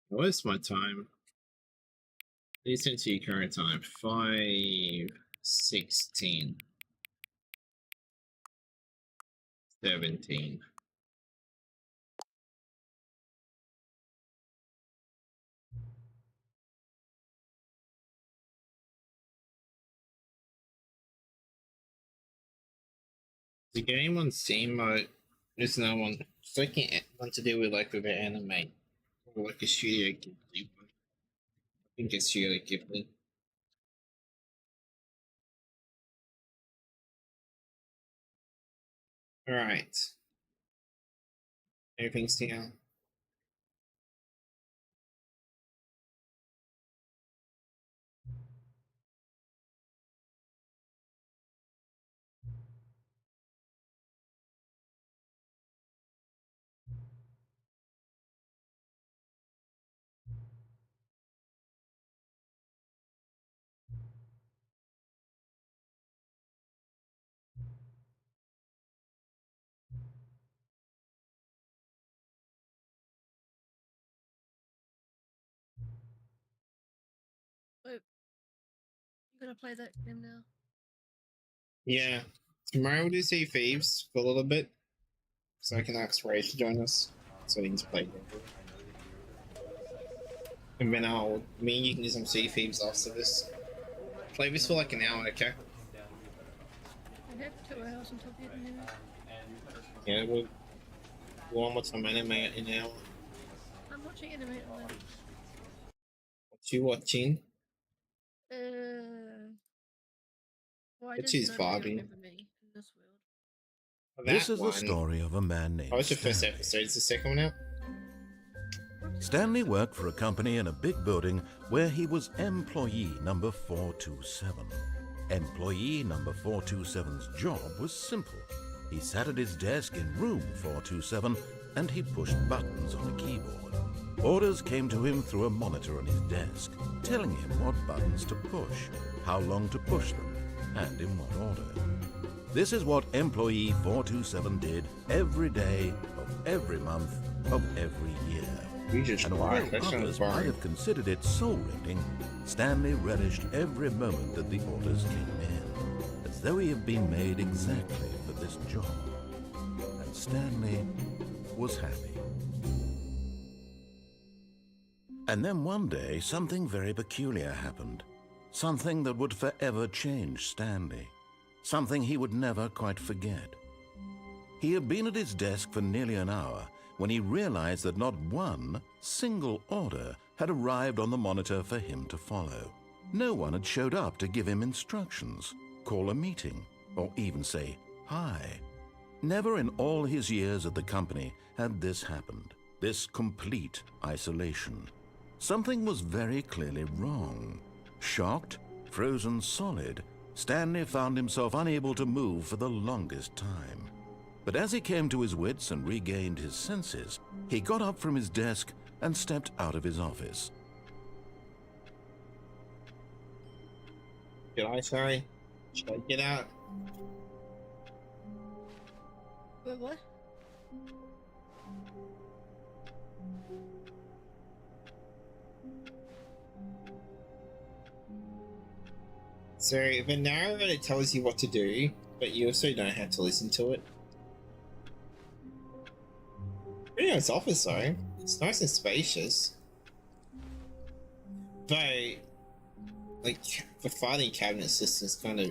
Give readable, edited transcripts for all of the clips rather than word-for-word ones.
What is my time? Listen to your current time. 5:16. 17. The game on Steam, there's no one. It's like one to do with like with an anime or like a Studio Ghibli one. I think it's Studio Ghibli. All right, everything's down. Wait, you gonna play that game now? Yeah, tomorrow we'll do Sea Thieves for a little bit, so I can ask Ray to join us, so we can play. And then me and you can do some Sea Thieves after this. Play this for like an hour, okay? I have 2 hours until the end. Yeah, we'll watch some anime in an hour. I'm watching anime at the moment. What you watching? Why It's does his nobody Barbie. remember me in this world? This is the story of a man named Oh, it's the first Stanley. episode. Is the second one out? Stanley worked for a company in a big building where he was employee number 427. Employee number 427's job was simple. He sat at his desk in room 427 and he pushed buttons on a keyboard. Orders came to him through a monitor on his desk, telling him what buttons to push, how long to push them, and in what order. This is what employee 427 did every day of every month of every year. And although others might have considered it soul-rending, Stanley relished every moment that the orders came in, as though he had been made exactly for this job. And Stanley was happy. And then one day, something very peculiar happened. Something that would forever change Stanley. Something he would never quite forget. He had been at his desk for nearly an hour when he realized that not one single order had arrived on the monitor for him to follow. No one had showed up to give him instructions, call a meeting, or even say hi. Never in all his years at the company had this happened, this complete isolation. Something was very clearly wrong. Shocked, frozen solid, Stanley found himself unable to move for the longest time. But as he came to his wits and regained his senses, he got up from his desk and stepped out of his office. Should I get out? Wait, what? So the narrator tells you what to do, but you also don't have to listen to it. Pretty nice office though. It's nice and spacious. Though, like, the filing cabinet system is kind of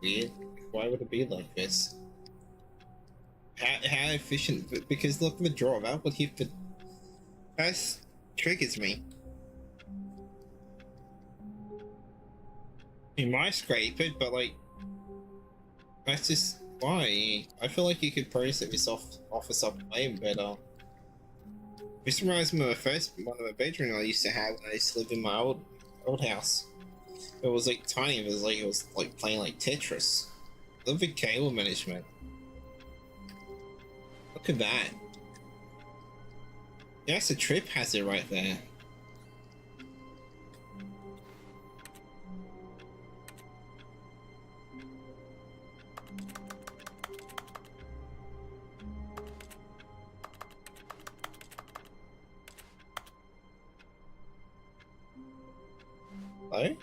weird. Why would it be like this? How efficient? Because look, the drawer that would hit the. That triggers me. You might scrape it, but like, that's just why. I feel like you could process this office up way better. This reminds me of the first one of the bedroom I used to have when I used to live in my old house. It was like tiny. It was like playing like Tetris. Love the cable management. Look at that. Yeah, that's a trip hazard right there. Hello?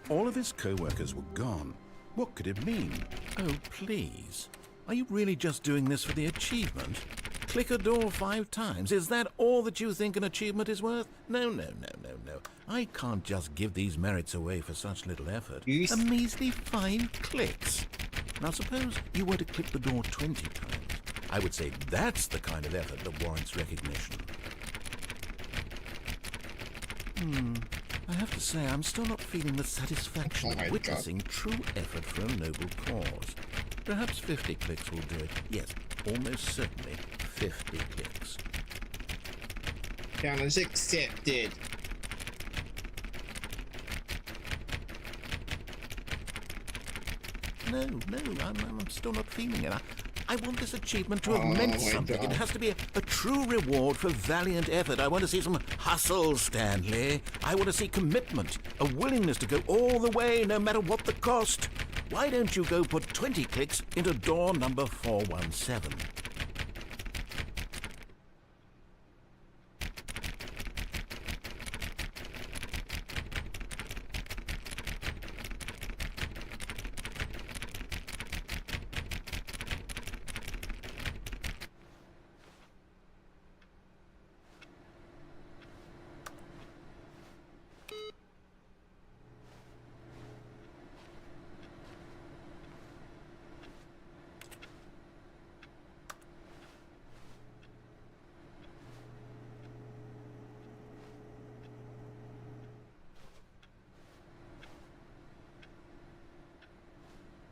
All of his co-workers were gone. What could it mean? Oh, please. Are you really just doing this for the achievement? Click a door 5 times. Is that all that you think an achievement is worth? No, no, no, no, no. I can't just give these merits away for such little effort. You A measly 5 clicks. Now suppose you were to click the door 20 times. I would say that's the kind of effort that warrants recognition. I have to say, I'm still not feeling the satisfaction Oh my of God. witnessing true effort for a noble cause. Perhaps 50 clicks will do it. Yes, almost certainly 50 clicks. Challenge accepted. No, I'm still not feeling it. I want this achievement to have Oh meant my something. God. It has to be a true reward for valiant effort. I want to see some hustle, Stanley. I want to see commitment, a willingness to go all the way, no matter what the cost. Why don't you go put 20 clicks into door number 417?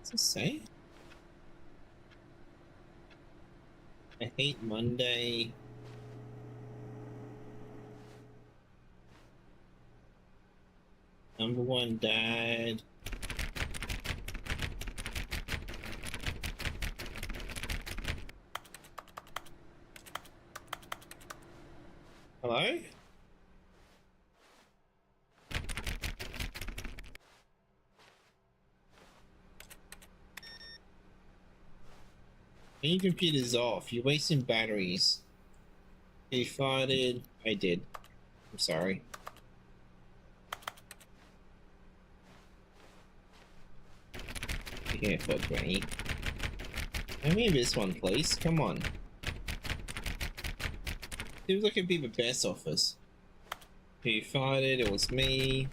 What's it say? I hate Monday. Number 1 died. Hello? Your computer's off. You're wasting batteries. You farted. I did. I'm sorry. You can't fuck me. I mean this one, please. Come on. Seems like it'd be the best office. You farted. It was me.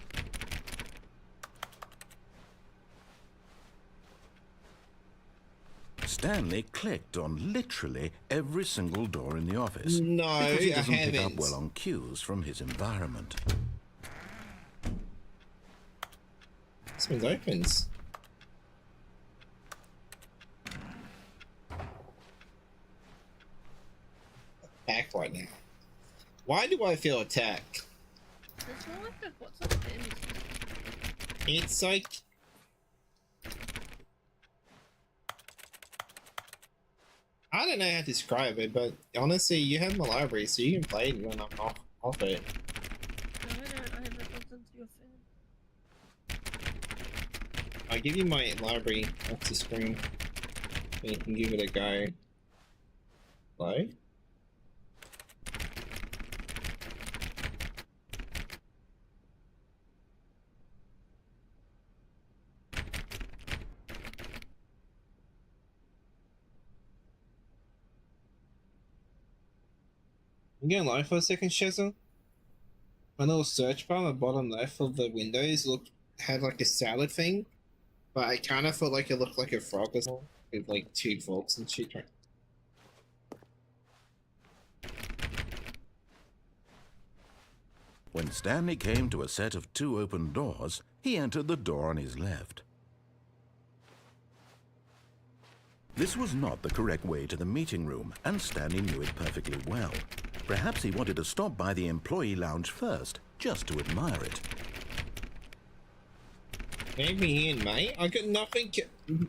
Stanley clicked on literally every single door in the office. No, because he I doesn't pick up haven't. well on cues from his environment. This one opens. Back right now. Why do I feel attacked? It's not like a what's up there? It's like I don't know how to describe it, but honestly, you have my library, so you can play it when I'm off it. No, I don't. I have it plugged into your phone. I'll give you my library off the screen, so you can give it a go. Hello? I'm going live for a second, Shazza. My little search bar on the bottom left of the windows had like a salad thing, but I kind of felt like it looked like a frog or something, with like 2 forks and shit. When Stanley came to a set of 2 open doors, he entered the door on his left. This was not the correct way to the meeting room, and Stanley knew it perfectly well. Perhaps he wanted to stop by the employee lounge first, just to admire it. Leave me in, mate. I got nothing.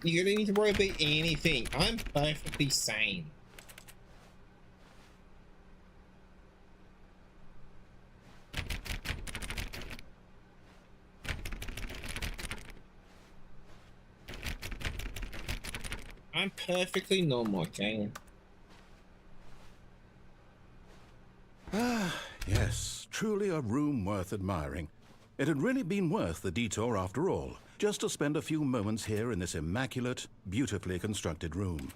You don't need to worry about anything. I'm perfectly sane. I'm perfectly normal, okay? truly a room worth admiring. It had really been worth the detour after all, just to spend a few moments here in this immaculate, beautifully constructed room.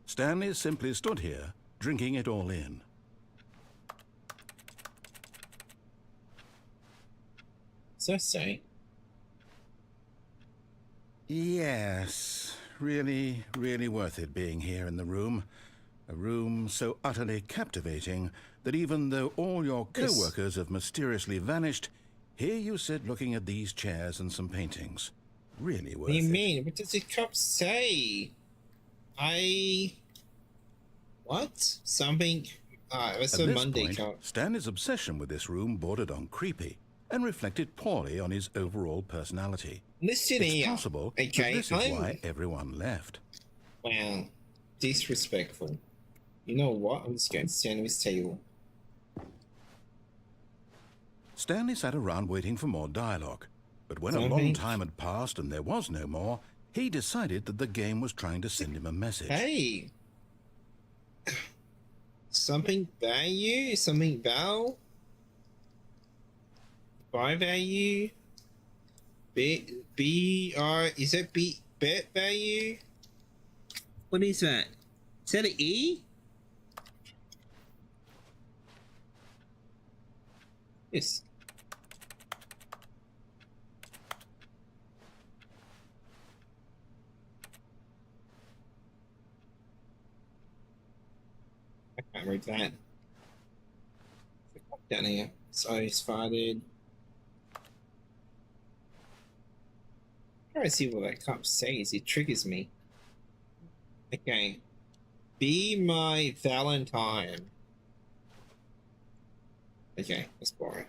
Stanley simply stood here, drinking it all in. So say. Yes, really, really worth it being here in the room. A room so utterly captivating that even though all your Yes. co-workers have mysteriously vanished, here you sit looking at these chairs and some paintings. Really worth What do you it. mean? What does the cup say? What? Something. It's At a this Monday point, cup. Stanley's obsession with this room bordered on creepy and reflected poorly on his overall personality. Listen It's here. possible Okay, that this is why everyone left. Wow. Disrespectful. You know what? I'm just going to stand at his table. Stanley sat around waiting for more dialogue, but when a long Something- time had passed and there was no more, he decided that the game was trying to send him a message. Hey! Something value? Something val? Buy value? Is that bet value? What is that? Is that an E? Yes. I can't read that. Down here. So he's farted. Try to see what that cup says. It triggers me. Okay. Be my Valentine. Okay, let's borrow.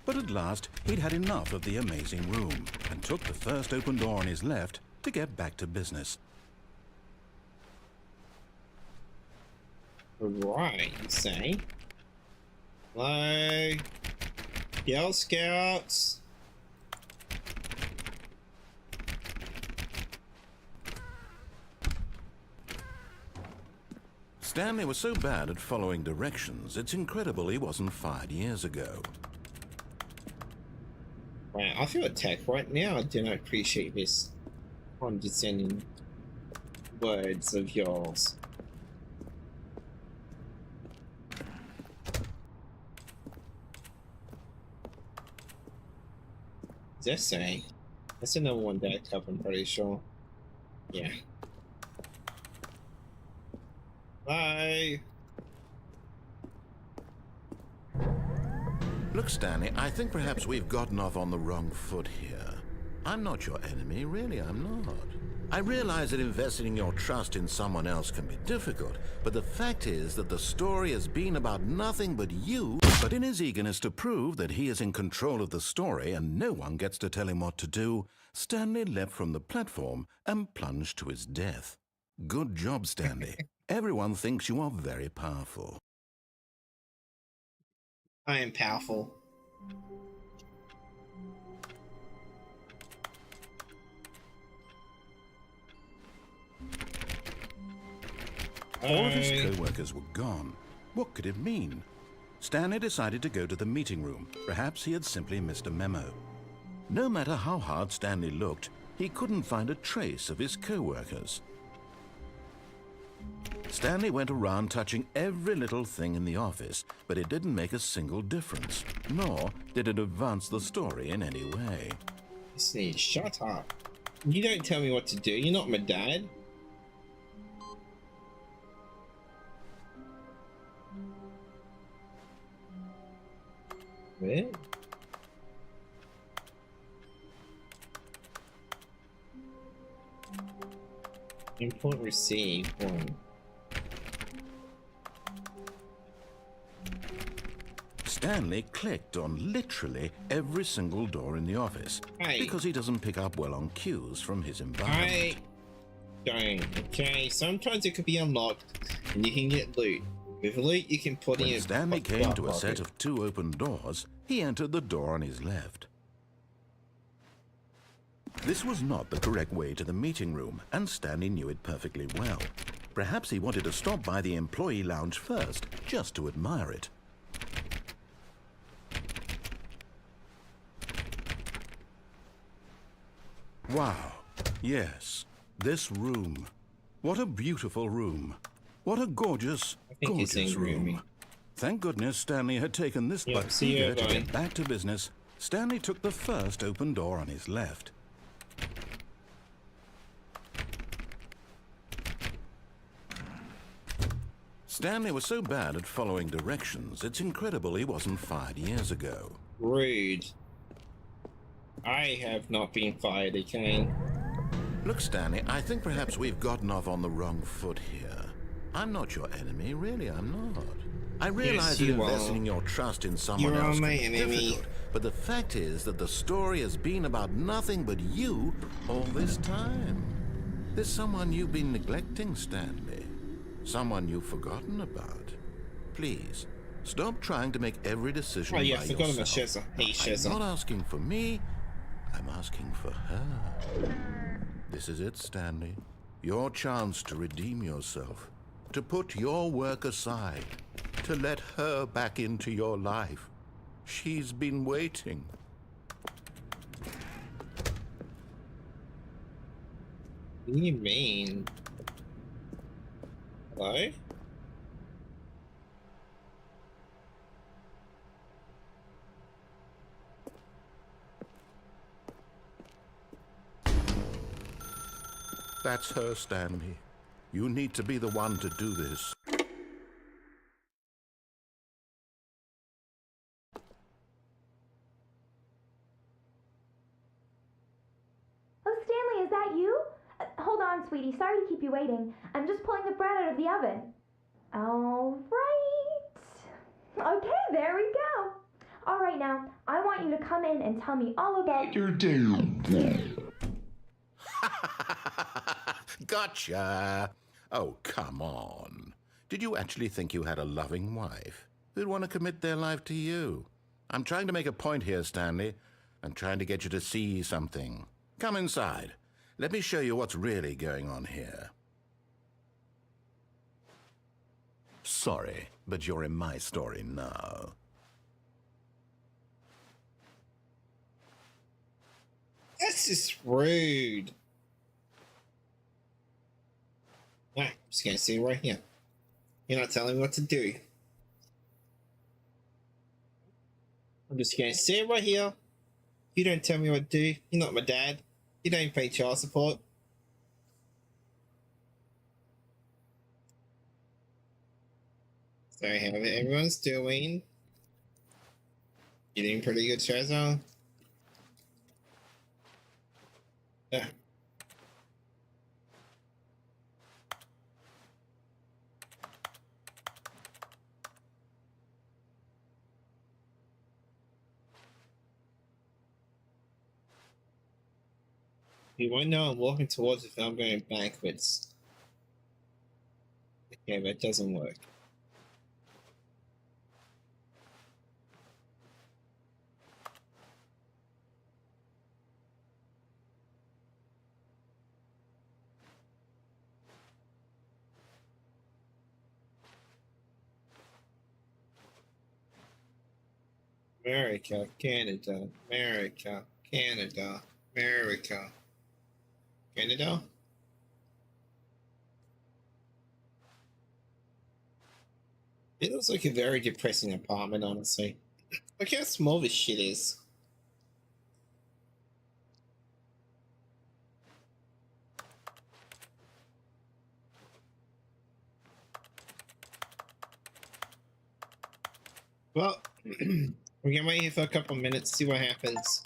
But at last, he'd had enough of the amazing room and took the first open door on his left to get back to business. Right, you say? Hello? Girl Scouts? Stanley was so bad at following directions, it's incredible he wasn't fired years ago. Wow, I feel attacked right now. I do not appreciate this condescending words of yours. Is that saying? That's another one that cup, I'm pretty sure. Yeah. Bye. Look, Stanley, I think perhaps we've gotten off on the wrong foot here. I'm not your enemy, really, I'm not. I realize that investing your trust in someone else can be difficult, but the fact is that the story has been about nothing but you. But in his eagerness to prove that he is in control of the story and no one gets to tell him what to do, Stanley leapt from the platform and plunged to his death. Good job, Stanley. Everyone thinks you are very powerful. I am powerful. All of his co-workers were gone. What could it mean? Stanley decided to go to the meeting room. Perhaps he had simply missed a memo. No matter how hard Stanley looked, he couldn't find a trace of his co-workers. Stanley went around touching every little thing in the office, but it didn't make a single difference, nor did it advance the story in any way. See, shut up. You don't tell me what to do. You're not my dad. Where? Import receive one. Stanley clicked on literally every single door in the office Hey. because he doesn't pick up well on cues from his environment. I don't. Okay, sometimes it could be unlocked and you can get loot. With loot, you can put When in. Stanley came to a set pocket. of 2 open doors, he entered the door on his left. This was not the correct way to the meeting room, and Stanley knew it perfectly well. Perhaps he wanted to stop by the employee lounge first, just to admire it. Wow. Yes, this room. What a beautiful room. What a gorgeous, I think he's gorgeous angry at me. room. Thank goodness Stanley had taken this, Yeah, but see you, eager to bye. get back to business, Stanley took the first open door on his left. Stanley was so bad at following directions, it's incredible he wasn't fired years ago. Rude. I have not been fired, okay? Look, Stanley, I think perhaps we've gotten off on the wrong foot here. I'm not your enemy, really, I'm not. I realize that you investing are. your trust in someone You are else my can be enemy. difficult, but the fact is that the story has been about nothing but you all this time. There's someone you've been neglecting, Stanley. Someone you've forgotten about. Please, stop trying to make every decision Oh yeah, by I forgot about yourself. Shazza. Hey, I'm Shazza. not asking for me, I'm asking for her. This is it, Stanley. Your chance to redeem yourself. To put your work aside. To let her back into your life. She's been waiting. What do you mean? Hello? That's her, Stanley. You need to be the one to do this. Oh, Stanley, is that you? Hold on, sweetie. Sorry to keep you waiting. I'm just pulling the bread out of the oven. All right. Okay, there we go. All right, now, I want you to come in and tell me all about your day. Gotcha. Oh, come on. Did you actually think you had a loving wife who'd want to commit their life to you? I'm trying to make a point here, Stanley. I'm trying to get you to see something. Come inside. Let me show you what's really going on here. Sorry, but you're in my story now. That's just rude. Nah, I'm just gonna sit right here. You're not telling me what to do. I'm just gonna sit right here. You don't tell me what to do. You're not my dad. You don't pay child support. So how everyone's doing? You doing pretty good, Shazza? Yeah. You won't know I'm walking towards it if I'm going backwards. Okay, that doesn't work. America, Canada, America, Canada, America. Canada? It looks like a very depressing apartment, honestly. Look how small this shit is. Well, we're gonna wait here for a couple of minutes, see what happens.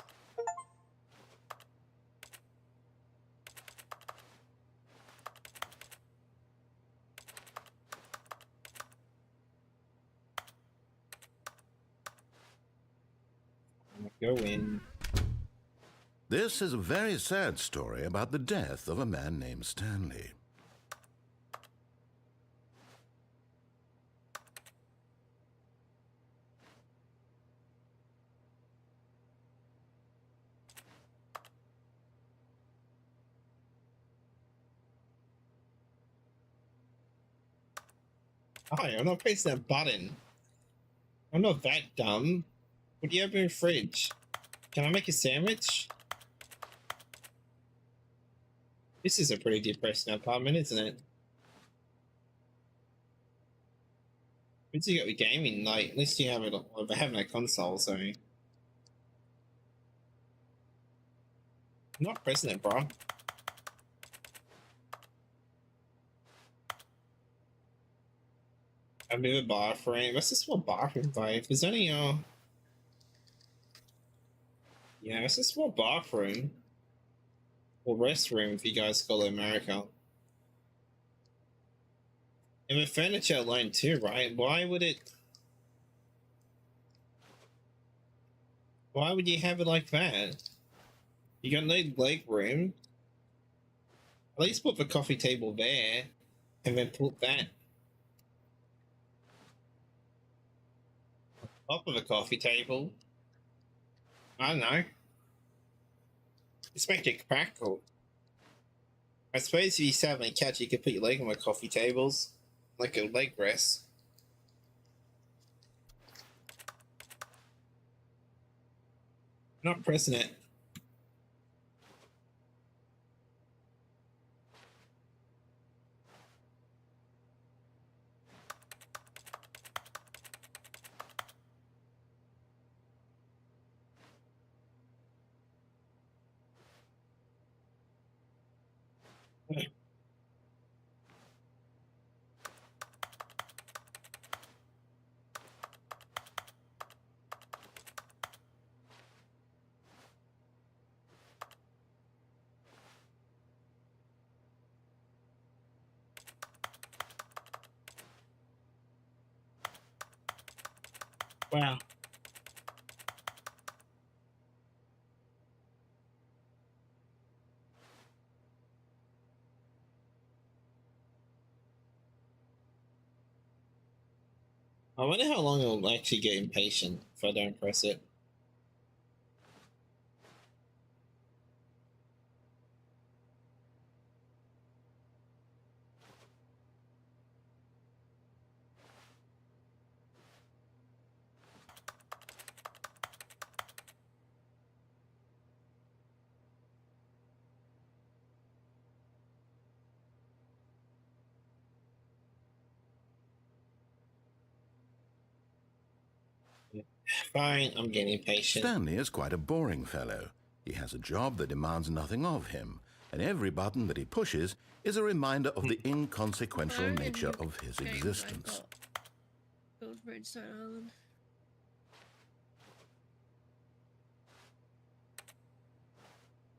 Go in. This is a very sad story about the death of a man named Stanley. Hi, I'm not pressing that button. I'm not that dumb. What do you have in your fridge? Can I make a sandwich? This is a pretty depressing apartment, isn't it? At least you got the gaming, like, at least you have it, well, they have no console, so. I'm not pressing it, bro. A bit of a bathroom. That's a small bathroom, vibe. There's only, yeah, it's a small bathroom. Or restroom, if you guys call it America. And the furniture alone too, right? Why would you have it like that? You got no leg room. At least put the coffee table there, and then put that on top of the coffee table. I don't know. Just make it practical. I suppose if you sat on a couch, you could put your leg on the coffee tables, like a leg rest. Not pressing it. Wow. I wonder how long it'll actually get impatient if I don't press it. Fine, I'm getting impatient. Stanley is quite a boring fellow. He has a job that demands nothing of him, and every button that he pushes is a reminder of the inconsequential nature of his existence. Build Redstone Island.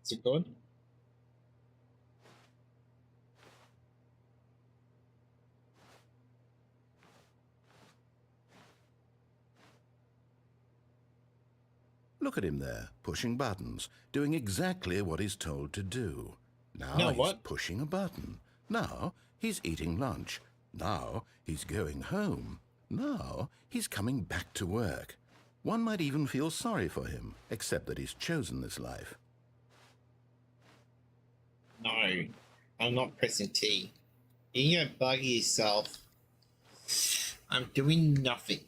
Is it good? Look at him there, pushing buttons, doing exactly what he's told to do. Now No, he's what? pushing a button. Now he's eating lunch. Now he's going home. Now he's coming back to work. One might even feel sorry for him, except that he's chosen this life. No, I'm not pressing T. You go bugger yourself. I'm doing nothing.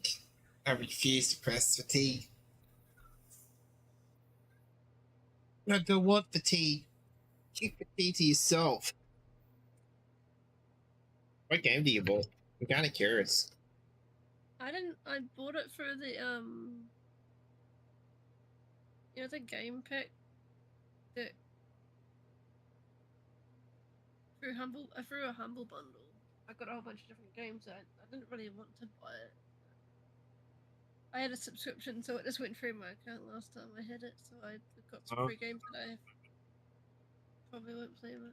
I refuse to press the T. No, don't want the T. Keep the T to yourself. What game do you bought? I'm kind of curious. I bought it for the you know, the game pack that through a humble bundle. I got a whole bunch of different games. I didn't really want to buy it. I had a subscription, so it just went through my account last time I had it. So I got some free games that I probably won't play much.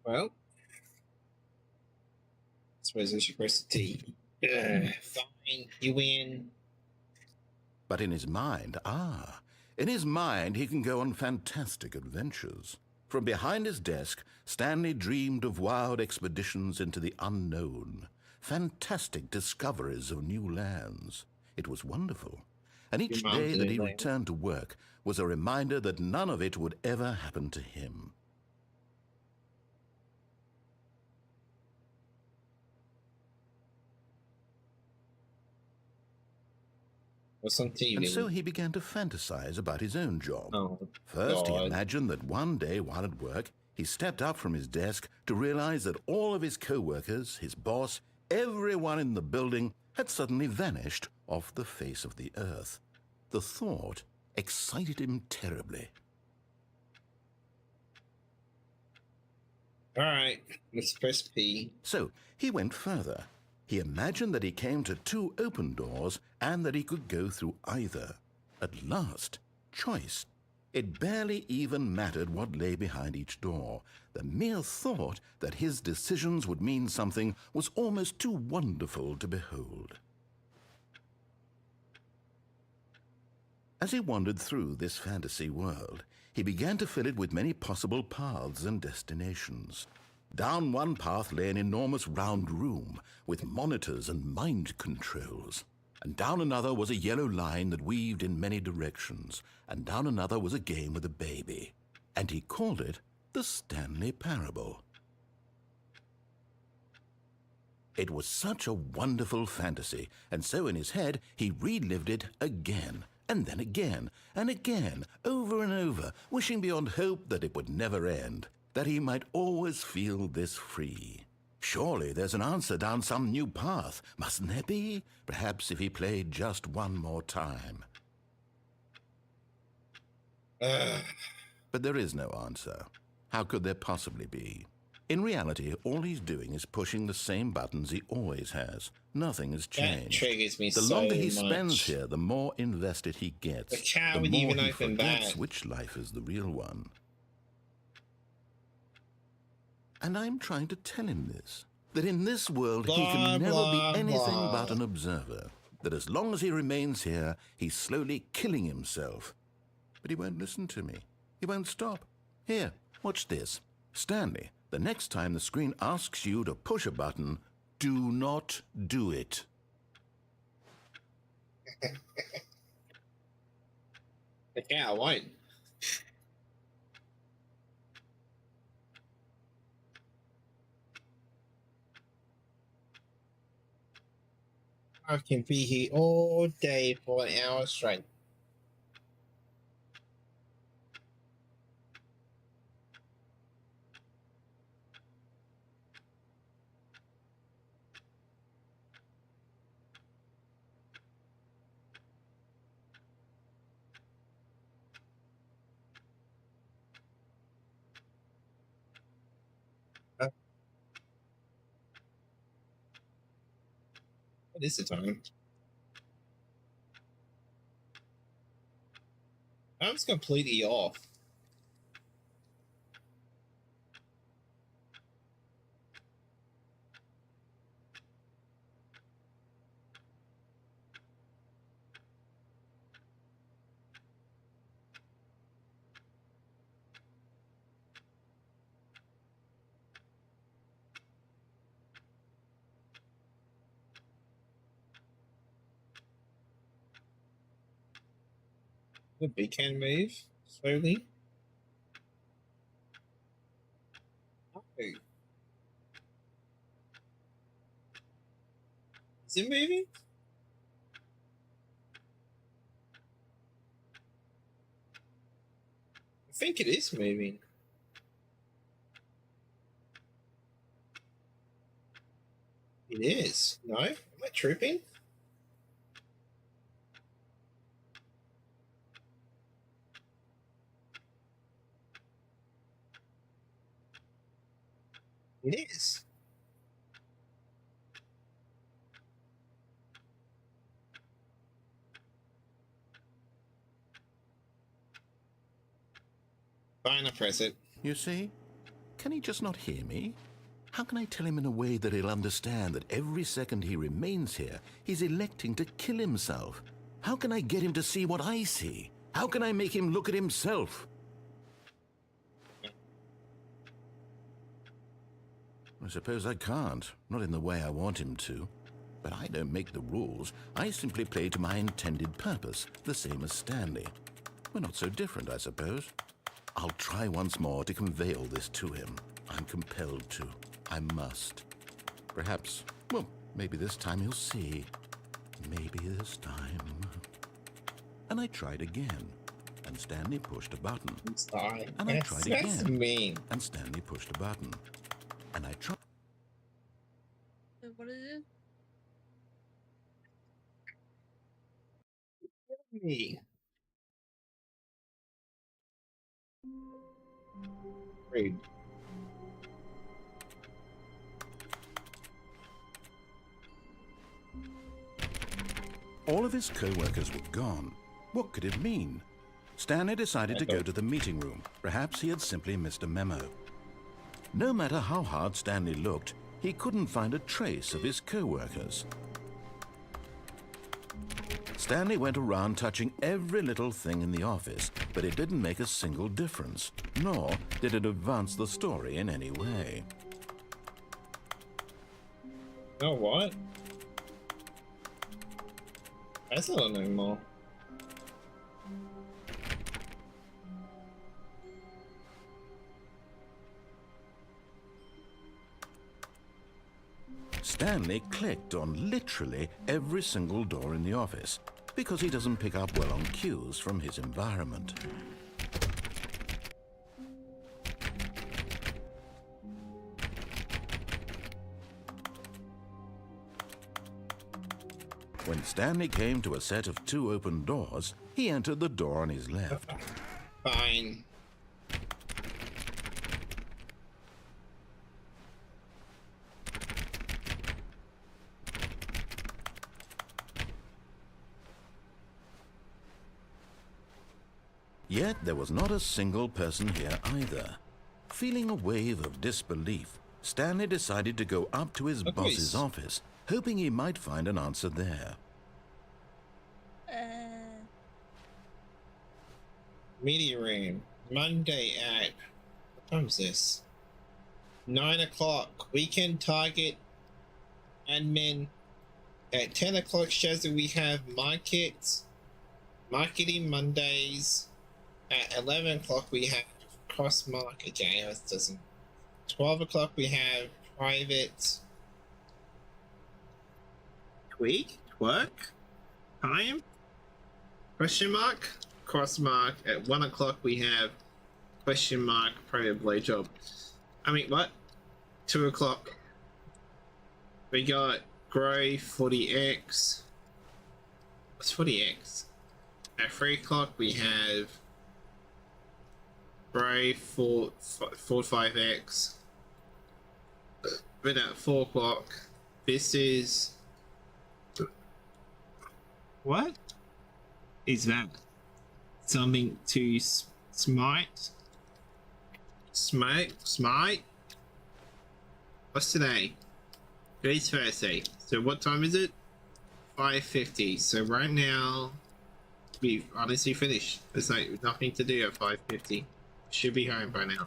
Well, I suppose I should press the T. Fine, you win. But in his mind, he can go on fantastic adventures. From behind his desk, Stanley dreamed of wild expeditions into the unknown. fantastic discoveries of new lands. It was wonderful. And each Your mum day that he didn't, returned to work was a reminder that none of it would ever happen to him. What's on TV? And so he began to fantasize about his own job. Oh, First, he God. imagined that one day while at work, he stepped up from his desk to realize that all of his co-workers, his boss, everyone in the building had suddenly vanished off the face of the earth. The thought excited him terribly. Alright, let's press P. So he went further. He imagined that he came to two open doors and that he could go through either. At last, choice. It barely even mattered what lay behind each door. The mere thought that his decisions would mean something was almost too wonderful to behold. As he wandered through this fantasy world, he began to fill it with many possible paths and destinations. Down one path lay an enormous round room with monitors and mind controls. And down another was a yellow line that weaved in many directions. And down another was a game with a baby. And he called it the Stanley Parable. It was such a wonderful fantasy, and so in his head he relived it again, and then again, and again, over and over, wishing beyond hope that it would never end, that he might always feel this free. Surely there's an answer down some new path, mustn't there be? Perhaps if he played just one more time. But there is no answer. How could there possibly be? In reality, all he's doing is pushing the same buttons he always has. Nothing has That changed. triggers me The so longer he much. spends here, the more invested he gets. But how The would more you even he open forgets that? which life is the real one. And I'm trying to tell him this. That in this world he Blah, can never blah, be anything blah. but an observer. That as long as he remains here, he's slowly killing himself. But he won't listen to me. He won't stop. Here, watch this. Stanley, the next time the screen asks you to push a button, do not do it. Okay, I won't. I can be here all day for an hour straight. What is the time? I was completely off. The big can move slowly. Oh. Is it moving? I think it is moving. It is. No? Am I tripping? It is. Fine, I press it. You see? Can he just not hear me? How can I tell him in a way that he'll understand that every second he remains here, he's electing to kill himself? How can I get him to see what I see? How can I make him look at himself? I suppose I can't, not in the way I want him to. But I don't make the rules. I simply play to my intended purpose, the same as Stanley. We're not so different, I suppose. I'll try once more to convey all this to him. I'm compelled to. I must. Perhaps, well, maybe this time he'll see. Maybe this time. And I tried again, and Stanley pushed a button. Sorry. And I tried That's again, mean. and Stanley pushed a button. And I tried. What is it? Me. Rude. All of his co-workers were gone. What could it mean? Stanley decided to go to the meeting room. Perhaps he had simply missed a memo. No matter how hard Stanley looked, he couldn't find a trace of his co-workers. Stanley went around touching every little thing in the office, but it didn't make a single difference, nor did it advance the story in any way. You know what? That's not anymore. Stanley clicked on literally every single door in the office because he doesn't pick up well on cues from his environment. When Stanley came to a set of 2 open doors, he entered the door on his left. Fine. Yet there was not a single person here either. Feeling a wave of disbelief, Stanley decided to go up to his boss's office, hoping he might find an answer there. Media room. Monday at... What time is this? 9 o'clock. Weekend target. Admin. At 10 o'clock shows that we have marketing Mondays. At 11 o'clock we have cross market. JS doesn't. 12 o'clock we have private. Tweak? Work? Time? Question mark? Cross mark. At 1 o'clock we have question mark private blowjob. I mean, what? 2 o'clock. We got Grow 40x. What's 40x? At 3 o'clock we have Grow 45x. Then at 4 o'clock, this is... What is that? Something to smite? Smite? What's today? Today's Thursday. So what time is it? 5:50. So right now, we've honestly finished. There's like nothing to do at 5:50. Should be home by now.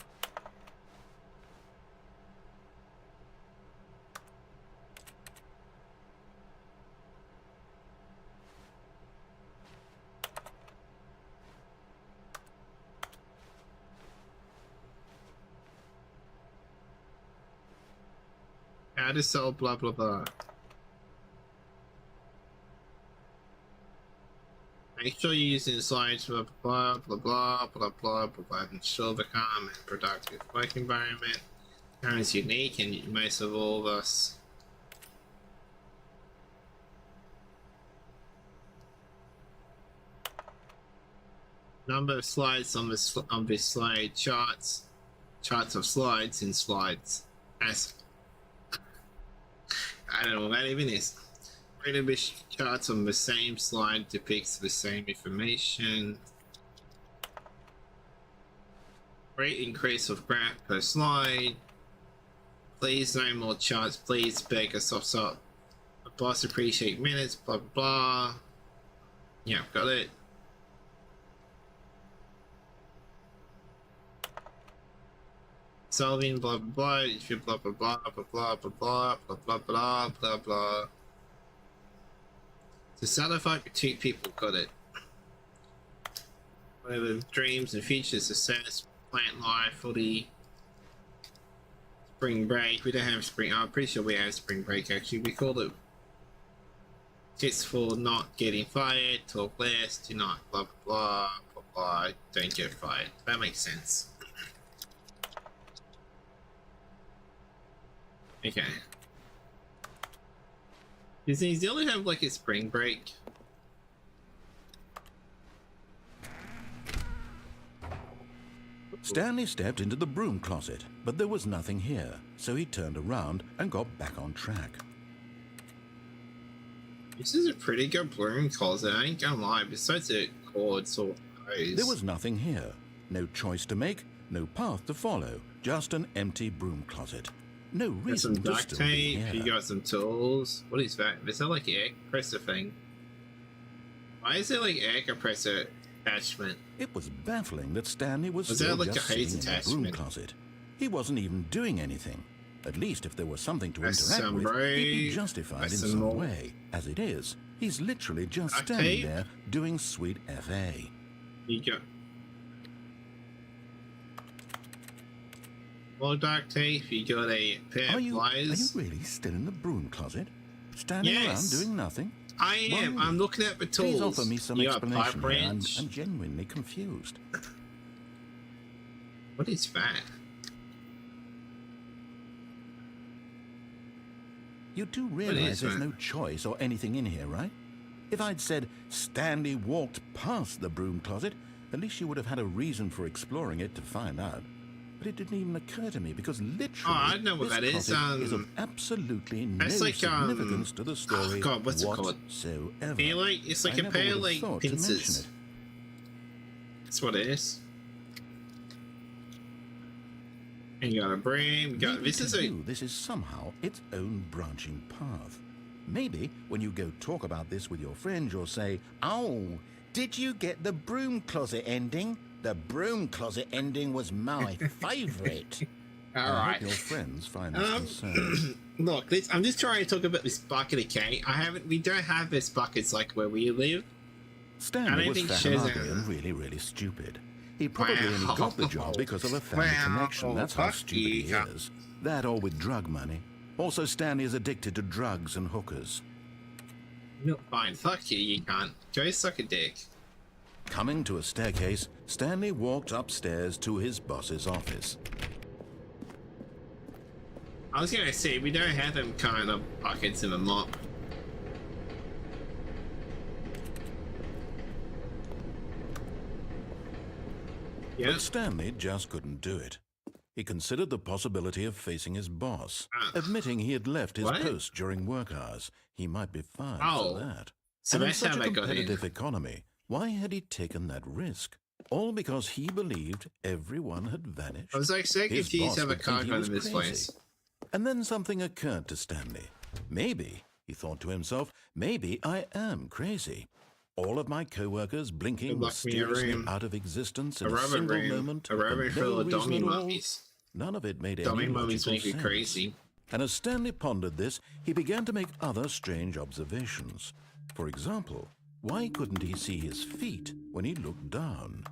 How to sell blah blah blah. Make sure you're using slides for blah blah blah blah blah blah. Ensure the calm and productive work environment. Karen is unique and most of all of us. Number of slides on this slide. Charts of slides in slides. As I don't know what that even is. Database charts on the same slide depicts the same information. Rate increase of graph per slide. Please no more charts. Please beg a soft up. A boss appreciate minutes. Blah blah blah. Yeah, got it. solving blah blah blah. If you blah blah blah blah blah blah blah blah blah blah blah blah. To satisfy two people, got it. Whatever dreams and futures, success, plant life, footy, spring break. We don't have spring. I'm pretty sure we have spring break. Actually, we called it. Tips for not getting fired. Talk less. Do not blah blah blah blah blah. Don't get fired. That makes sense. Okay. Does New Zealand have like a spring break? Stanley stepped into the broom closet, but there was nothing here, so he turned around and got back on track. This is a pretty good broom closet, I ain't gonna lie, besides the cords or hose. There was nothing here. No choice to make, no path to follow, just an empty broom closet. No Got reason some to duct still be tape, you here. got some tools. What is that? Is that like an air compressor thing? Why is there like air compressor attachment? It was baffling that Stanley was Was still that like just a hose sitting in the broom attachment? closet. He wasn't even doing anything. At least if there was something to That's interact some with, he'd be rope, justified in that's some some more. way. As it is, he's literally just Duct standing tape? there doing sweet FA. You got more duct tape, you got a pair Are of you pliers. really still in the broom closet? Standing Yes. around doing nothing? I am, Why? I'm looking at the tools. Please offer me some you got a explanation pipe here. wrench. I'm genuinely confused. What is that? You do is realize there's that? no choice or anything in here, right? If I'd said Stanley walked past the broom closet, at least you would have had a reason for exploring it to find out. But it didn't even occur to me because literally I know what this that is, closet is of absolutely no that's like, significance to the story God, what's it called? whatsoever. Feel like it's like I a never pair would of have like thought to mention pincers. it. That's what it is. And you got a broom. You got Maybe this to is a you, this is somehow its own branching path. Maybe when you go talk about this with your friends, you'll say, "Oh, did you get the broom closet ending? The broom closet ending was my favourite." all I right. hope your friends find this concern. Look, I'm just trying to talk about this bucket, okay? We don't have this buckets like where we live. I Stanley don't was think fat she's and a- ugly and really, really stupid. He probably only Wow. got the job because of a family Wow, connection. That's how fuck stupid he you. is. That or with drug money. Also, Stanley is addicted to drugs and hookers. No, fine, fuck you. You can't. Go suck a dick. Coming to a staircase, Stanley walked upstairs to his boss's office. I was gonna say we don't have them kind of buckets in a mop. Yeah. But Stanley just couldn't do it. He considered the possibility of facing his boss, admitting he had left his What? post during work hours. He might be fired Oh, for that. so And in that's such how a they got in. competitive economy, why had he taken that risk? All because he believed everyone had vanished. I was like, so His confused boss how the would think car he got was in this crazy. place. And then something occurred to Stanley. Maybe, he thought to himself, maybe I am crazy. All of my co-workers blinking Good luck in your mysteriously room. out of existence A in a rubber single room, moment. a rubber for full no of dummy reason at all. mummies. None of it made Dummy any mummies logical make you sense. crazy. And as Stanley pondered this, he began to make other strange observations. For example, why couldn't he see his feet when he looked down?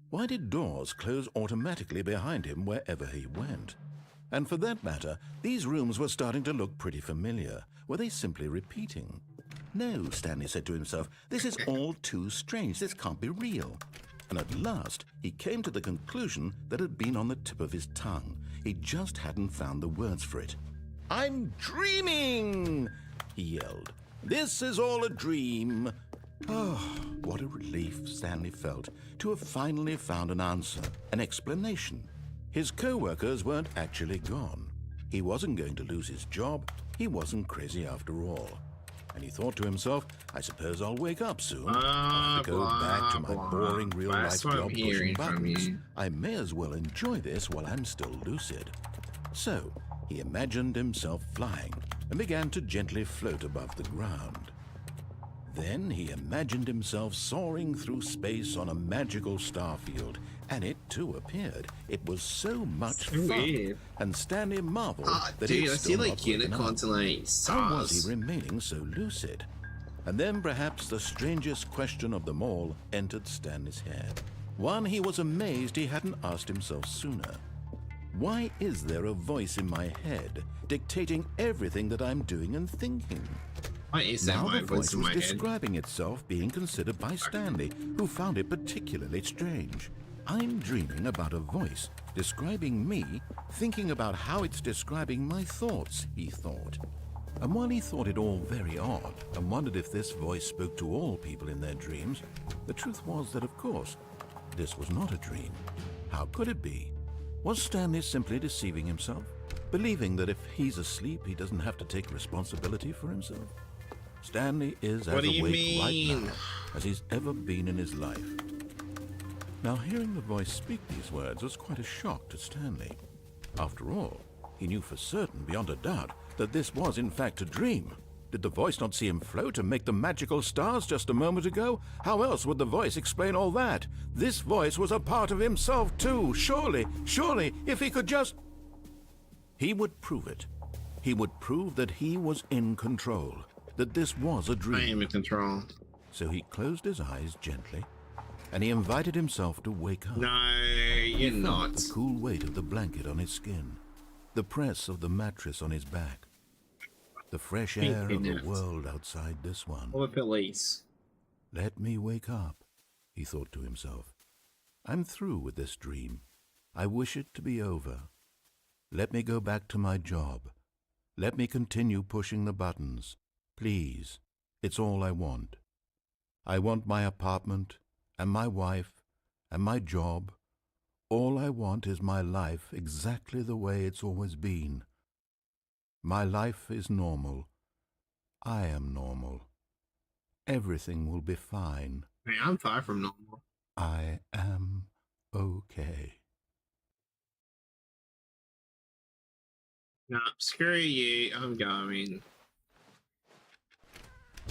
Why did doors close automatically behind him wherever he went? And for that matter, these rooms were starting to look pretty familiar. Were they simply repeating? No, Stanley said to himself, this is all too strange. This can't be real. And at last, he came to the conclusion that had been on the tip of his tongue. He just hadn't found the words for it. "I'm dreaming!" he yelled. "This is all a dream." Oh, what a relief Stanley felt to have finally found an answer, an explanation. His co-workers weren't actually gone. He wasn't going to lose his job. He wasn't crazy after all. And he thought to himself, I suppose I'll wake up soon. I'll have to go back to my blah, boring blah. real-life That's what I'm job pushing hearing from buttons. you. I may as well enjoy this while I'm still lucid. So he imagined himself flying and began to gently float above the ground. Then he imagined himself soaring through space on a magical starfield, and it too appeared. It was so much fun, Weird. and Stanley marveled that Dude, he'd I see still like not woken up. unicorns and like How was stars. he remaining so lucid? And then perhaps the strangest question of them all entered Stanley's head. One he was amazed he hadn't asked himself sooner. Why is there a voice in my head dictating everything that I'm doing and thinking? Why is that Now my the voice voice in was my head? describing itself being considered by Stanley, who found it particularly strange. I'm dreaming about a voice describing me, thinking about how it's describing my thoughts, he thought. And while he thought it all very odd and wondered if this voice spoke to all people in their dreams, the truth was that, of course, this was not a dream. How could it be? Was Stanley simply deceiving himself, believing that if he's asleep, he doesn't have to take responsibility for himself? Stanley is What as do you awake mean? right now as he's ever been in his life. Now, hearing the voice speak these words was quite a shock to Stanley. After all, he knew for certain, beyond a doubt, that this was in fact a dream. Did the voice not see him float and make the magical stars just a moment ago? How else would the voice explain all that? This voice was a part of himself too. Surely, if he could just... He would prove it. He would prove that he was in control, that this was a I dream. am in control. So he closed his eyes gently, and he invited himself to wake up. No, you're Felt not. the cool weight of the blanket on his skin, the press of the mattress on his back, the fresh air of the Pinkiness. world outside this one. Or police. Let me wake up, he thought to himself. I'm through with this dream. I wish it to be over. Let me go back to my job. Let me continue pushing the buttons. Please, it's all I want. I want my apartment, and my wife, and my job. All I want is my life exactly the way it's always been. My life is normal. I am normal. Everything will be fine. Man, I'm far from normal. I am okay. Nah, screw you. I'm going.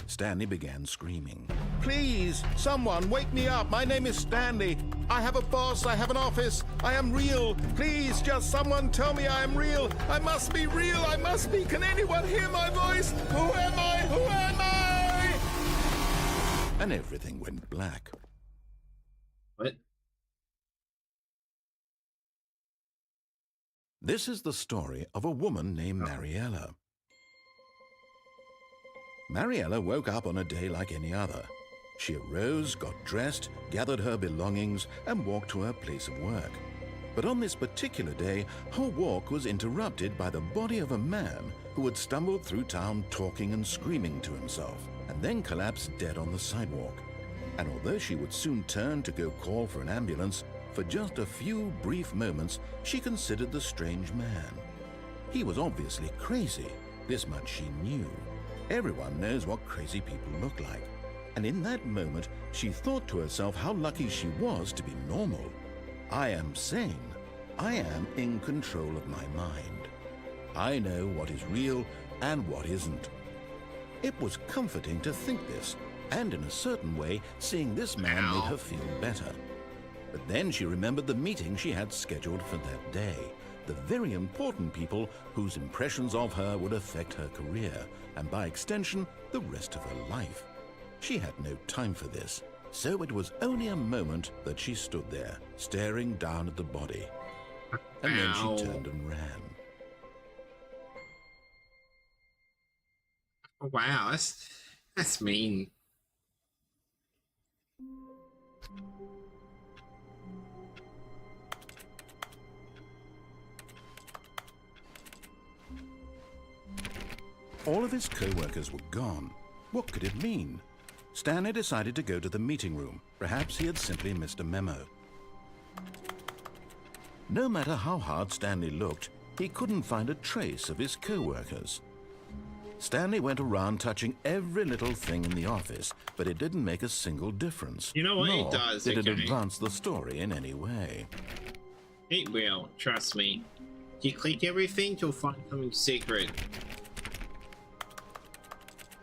Stanley began screaming. Please, someone, wake me up. My name is Stanley. I have a boss. I have an office. I am real. Please, just someone tell me I am real. I must be real. I must be. Can anyone hear my voice? Who am I? Who am I? And everything went black. What? This is the story of a woman named Mariella. Mariella woke up on a day like any other. She arose, got dressed, gathered her belongings, and walked to her place of work. But on this particular day, her walk was interrupted by the body of a man who had stumbled through town talking and screaming to himself, and then collapsed dead on the sidewalk. And although she would soon turn to go call for an ambulance, for just a few brief moments she considered the strange man. He was obviously crazy, this much she knew. Everyone knows what crazy people look like. And in that moment, she thought to herself how lucky she was to be normal. I am sane. I am in control of my mind. I know what is real and what isn't. It was comforting to think this, and in a certain way, seeing this man made her feel better. But then she remembered the meeting she had scheduled for that day, the very important people whose impressions of her would affect her career, and by extension, the rest of her life. She had no time for this, so it was only a moment that she stood there, staring down at the body. And then Ow. she turned and ran. Oh, wow, that's mean. All of his co-workers were gone. What could it mean? Stanley decided to go to the meeting room. Perhaps he had simply missed a memo. No matter how hard Stanley looked, he couldn't find a trace of his co-workers. Stanley went around touching every little thing in the office, but it didn't make a single difference. You know what? It Nor does, did it okay. advance the story in any way. It will, trust me. You click everything, you'll find something secret.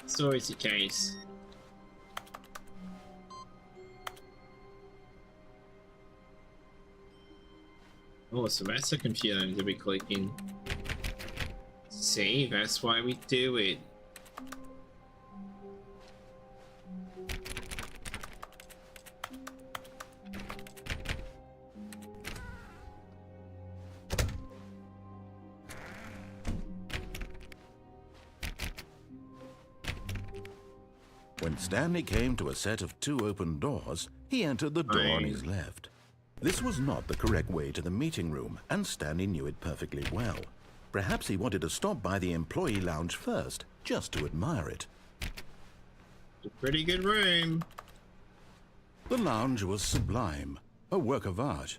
It's always the case. Oh, so that's a computer I'm gonna be clicking. See, that's why we do it. When Stanley came to a set of 2 open doors, he entered the door on his left. This was not the correct way to the meeting room, and Stanley knew it perfectly well. Perhaps he wanted to stop by the employee lounge first, just to admire it. A pretty good room. The lounge was sublime, a work of art.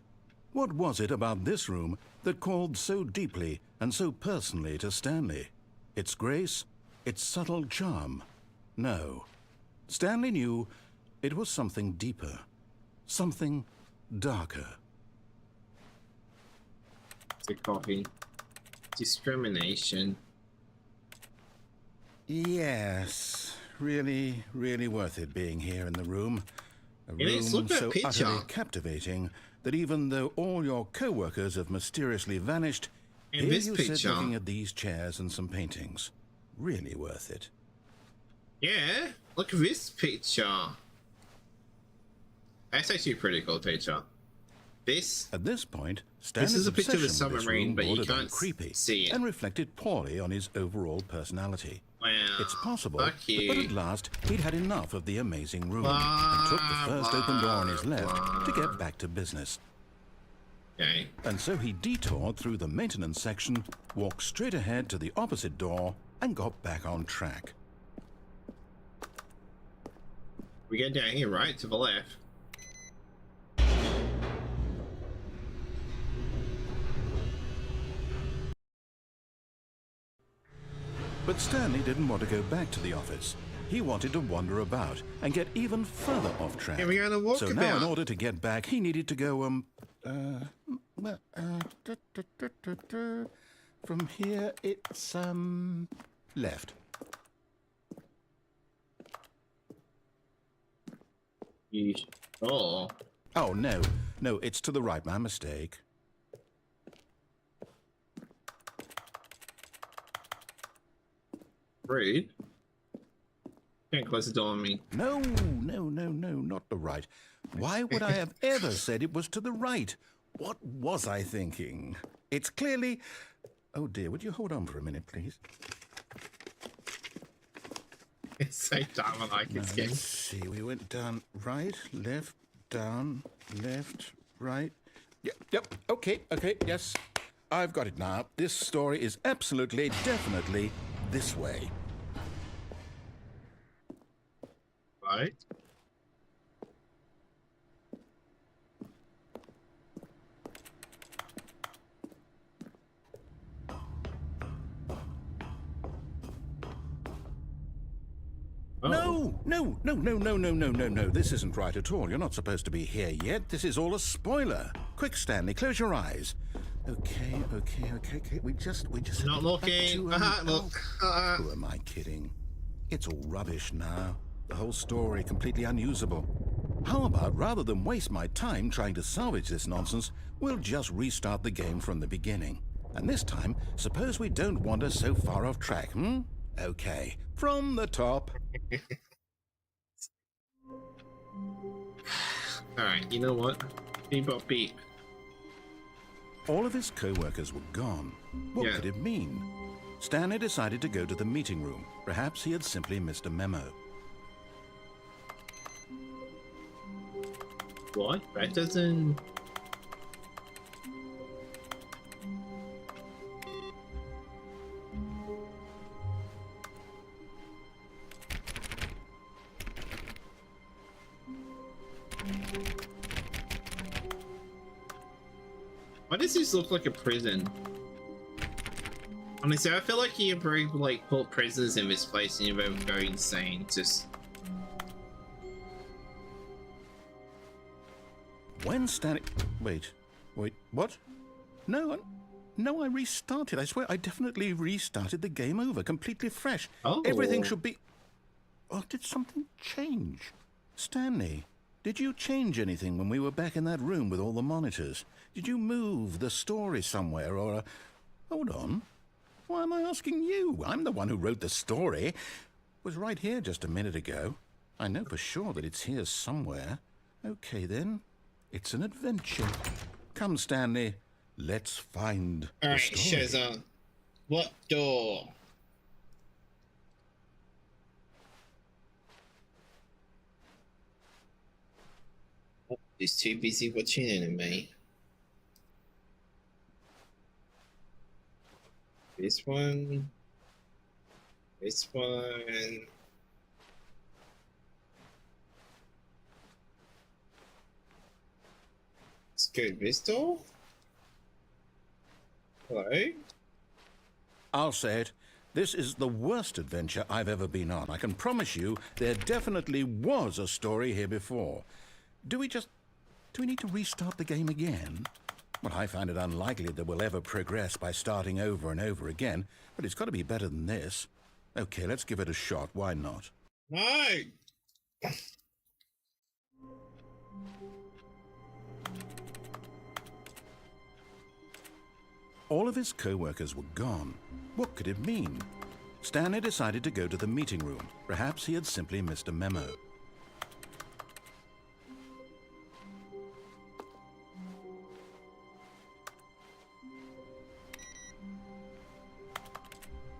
What was it about this room that called so deeply and so personally to Stanley? Its grace? Its subtle charm? No. Stanley knew it was something deeper, something darker. The coffee. Discrimination. Yes, really, really worth it being here in the room. A It is. room Look at that so picture. utterly captivating that even though all your co-workers have mysteriously vanished, And here this you sit picture. looking at these chairs and some paintings. Really worth it. Yeah, look at this picture. That's actually a pretty cool picture. This At this point, Stanley's is a picture of a obsession with this submarine, room but you bordered on can't creepy see it. and reflected poorly on his overall personality. wow. It's possible, Fuck but you. at last he'd had enough of the amazing room and took the first open door on his left to get back to business. Okay. And so he detoured through the maintenance section, walked straight ahead to the opposite door, and got back on track. We go down here, right? To the left. But Stanley didn't want to go back to the office. He wanted to wander about and get even further off track. Here we go on a walkabout. So now, in order to get back, he needed to go, from here, it's, left. Oh. Oh, no, it's to the right, my mistake. Rude. Can't close the door on me. No, not the right. Why would I have ever said it was to the right? What was I thinking? It's clearly... Oh dear, would you hold on for a minute, please? It's so dumb, I like it. Let's see, we went down right, left, down, left, right. Yep, okay, yes. I've got it now. This story is absolutely, definitely this way. Right. Oh. No. This isn't right at all. You're not supposed to be here yet. This is all a spoiler. Quick, Stanley, close your eyes. Okay. We just Not looking. Look. Who am I kidding? It's all rubbish now. The whole story completely unusable. How about, rather than waste my time trying to salvage this nonsense, we'll just restart the game from the beginning. And this time, suppose we don't wander so far off track, Okay, from the top. Alright, you know what? Beep bop beep. All of his co-workers were gone. What Yeah. could it mean? Stanley decided to go to the meeting room. Perhaps he had simply missed a memo. What? That doesn't... Why does this look like a prison? Honestly, I feel like you probably like put prisoners in this place and you're both go insane. Just When Stanley... Wait, what? No, I restarted. I swear, I definitely restarted the game over, completely fresh. Oh. Everything should be... Oh, did something change? Stanley, Did you change anything when we were back in that room with all the monitors? Did you move the story somewhere or... Hold on. Why am I asking you? I'm the one who wrote the story. It was right here just a minute ago. I know for sure that it's here somewhere. Okay, then. It's an adventure. Come, Stanley. Let's find the Alright, story. Shazam. What door? Oh, he's too busy watching anime. This one. This one. Let's go this door. Hello? I'll say it. This is the worst adventure I've ever been on. I can promise you there definitely was a story here before. Do we need to restart the game again? Well, I find it unlikely that we'll ever progress by starting over and over again, but it's got to be better than this. Okay, let's give it a shot. Why not? No! All of his co-workers were gone. What could it mean? Stanley decided to go to the meeting room. Perhaps he had simply missed a memo.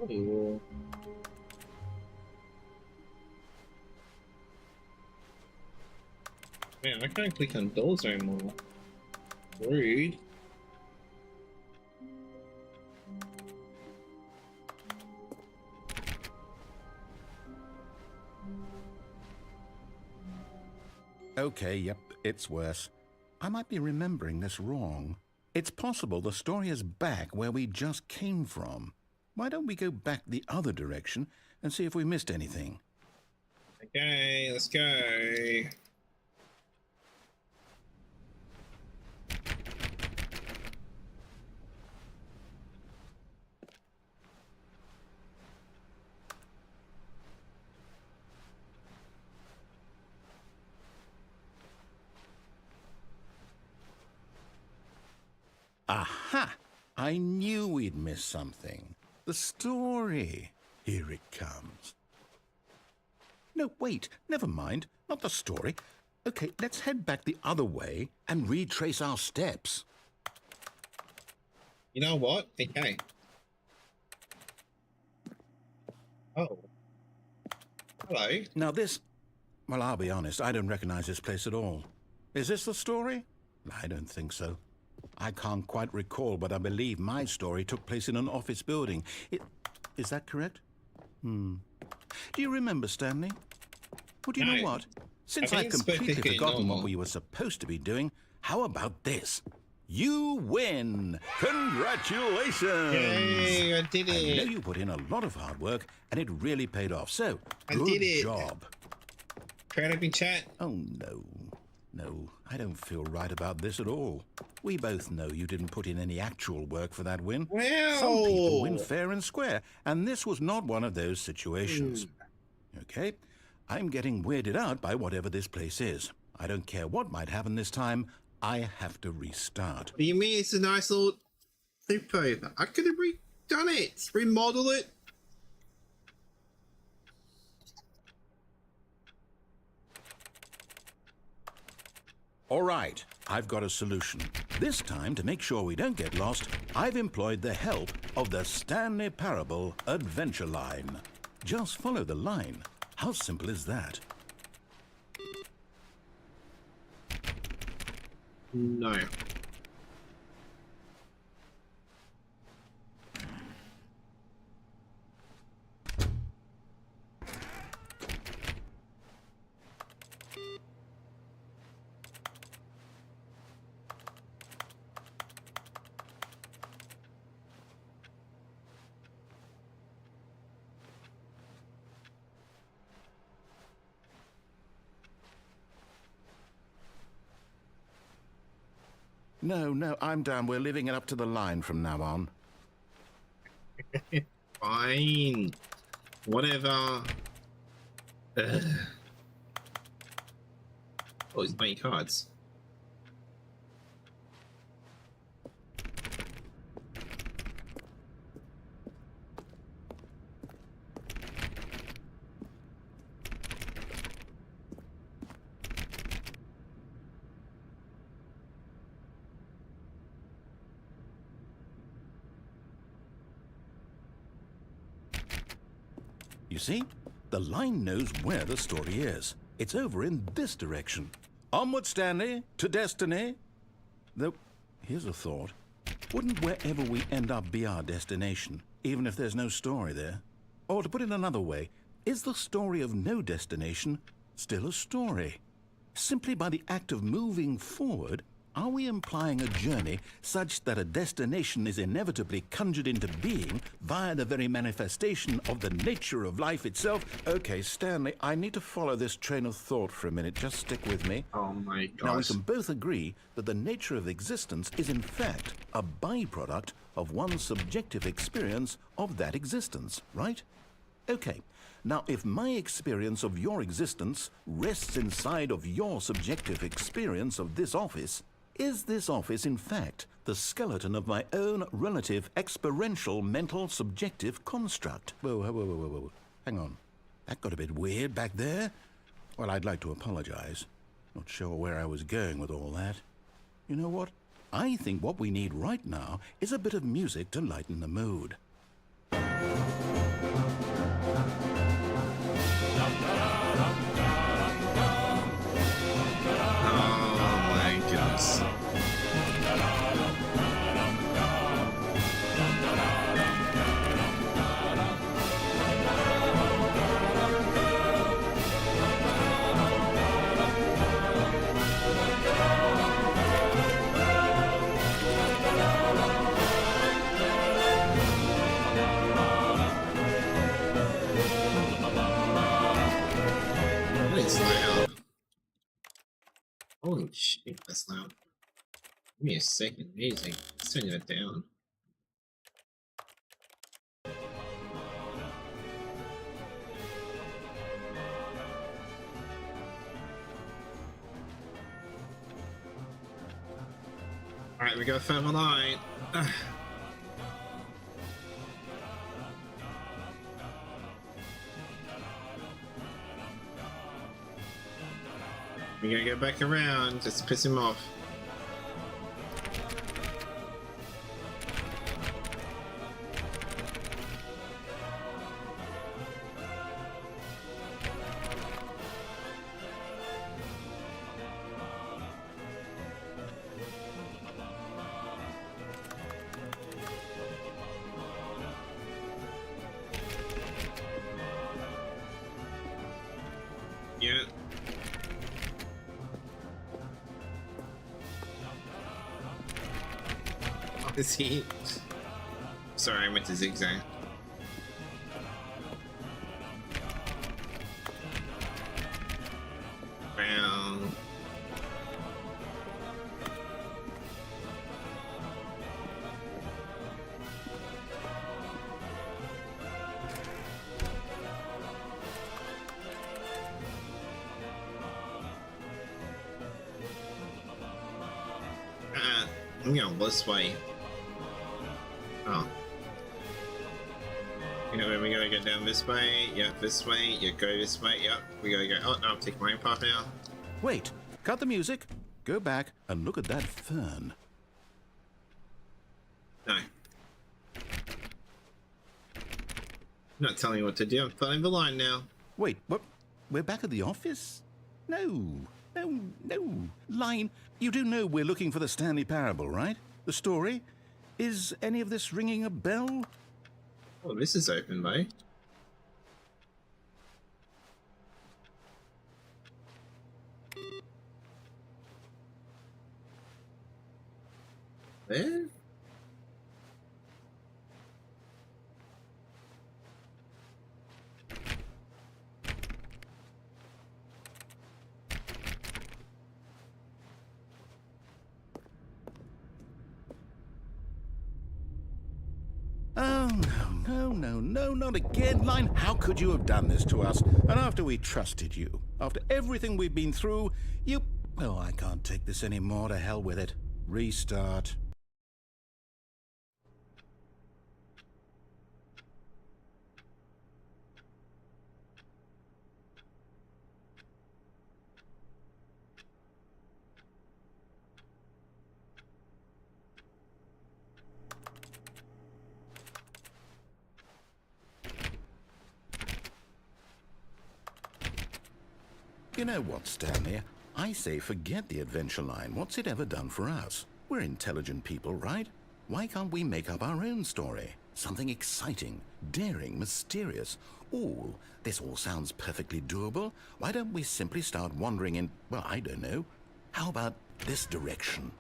Ooh. Man, I can't click on doors anymore. Rude. Okay, yep, it's worse. I might be remembering this wrong. It's possible the story is back where we just came from. Why don't we go back the other direction and see if we missed anything? Okay, let's go. Aha! I knew we'd missed something. The story. Here it comes. No, wait, never mind. Not the story. Okay, let's head back the other way and retrace our steps. You know what? Okay. Oh. Hello. Now this... Well, I'll be honest, I don't recognize this place at all. Is this the story? I don't think so. I can't quite recall, but I believe my story took place in an office building. Is that correct? Do you remember, Stanley? Well, do you know No. what? Since I I've think it's completely perfectly forgotten what normal. we were supposed to be doing, how about this? You win! Congratulations! Yay, I did I know it. you put in a lot of hard work, and it really paid off. So, I good did it. job. Proud of me, chat. Oh, no. No, I don't feel right about this at all. We both know you didn't put in any actual work for that win. Wow. Some people win fair and square, and this was not one of those situations. Hmm. Okay? I'm getting weirded out by whatever this place is. I don't care what might happen this time. I have to restart. What do you mean it's a nice little flip over? I could have redone it. Remodel it. All right, I've got a solution. This time, to make sure we don't get lost, I've employed the help of the Stanley Parable Adventure Line. Just follow the line. How simple is that? No. No, I'm down. We're leaving it up to the line from now on. Fine. Whatever. Ugh. Oh, he's playing cards. You see, the line knows where the story is. It's over in this direction. Onward, Stanley, to destiny. Though, here's a thought. Wouldn't wherever we end up be our destination, even if there's no story there? Or to put it another way, is the story of no destination still a story? Simply by the act of moving forward, are we implying a journey such that a destination is inevitably conjured into being via the very manifestation of the nature of life itself? Okay, Stanley, I need to follow this train of thought for a minute. Just stick with me. Oh my gosh. Now, we can both agree that the nature of existence is in fact a byproduct of one's subjective experience of that existence, right? Okay. Now, if my experience of your existence rests inside of your subjective experience of this office, is this office, in fact, the skeleton of my own relative experiential mental subjective construct? Whoa. Hang on. That got a bit weird back there. Well, I'd like to apologize. Not sure where I was going with all that. You know what? I think what we need right now is a bit of music to lighten the mood. It's loud. Holy shit, that's loud. Give me a second, music. Let's turn that down. Alright, we go further line. We gotta go back around, just to piss him off. Yeah. Is he? Sorry, I went to zigzag. Round. I'm going this way. Oh. You know, we gotta go down this way, yeah, this way, yeah, go this way, yeah, we gotta go. Oh, no, I'm taking my own path now. Wait, cut the music, go back and look at that fern. No. I'm not telling you what to do, I'm following the line now. Wait, what? We're back at the office? No. Line, you do know we're looking for the Stanley Parable, right? The story? Is any of this ringing a bell? Oh, this is open, though. There? Oh, no, not again, Line. How could you have done this to us? And after we trusted you, after everything we've been through, you... Oh, I can't take this anymore. To hell with it. Restart. You know what, Stanley? I say forget the adventure line. What's it ever done for us? We're intelligent people, right? Why can't we make up our own story? Something exciting, daring, mysterious. Ooh, this all sounds perfectly doable. Why don't we simply start wandering in, well, I don't know. How about this direction?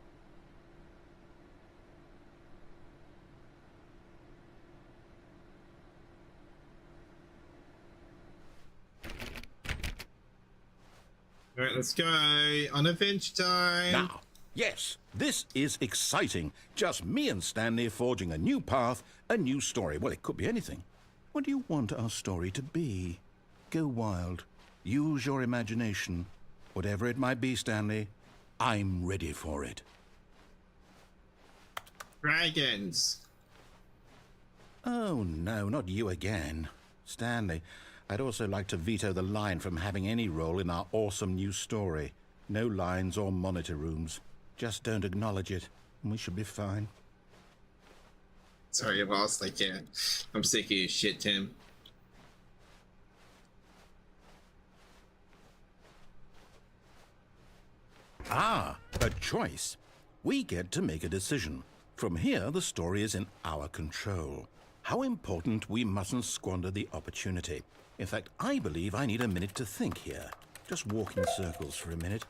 Alright, let's go on adventure time. Now, yes, this is exciting. Just me and Stanley forging a new path, a new story. Well, it could be anything. What do you want our story to be? Go wild. Use your imagination. Whatever it might be, Stanley, I'm ready for it. Dragons. Oh, no, not you again. Stanley, I'd also like to veto the line from having any role in our awesome new story. No lines or monitor rooms. Just don't acknowledge it, and we should be fine. Sorry, boss. Like, yeah, I'm sick of your shit, Tim. Ah, a choice. We get to make a decision. From here, the story is in our control. How important we mustn't squander the opportunity. In fact, I believe I need a minute to think here. Just walk in circles for a minute.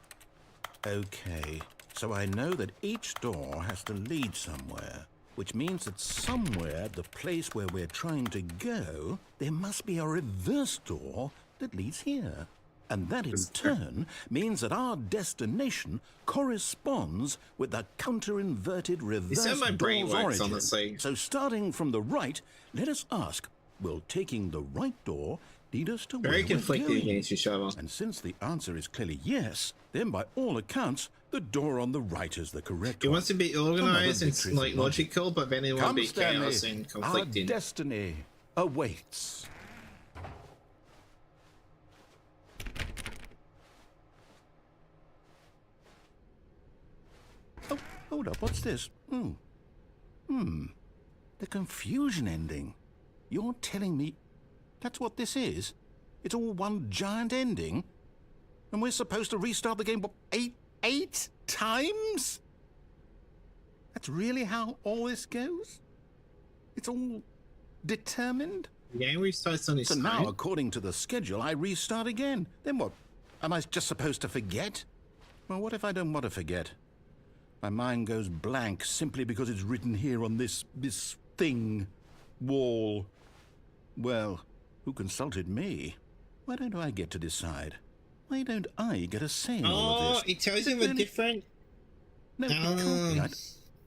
Okay, so I know that each door has to lead somewhere, which means that somewhere, the place where we're trying to go, there must be a reverse door that leads here. And that in turn means that our destination corresponds with the counter-inverted reverse my brain door's works, origin. honestly. So starting from the right, let us ask, will taking the right door lead us to Very where we're conflicted going? against each other. And since the answer is clearly yes, then by all accounts, the door on the right is the correct He one. wants to be organized Another and victory for like logic. logical, but then he wants to Come, be Stanley, chaos and our conflicting. destiny awaits. Oh, hold up, what's this? The confusion ending. You're telling me that's what this is? It's all one giant ending? And we're supposed to restart the game, what, eight times? That's really how all this goes? It's all determined? The game restarts on its So own. now, according to the schedule, I restart again. Then what? Am I just supposed to forget? Well, what if I don't want to forget? My mind goes blank simply because it's written here on this thing, wall. Well, who consulted me? Why don't I get to decide? Why don't I get a say in all of Oh, this? it tells Is it you a really- different. No, it can't be.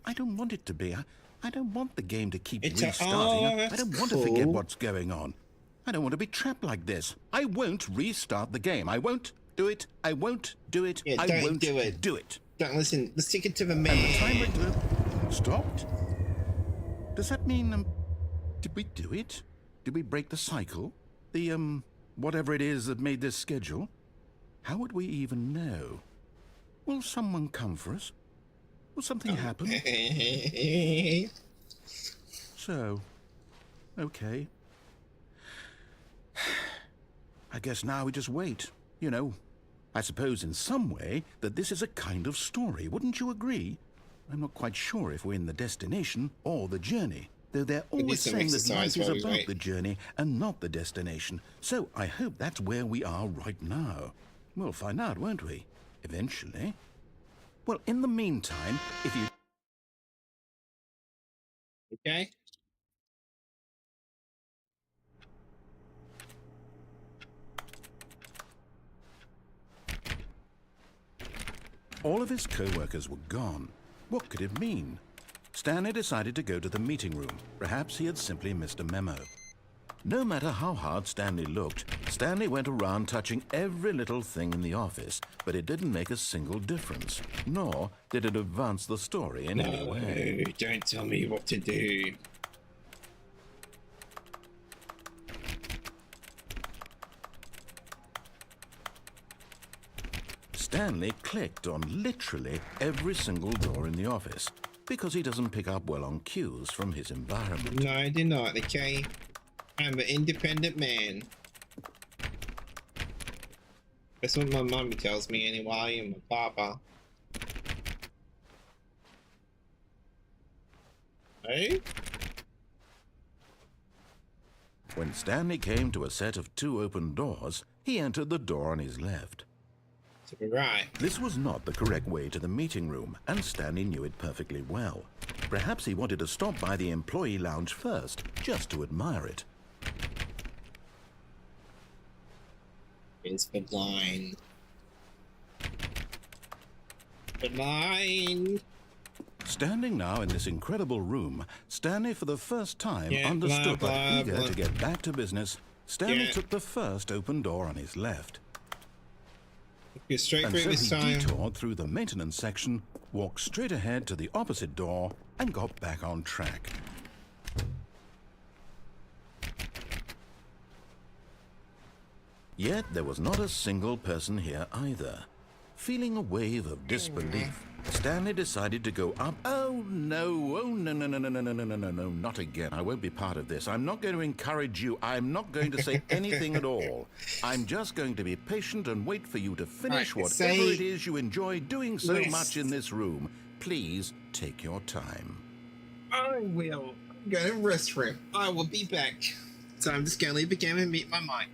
I don't want it to be. I don't want the game to keep It's a- restarting. oh, I that's don't want to forget cool. what's going on. I don't want to be trapped like this. I won't restart the game. I won't do it. I won't do it. Yeah, I don't won't do it. do it. Don't listen. Let's stick it to the And the man. timer stopped? Does that mean, did we do it? Did we break the cycle? The, whatever it is that made this schedule? How would we even know? Will someone come for us? Will something happen? So, okay. I guess now we just wait, you know. I suppose in some way that this is a kind of story, wouldn't you agree? I'm not quite sure if we're in the destination or the journey, though they're always some saying that exercise life is while we about wait. the journey and not the destination. So I hope that's where we are right now. We'll find out, won't we? Eventually. Well, in the meantime, if you... Okay. All of his co-workers were gone. What could it mean? Stanley decided to go to the meeting room. Perhaps he had simply missed a memo. No matter how hard Stanley looked, Stanley went around touching every little thing in the office, but it didn't make a single difference, nor did it advance the story in any way. No, don't tell me what to do. Stanley clicked on literally every single door in the office because he doesn't pick up well on cues from his environment. No, I do not, okay? I'm an independent man. That's what my mummy tells me anyway, and my papa. Hey? When Stanley came to a set of 2 open doors, he entered the door on his left. To the right. This was not the correct way to the meeting room, and Stanley knew it perfectly well. Perhaps he wanted to stop by the employee lounge first, just to admire it. It's the line. The line. Standing now in this incredible room, Stanley for the first time Yeah, understood blah, that blah, eager blah. to get back to business, Stanley Yeah. took the first open door on his left. Go straight And through so this he time. detoured through the maintenance section, walked straight ahead to the opposite door, and got back on track. Yet there was not a single person here either. Feeling a wave of disbelief, Stanley decided to go up. Oh no, no, not again. I won't be part of this. I'm not going to encourage you. I'm not going to say anything at all. I'm just going to be patient and wait for you to finish Right, whatever say- it is you enjoy doing so Yes. much in this room. Please take your time. I will go to the restroom. I will be back. So I'm just gonna leave the game and meet my mic.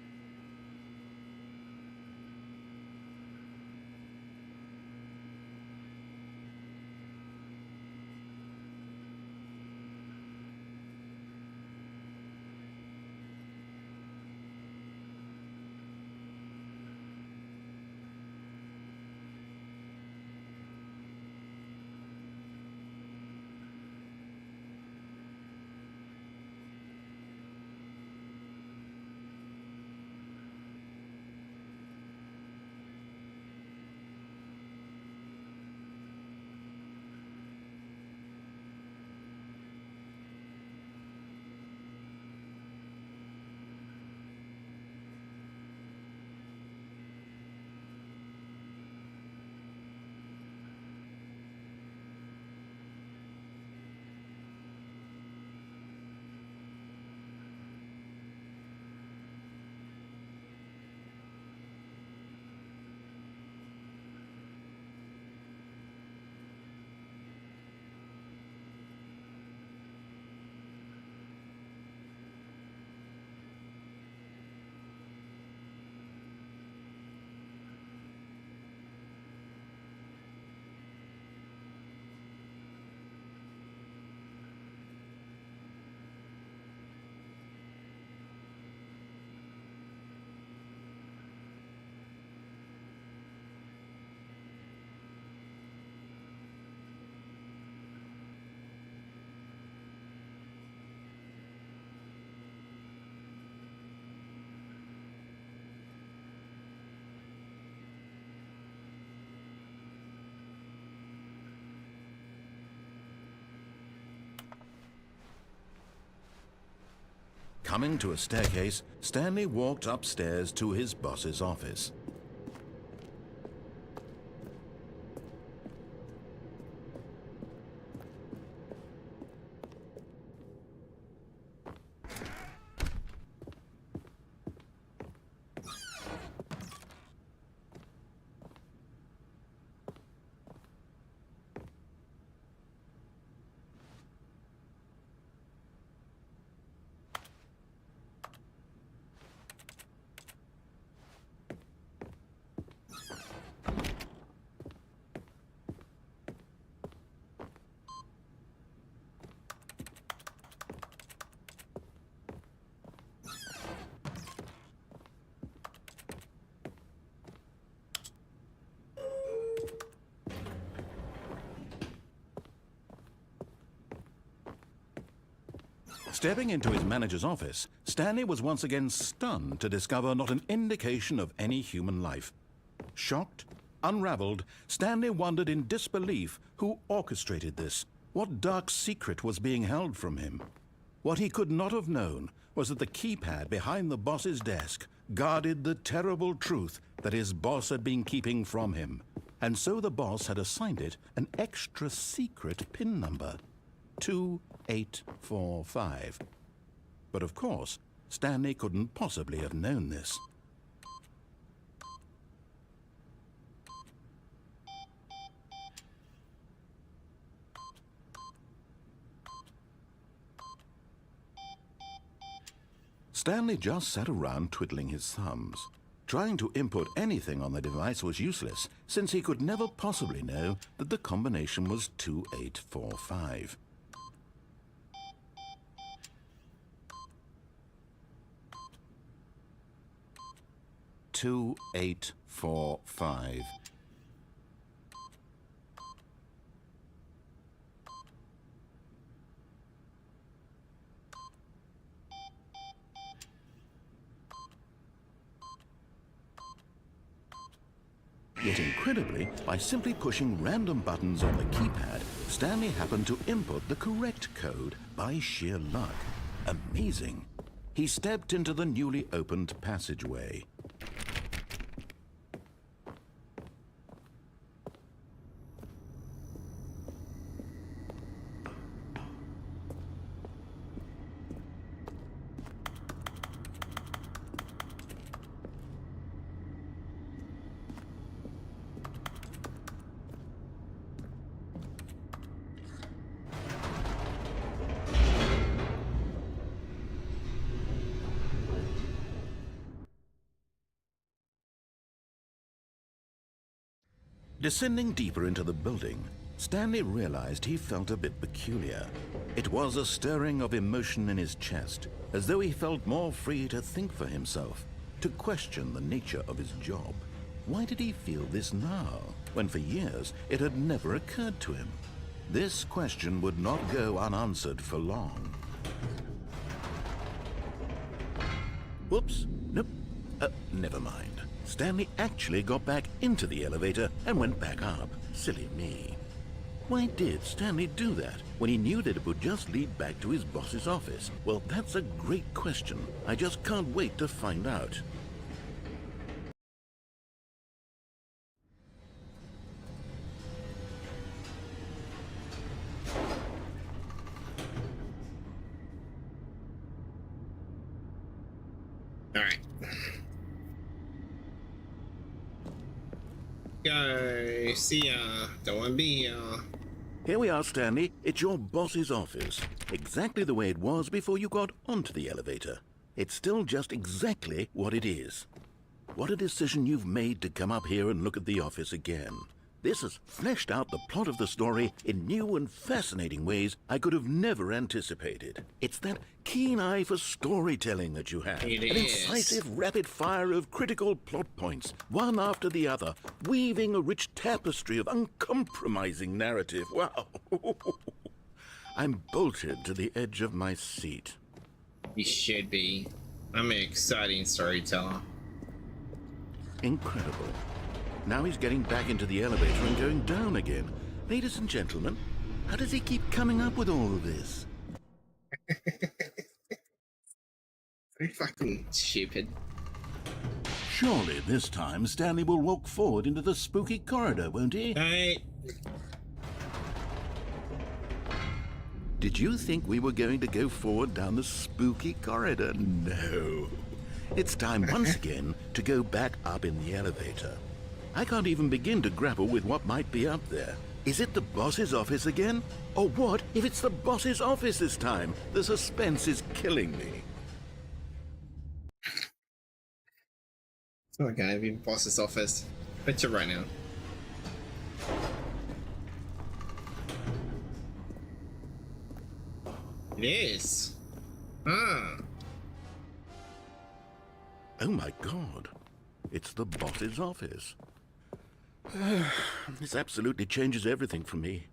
Coming to a staircase, Stanley walked upstairs to his boss's office. Stepping into his manager's office, Stanley was once again stunned to discover not an indication of any human life. Shocked, unraveled, Stanley wondered in disbelief who orchestrated this, what dark secret was being held from him. What he could not have known was that the keypad behind the boss's desk guarded the terrible truth that his boss had been keeping from him. And so the boss had assigned it an extra secret PIN number, 2845. But of course, Stanley couldn't possibly have known this. Stanley just sat around twiddling his thumbs. Trying to input anything on the device was useless, since he could never possibly know that the combination was 2845. Two, 8, 4, 5. Yet incredibly, by simply pushing random buttons on the keypad, Stanley happened to input the correct code by sheer luck. Amazing. He stepped into the newly opened passageway. Descending deeper into the building, Stanley realized he felt a bit peculiar. It was a stirring of emotion in his chest, as though he felt more free to think for himself, to question the nature of his job. Why did he feel this now, when for years it had never occurred to him? This question would not go unanswered for long. Whoops, nope, never mind. Stanley actually got back into the elevator and went back up. Silly me. Why did Stanley do that when he knew that it would just lead back to his boss's office? Well, that's a great question. I just can't wait to find out. Alright. Go. See ya. Don't wanna be ya. Here we are, Stanley. It's your boss's office. Exactly the way it was before you got onto the elevator. It's still just exactly what it is. What a decision you've made to come up here and look at the office again. This has fleshed out the plot of the story in new and fascinating ways I could have never anticipated. It's that keen eye for storytelling that you have. It An is. incisive rapid fire of critical plot points, one after the other, weaving a rich tapestry of uncompromising narrative. Wow. I'm bolted to the edge of my seat. You should be. I'm an exciting storyteller. Incredible. Now he's getting back into the elevator and going down again. Ladies and gentlemen, how does he keep coming up with all of this? Very fucking stupid. Surely this time Stanley will walk forward into the spooky corridor, won't he? Hey. Did you think we were going to go forward down the spooky corridor? No. It's time once again to go back up in the elevator. I can't even begin to grapple with what might be up there. Is it the boss's office again? Or what if it's the boss's office this time? The suspense is killing me. It's not gonna be boss's office. Bet you right now. It is. Ah. Oh my God. It's the boss's office. This absolutely changes everything for me.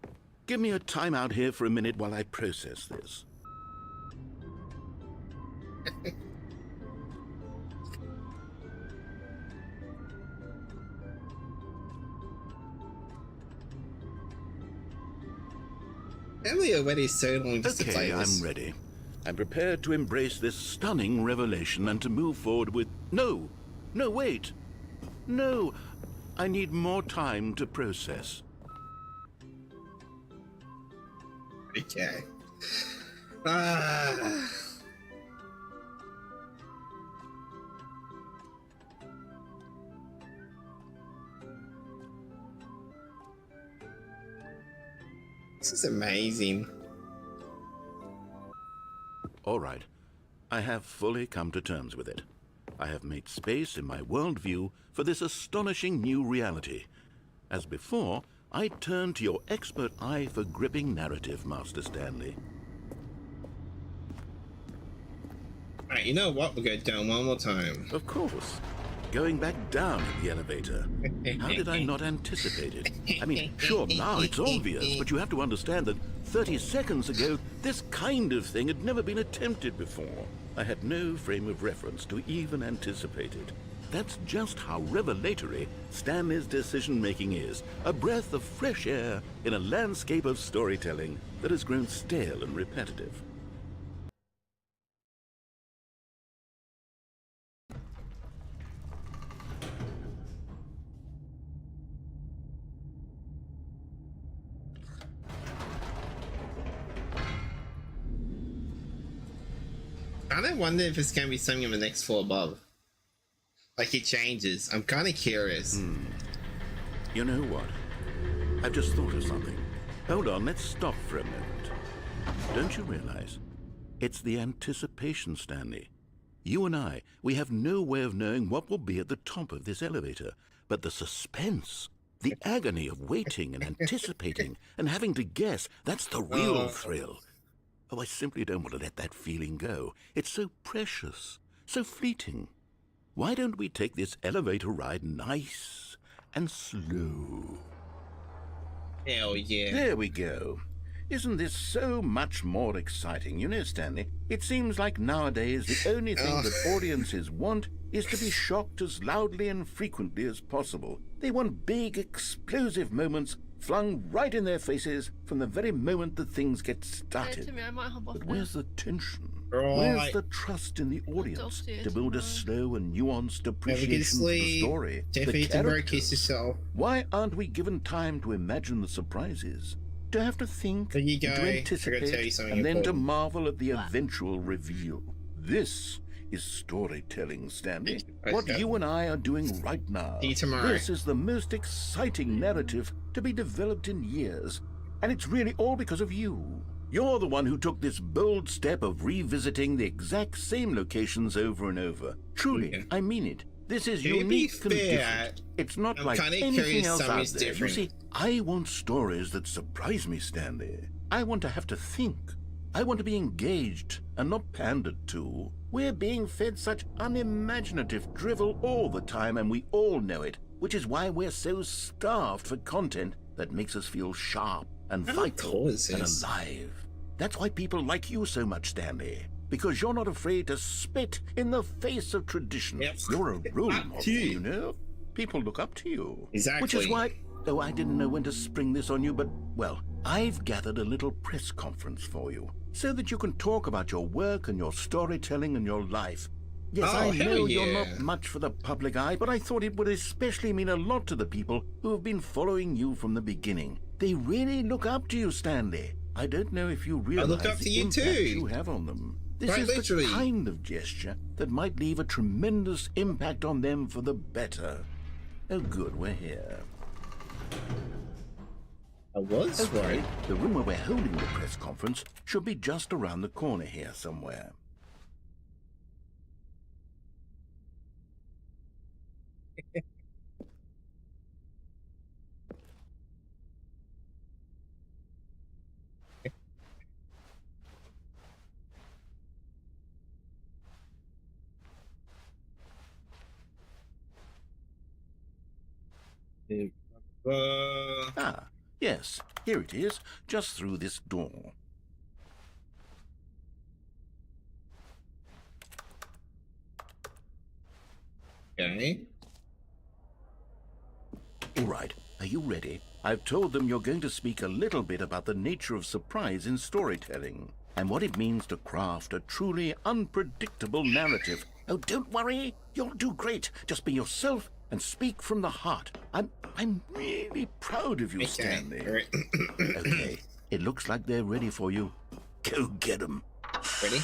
Give me a timeout here for a minute while I process this. Emily already so long just to Okay, play this. I'm ready. I'm prepared to embrace this stunning revelation and to move forward with... No! No, wait! No! I need more time to process. Okay. Ah. This is amazing. All right. I have fully come to terms with it. I have made space in my worldview for this astonishing new reality. As before, I turn to your expert eye for gripping narrative, Master Stanley. Alright, you know what? We'll go down one more time. Of course. Going back down in the elevator. How did I not anticipate it? I mean, sure, now it's obvious, but you have to understand that 30 seconds ago, this kind of thing had never been attempted before. I had no frame of reference to even anticipate it. That's just how revelatory Stanley's decision-making is. A breath of fresh air in a landscape of storytelling that has grown stale and repetitive. I don't wonder if it's going to be something in the next floor above. Like it changes. I'm kind of curious. You know what? I've just thought of something. Hold on, let's stop for a moment. Don't you realize? It's the anticipation, Stanley. You and I, we have no way of knowing what will be at the top of this elevator. But the suspense, the agony of waiting and anticipating and having to guess, that's the real thrill. Oh, I simply don't want to let that feeling go. It's so precious, so fleeting. Why don't we take this elevator ride nice and slow? Hell yeah. There we go. Isn't this so much more exciting? You know, Stanley, it seems like nowadays the only thing that audiences want is to be shocked as loudly and frequently as possible. They want big, explosive moments flung right in their faces from the very moment that things get started. Timmy, I might hop off But now. where's the tension? Right. Where's the trust in the talk audience to you to build a tomorrow. slow and nuanced Have a good appreciation for the sleep. story, Don't the forget to kiss characters? yourself. Why aren't we given time to imagine the surprises? To have to think, There you go. and to I gotta anticipate, tell you something and then to important. marvel at the eventual reveal. This is storytelling, Stanley. What Okay. you and I are doing right now. See you tomorrow. This is the most exciting narrative to be developed in years. And it's really all because of you. You're the one who took this bold step of revisiting the exact same locations over and over. Truly, Okay. I mean it. This is To be unique and fair, different. It's not I'm like kinda anything curious else out something's there. different. You see, I want stories that surprise me, Stanley. I want to have to think. I want to be engaged and not pandered to. We're being fed such unimaginative drivel all the time, and we all know it, which is why we're so starved for content that makes us feel sharp and How vital cool is and this? alive. That's why people like you so much, Stanley. Because you're not afraid to spit in the face of tradition. Yep. You're a role Up model, to you. you know? People look up to you. Exactly. Which is why... Oh, I didn't know when to spring this on you, but, well, I've gathered a little press conference for you, so that you can talk about your work and your storytelling and your life. Yes, Oh, I hell know you're yeah. not much for the public eye, but I thought it would especially mean a lot to the people who have been following you from the beginning. They really look up to you, Stanley. I don't know if you realize look up to the you impact too. you have on them. This Quite is literally. the kind of gesture that might leave a tremendous impact on them for the better. Oh, good, we're here. I was Okay, right. the room where we're holding the press conference should be just around the corner here somewhere. Ah, yes, here it is, just through this door. Okay. All right, Are you ready? I've told them you're going to speak a little bit about the nature of surprise in storytelling and what it means to craft a truly unpredictable narrative. Oh, don't worry. You'll do great. Just be yourself and speak from the heart. I'm really proud of you, Stanley. All right. Okay, it looks like they're ready for you. Go get them. Ready?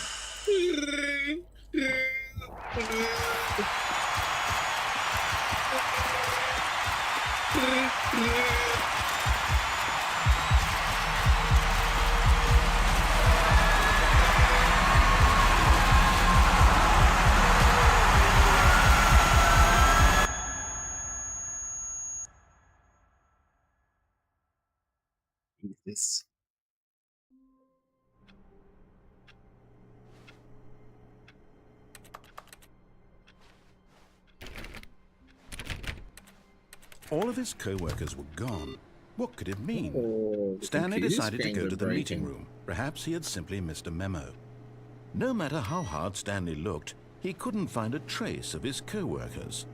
This. All of his co-workers were gone. What could it mean? Oh, the Stanley computer decided to screens go are to the meeting breaking. room. Perhaps he had simply missed a memo. No matter how hard Stanley looked, he couldn't find a trace of his co-workers.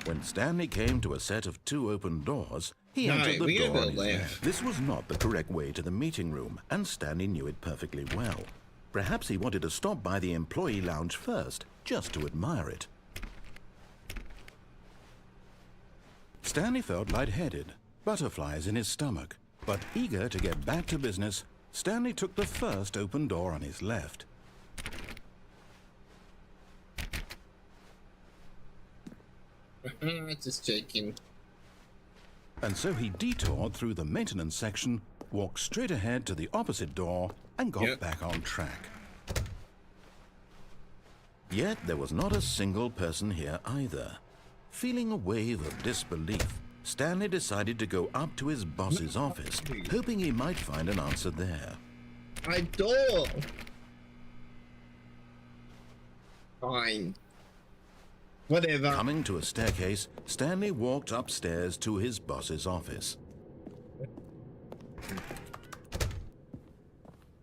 When Stanley came to a set of 2 open doors, he No, entered we the gotta door go on his left. left. This was not the correct way to the meeting room, and Stanley knew it perfectly well. Perhaps he wanted to stop by the employee lounge first, just to admire it. Stanley felt lightheaded, butterflies in his stomach. But eager to get back to business, Stanley took the first open door on his left. Just checking. And so he detoured through the maintenance section, walked straight ahead to the opposite door, and got Yep. back on track. Yet there was not a single person here either. Feeling a wave of disbelief, Stanley decided to go up to his boss's office, hoping he might find an answer there. My door! Fine. Whatever. Coming to a staircase, Stanley walked upstairs to his boss's office.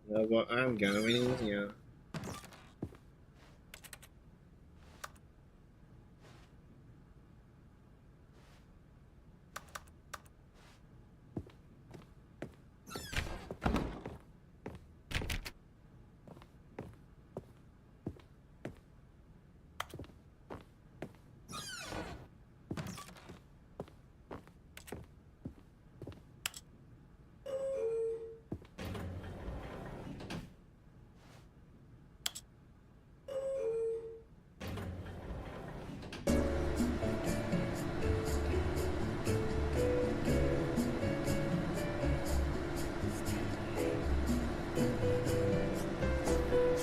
Know what I'm going here.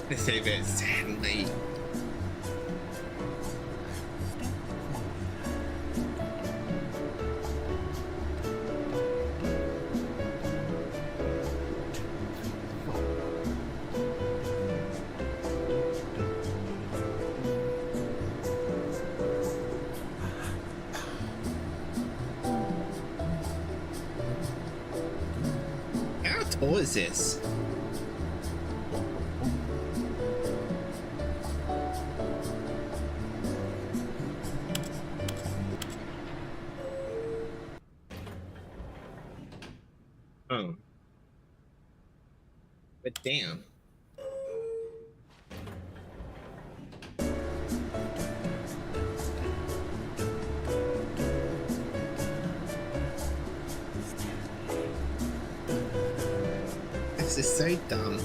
They say that Stanley. How tall is this? Oh. But damn. This is so dumb.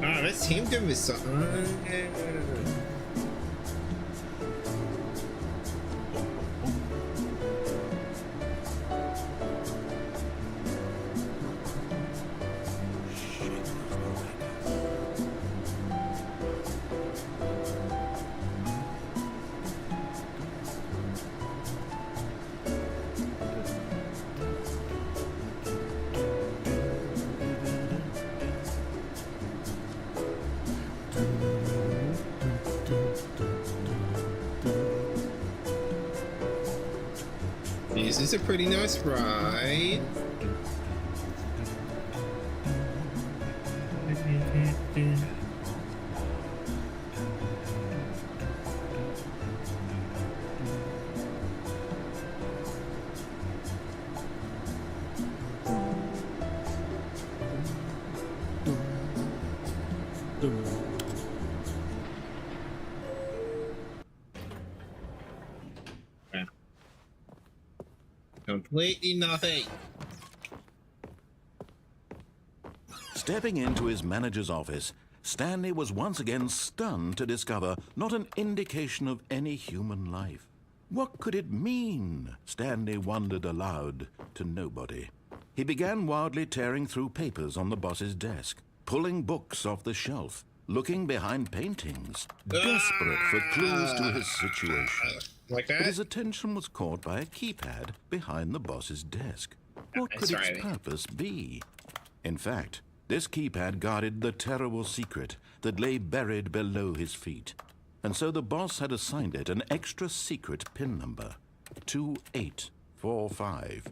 Ah, that's him doing this song. This is a pretty nice ride. Completely nothing. Stepping into his manager's office, Stanley was once again stunned to discover not an indication of any human life. What could it mean? Stanley wondered aloud to nobody. He began wildly tearing through papers on the boss's desk, pulling books off the shelf, looking behind paintings, desperate for clues to his situation. Like But that? his attention was caught by a keypad behind the boss's desk. What could That's its right. purpose be? In fact, this keypad guarded the terrible secret that lay buried below his feet. And so the boss had assigned it an extra secret PIN number, 2845.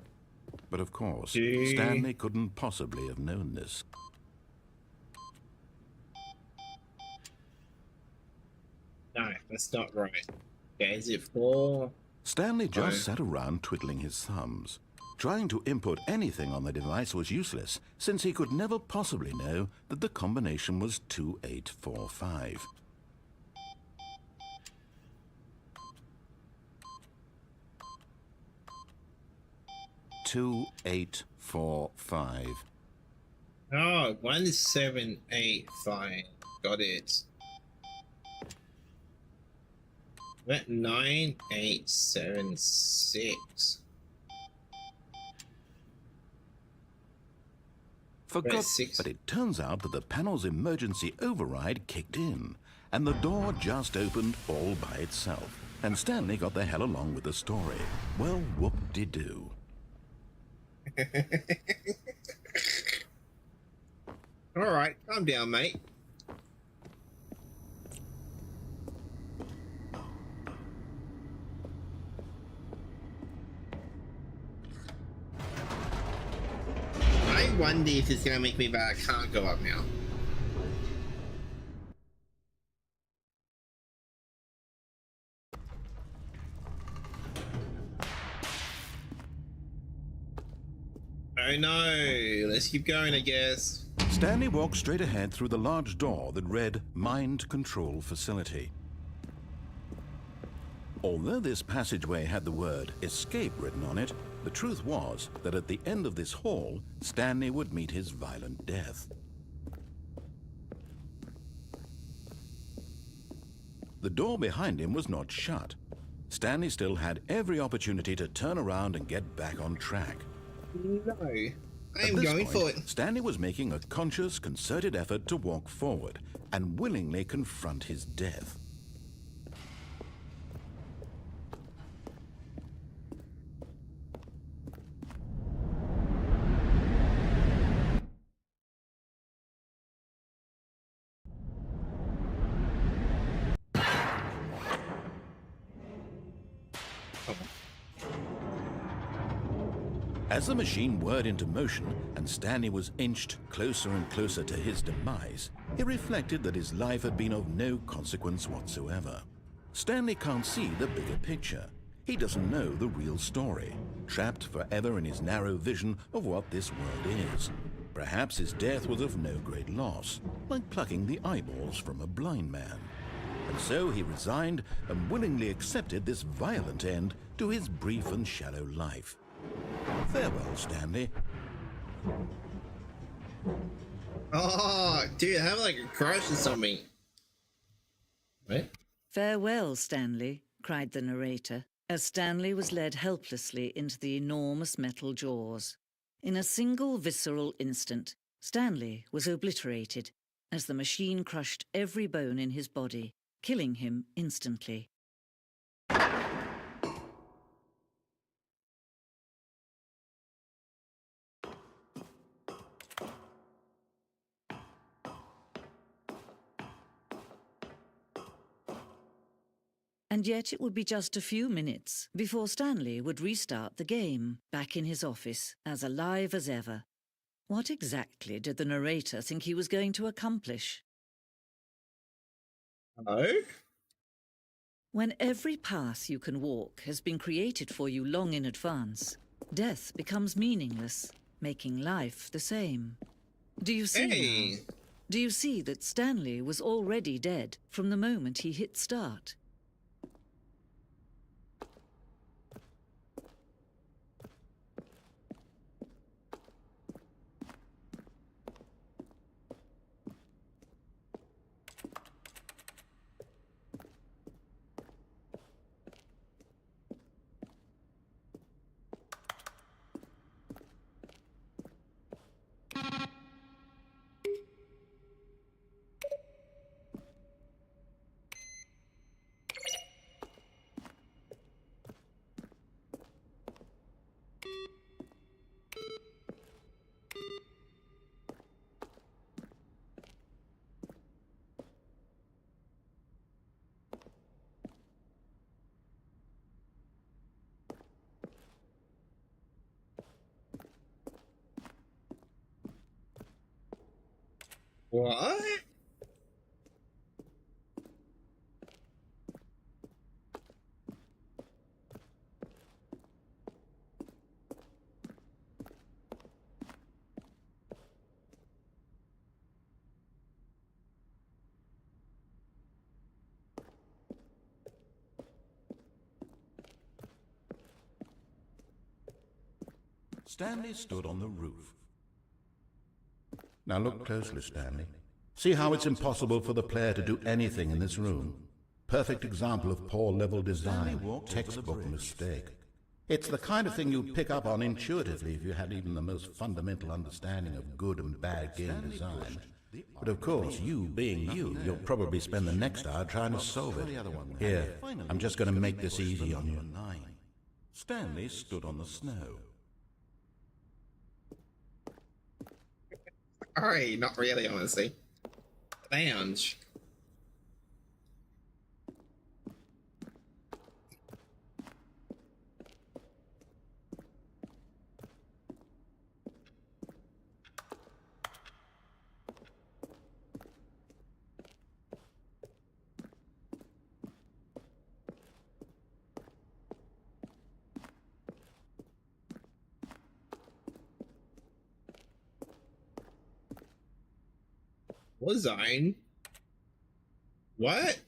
But of course, Gee. Stanley couldn't possibly have known this. No, that's not right. Okay, is it 4? Stanley just Right. sat around twiddling his thumbs. Trying to input anything on the device was useless, since he could never possibly know that the combination was 2845. Two, 845. Oh, 1785. Got it. That 9876. Forgot, six. but it turns out that the panel's emergency override kicked in, and the door just opened all by itself. And Stanley got the hell along with the story. Well, whoop-de-doo. Alright, calm down, mate. I wonder if it's gonna make me bad. I can't go up now. Oh no, let's keep going, I guess. Stanley walked straight ahead through the large door that read Mind Control Facility. Although this passageway had the word escape written on it, the truth was that at the end of this hall, Stanley would meet his violent death. The door behind him was not shut. Stanley still had every opportunity to turn around and get back on track. No, I At am this going for point, it. Stanley was making a conscious, concerted effort to walk forward and willingly confront his death. As the machine whirred into motion and Stanley was inched closer and closer to his demise, he reflected that his life had been of no consequence whatsoever. Stanley can't see the bigger picture. He doesn't know the real story, trapped forever in his narrow vision of what this world is. Perhaps his death was of no great loss, like plucking the eyeballs from a blind man. And so he resigned and willingly accepted this violent end to his brief and shallow life. Farewell, Stanley. Oh, dude, I have like a crush or something. What? Farewell, Stanley, cried the narrator, as Stanley was led helplessly into the enormous metal jaws. In a single visceral instant, Stanley was obliterated as the machine crushed every bone in his body, killing him instantly. And yet it would be just a few minutes before Stanley would restart the game, back in his office, as alive as ever. What exactly did the narrator think he was going to accomplish? Hello? When every path you can walk has been created for you long in advance, death becomes meaningless, making life the same. Do you see Hey! now? Do you see that Stanley was already dead from the moment he hit start? What? Stanley stood on the roof. Now look closely, Stanley. See how it's impossible for the player to do anything in this room? Perfect example of poor level design, textbook mistake. It's the kind of thing you'd pick up on intuitively if you had even the most fundamental understanding of good and bad game design. But of course, you being you, you'll probably spend the next hour trying to solve it. Here, I'm just going to make this easy on you. Stanley stood on the snow. Alright, not really, honestly. Lounge. What zone? What?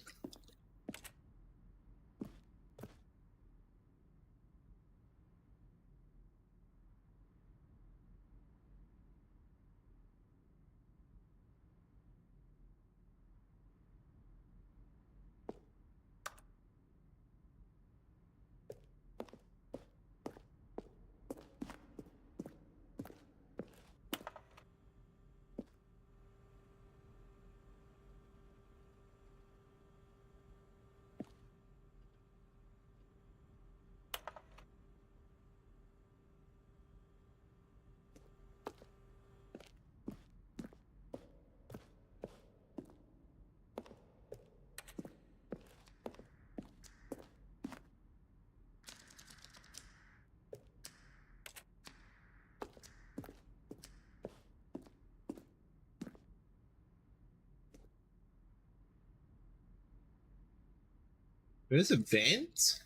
There's a vent?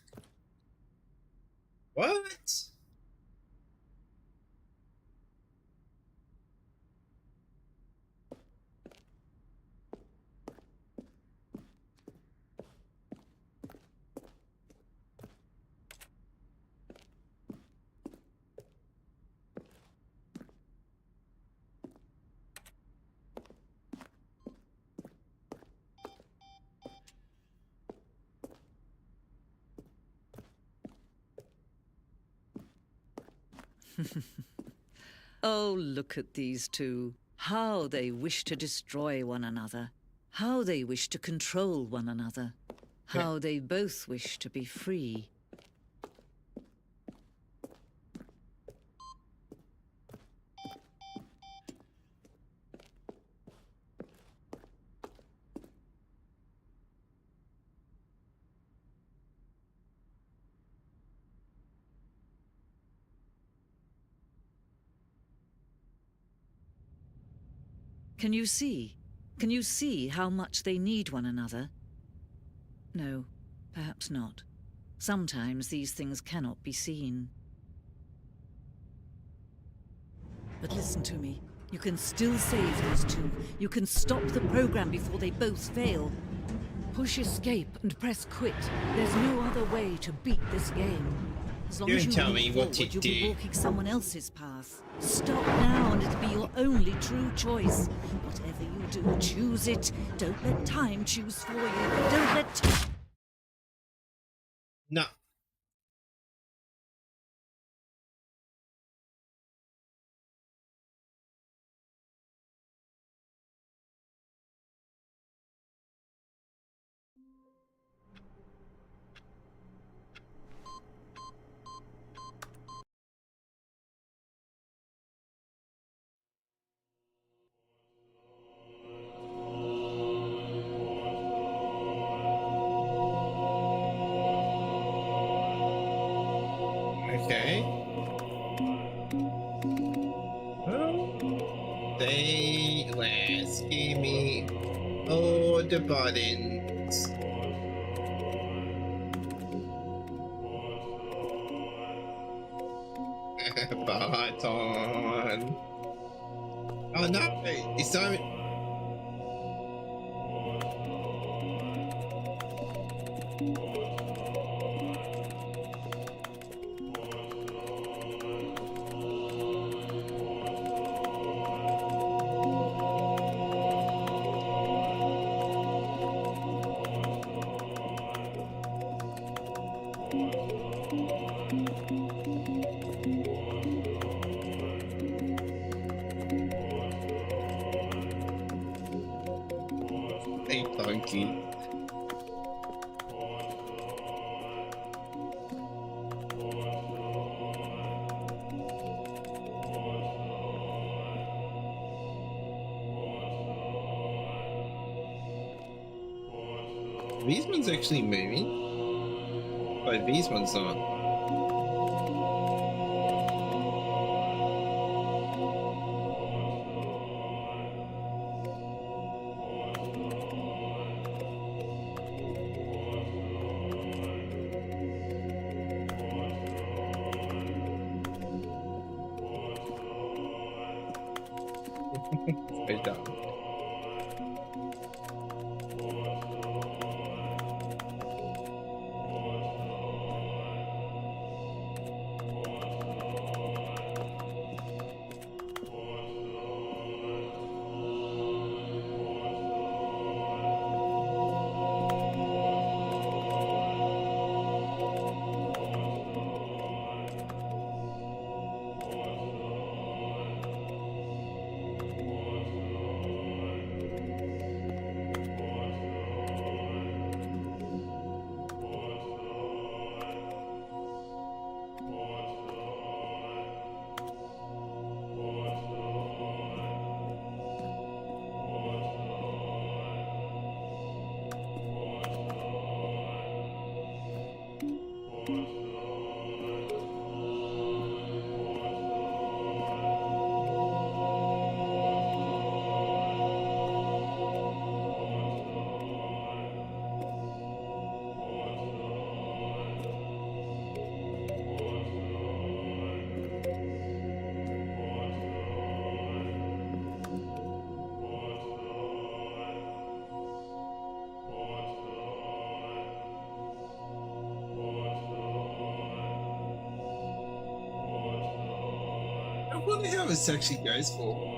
What? Oh, look at these two. How they wish to destroy one another. How they wish to control one another. How they both wish to be free. Can you see? Can you see how much they need one another? No, perhaps not. Sometimes these things cannot be seen. But listen to me. You can still save these two. You can stop the program before they both fail. Push escape and press quit. There's no other way to beat this game. As long as you tell move me forward, what to you'll be do. walking someone else's path. Stop now and it'll be your only true choice. Whatever you do, choose it. Don't let time choose for you. Don't let... No. Okay. They let's give me all the buttons. Button. Oh no, it's not. Hey, donkey. These ones actually moving, but these ones aren't. Very dumb. I wonder how this actually goes for.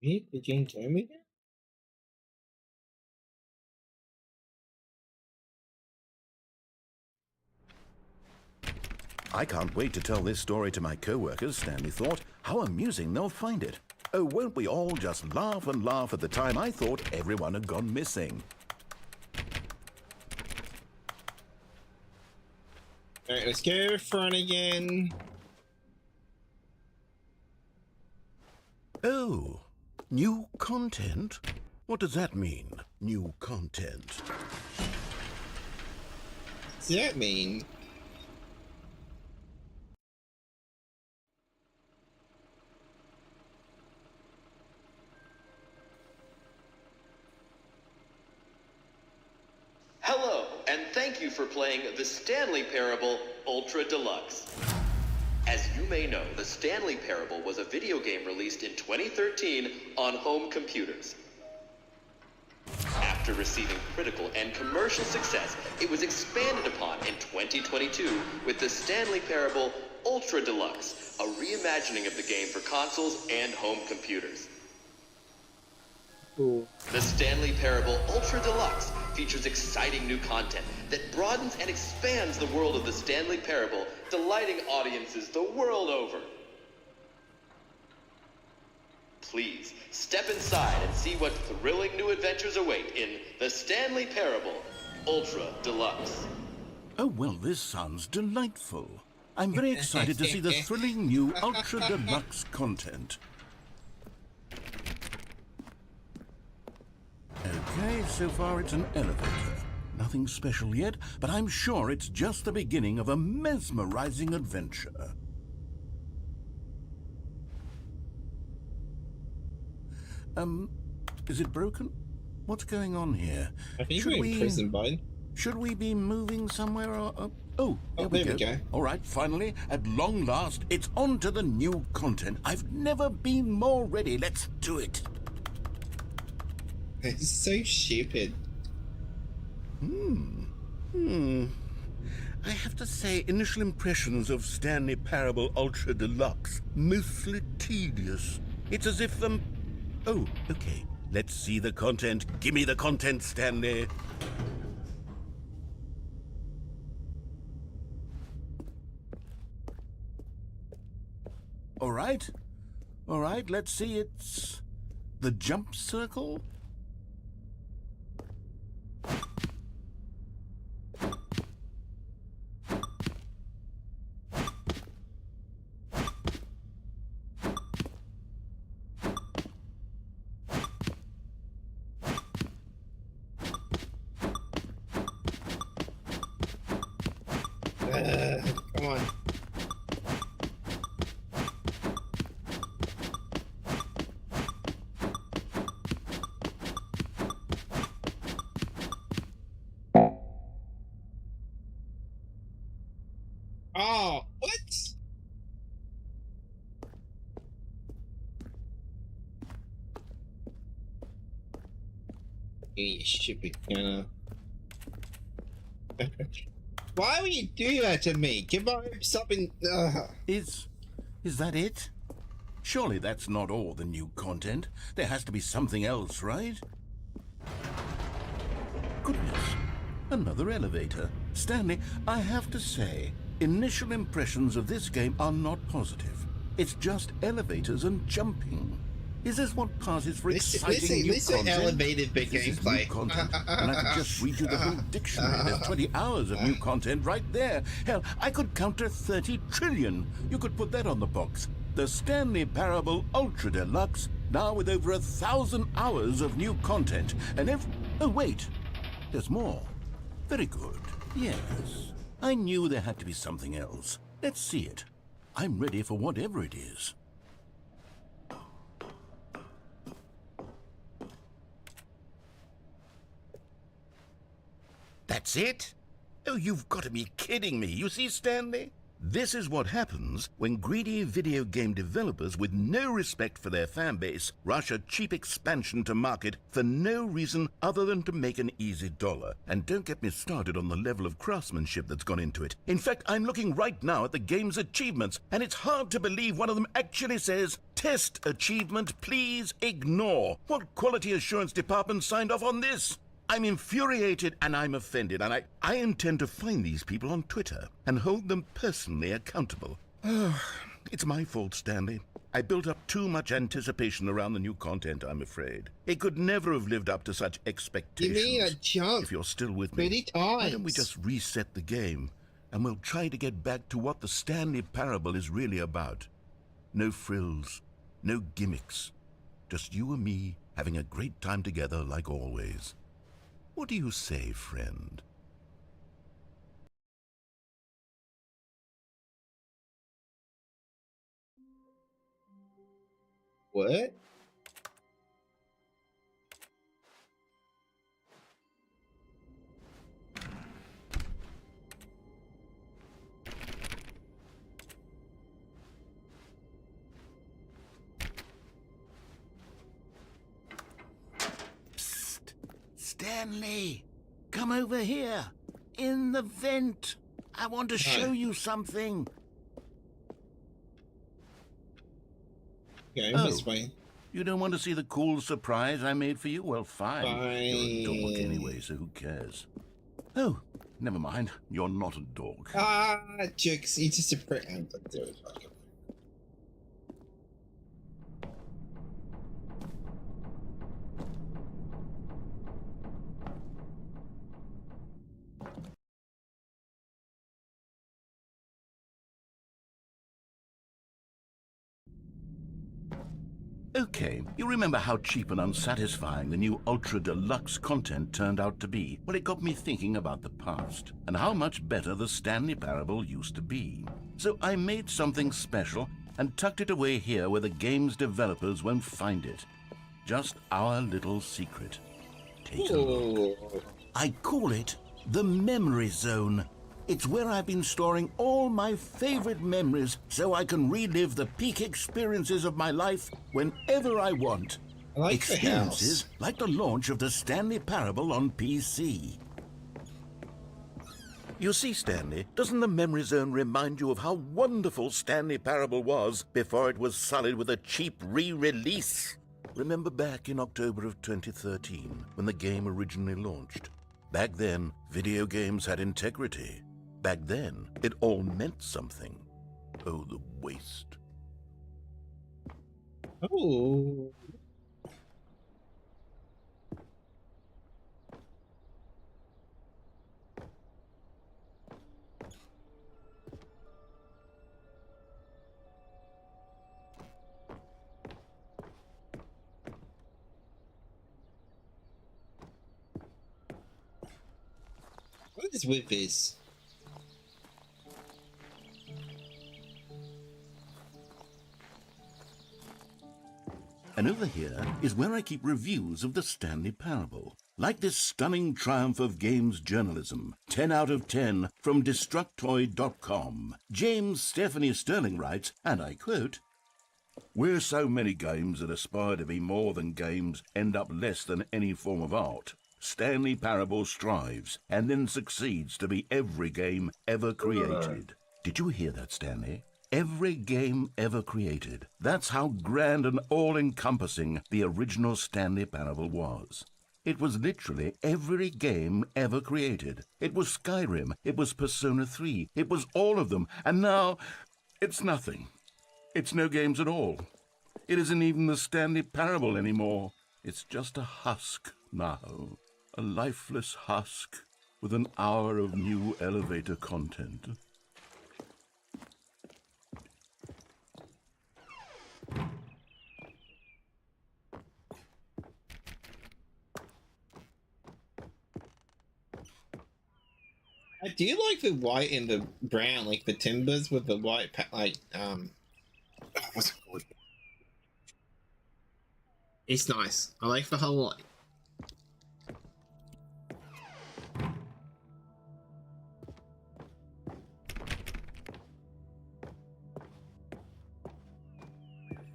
Me? Did you enjoy me again? I can't wait to tell this story to my co-workers, Stanley thought. How amusing they'll find it. Oh, won't we all just laugh and laugh at the time I thought everyone had gone missing. Alright, let's go front again. Oh, new content? What does that mean, new content? What's that mean? Hello, and thank you for playing The Stanley Parable Ultra Deluxe. As you may know, The Stanley Parable was a video game released in 2013 on home computers. After receiving critical and commercial success, it was expanded upon in 2022 with The Stanley Parable Ultra Deluxe, a reimagining of the game for consoles and home computers. Cool. The Stanley Parable Ultra Deluxe features exciting new content that broadens and expands the world of the Stanley Parable, delighting audiences the world over. Please, step inside and see what thrilling new adventures await in The Stanley Parable Ultra Deluxe. Oh, well, this sounds delightful. I'm very excited to see the thrilling new Ultra Deluxe content. Okay, so far it's an elevator. Nothing special yet, but I'm sure it's just the beginning of a mesmerizing adventure. Is it broken? What's going on here? I think you're in prison, bud. Should we be moving somewhere or... Oh, Oh, there there we go. All right, finally, at long last, it's on to the new content. I've never been more ready. Let's do it. It's so stupid. I have to say, initial impressions of Stanley Parable Ultra Deluxe, mostly tedious. It's as if, Oh, okay. Let's see the content. Give me the content, Stanley. All right. All right, let's see. It's the jump circle. Come on. Oh, what? You stupid piano. Why would you do that to me? Give up something. Is that it? Surely that's not all the new content. There has to be something else, right? Goodness, another elevator. Stanley, I have to say, initial impressions of this game are not positive. It's just elevators and jumping. Is this what passes for exciting new content? Elevated big This is gameplay. new content, and I could just read you the whole dictionary. There's 20 hours of new content right there. Hell, I could count to 30 trillion. You could put that on the box. The Stanley Parable Ultra Deluxe, now with over 1,000 hours of new content. And oh, wait. There's more. Very good. Yes. I knew there had to be something else. Let's see it. I'm ready for whatever it is. That's it? Oh, you've got to be kidding me. You see, Stanley? This is what happens when greedy video game developers with no respect for their fan base rush a cheap expansion to market for no reason other than to make an easy dollar. And don't get me started on the level of craftsmanship that's gone into it. In fact, I'm looking right now at the game's achievements, and it's hard to believe one of them actually says, "Test achievement, please ignore." What quality assurance department signed off on this? I'm infuriated and I'm offended, and I intend to find these people on Twitter and hold them personally accountable. It's my fault, Stanley. I built up too much anticipation around the new content, I'm afraid. It could never have lived up to such You expectations. mean I jumped If you're still with me, 30 times? why don't we just reset the game, and we'll try to get back to what the Stanley Parable is really about. No frills, no gimmicks. Just you and me having a great time together like always. What do you say, friend? What? Psst! Stanley! Come over here! In the vent! I want to show you something! Okay, Oh. this way. You don't want to see the cool surprise I made for you? Well, fine. You're a dog Fine. anyway, so who cares? Oh, never mind. You're not a dog. Ah, Jix, you just a prick. I'm gonna do it. Fuck it. Okay, you remember how cheap and unsatisfying the new Ultra Deluxe content turned out to be? Well, it got me thinking about the past, and how much better the Stanley Parable used to be. So I made something special and tucked it away here where the game's developers won't find it. Just our little secret. Take a look. Ooh. I call it the Memory Zone. It's where I've been storing all my favorite memories so I can relive the peak experiences of my life whenever I want. I like the Experiences house. like the launch of the Stanley Parable on PC. You see, Stanley, doesn't the Memory Zone remind you of how wonderful Stanley Parable was before it was sullied with a cheap re-release? Remember back in October of 2013, when the game originally launched? Back then, video games had integrity. Back then, it all meant something. Oh, the waste. Oh. What is with this? And over here is where I keep reviews of the Stanley Parable. Like this stunning triumph of games journalism, 10 out of 10 from Destructoid.com. James Stephanie Sterling writes, and I quote, "Where so many games that aspire to be more than games end up less than any form of art, Stanley Parable strives and then succeeds to be every game ever created." Did you hear that, Stanley? Every game ever created. That's how grand and all-encompassing the original Stanley Parable was. It was literally every game ever created. It was Skyrim, it was Persona 3, it was all of them, and now it's nothing. It's no games at all. It isn't even the Stanley Parable anymore. It's just a husk now. A lifeless husk with an hour of new elevator content. I do like the white and the brown, like the timbers with the white, what's it called? It's nice. I like the whole, like,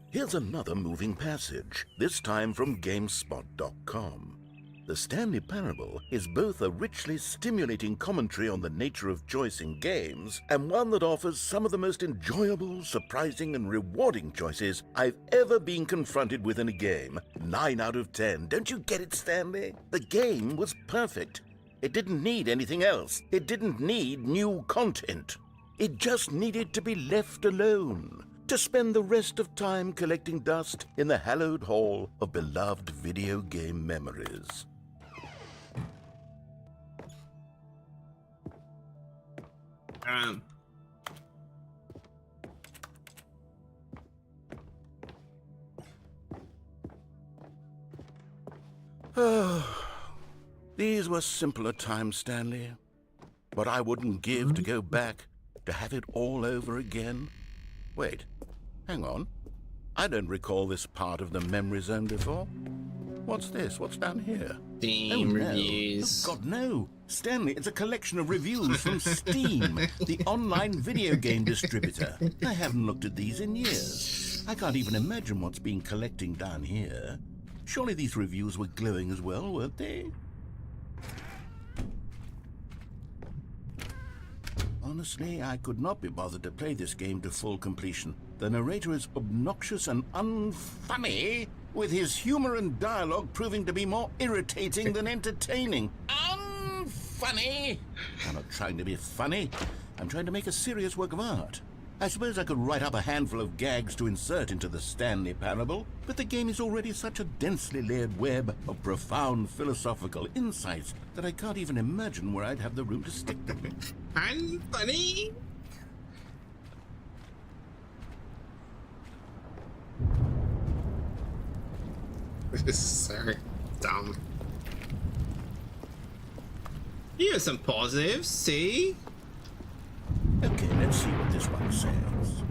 Here's another moving passage, this time from GameSpot.com. The Stanley Parable is both a richly stimulating commentary on the nature of choice in games and one that offers some of the most enjoyable, surprising, and rewarding choices I've ever been confronted with in a game. 9 out of 10. Don't you get it, Stanley? The game was perfect. It didn't need anything else. It didn't need new content. It just needed to be left alone, to spend the rest of time collecting dust in the hallowed hall of beloved video game memories. These were simpler times, Stanley. What I wouldn't give to go back, to have it all over again. Wait, hang on. I don't recall this part of the memory zone before. What's this? What's down here? Steam no. reviews. Oh, God, no. Stanley, it's a collection of reviews from Steam, the online video game distributor. I haven't looked at these in years. I can't even imagine what's been collecting down here. Surely these reviews were glowing as well, weren't they? Honestly, I could not be bothered to play this game to full completion. The narrator is obnoxious and unfunny, with his humor and dialogue proving to be more irritating than entertaining. Unfunny! I'm not trying to be funny. I'm trying to make a serious work of art. I suppose I could write up a handful of gags to insert into the Stanley Parable, but the game is already such a densely layered web of profound philosophical insights that I can't even imagine where I'd have the room to stick them. And funny. This is so dumb. Here's some positives, see? Okay, let's see what this one says.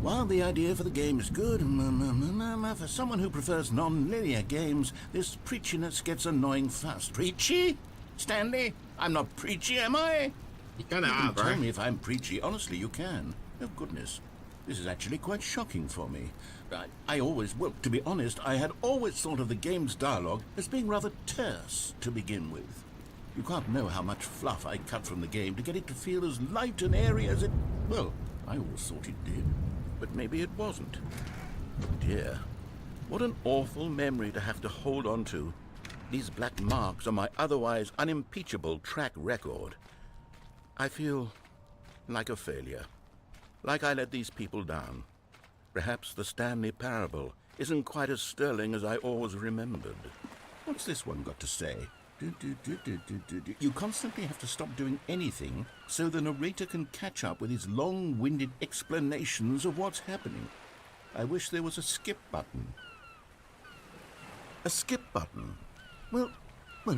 While the idea for the game is good, for someone who prefers non-linear games, this preachiness gets annoying fast. Preachy? Stanley? I'm not preachy, am I? You kinda You are, can bro. tell me if I'm preachy. Honestly, you can. Oh, goodness. This is actually quite shocking for me. Well, to be honest, I had always thought of the game's dialogue as being rather terse to begin with. You can't know how much fluff I cut from the game to get it to feel as light and airy as it... Well, I always thought it did, but maybe it wasn't. Dear, what an awful memory to have to hold on to. These black marks on my otherwise unimpeachable track record. I feel like a failure, like I let these people down. Perhaps the Stanley Parable isn't quite as sterling as I always remembered. What's this one got to say? You constantly have to stop doing anything so the narrator can catch up with his long-winded explanations of what's happening. I wish there was a skip button. A skip button? Well,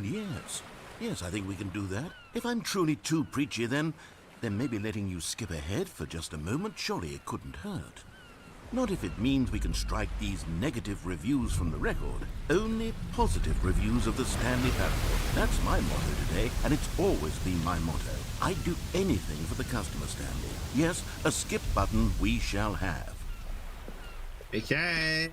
yes. Yes, I think we can do that. If I'm truly too preachy, then maybe letting you skip ahead for just a moment, surely it couldn't hurt. Not if it means we can strike these negative reviews from the record. Only positive reviews of the Stanley Parable. That's my motto today, and it's always been my motto. I'd do anything for the customer, Stanley. Yes, a skip button we shall have. Okay.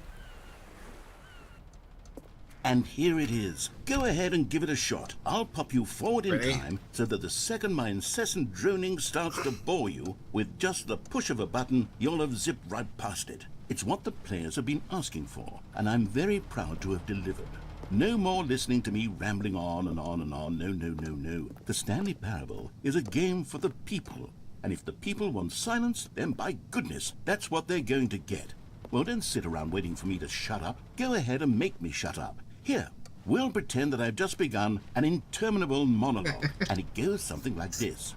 And here it is. Go ahead and give it a shot. I'll pop you forward in Ready? time so that the second my incessant droning starts to bore you, with just the push of a button, you'll have zipped right past it. It's what the players have been asking for, and I'm very proud to have delivered. No more listening to me rambling on and on and on. No. The Stanley Parable is a game for the people, and if the people want silence, then by goodness, that's what they're going to get. Well, don't sit around waiting for me to shut up. Go ahead and make me shut up. Here, we'll pretend that I've just begun an interminable monologue, and it goes something like this.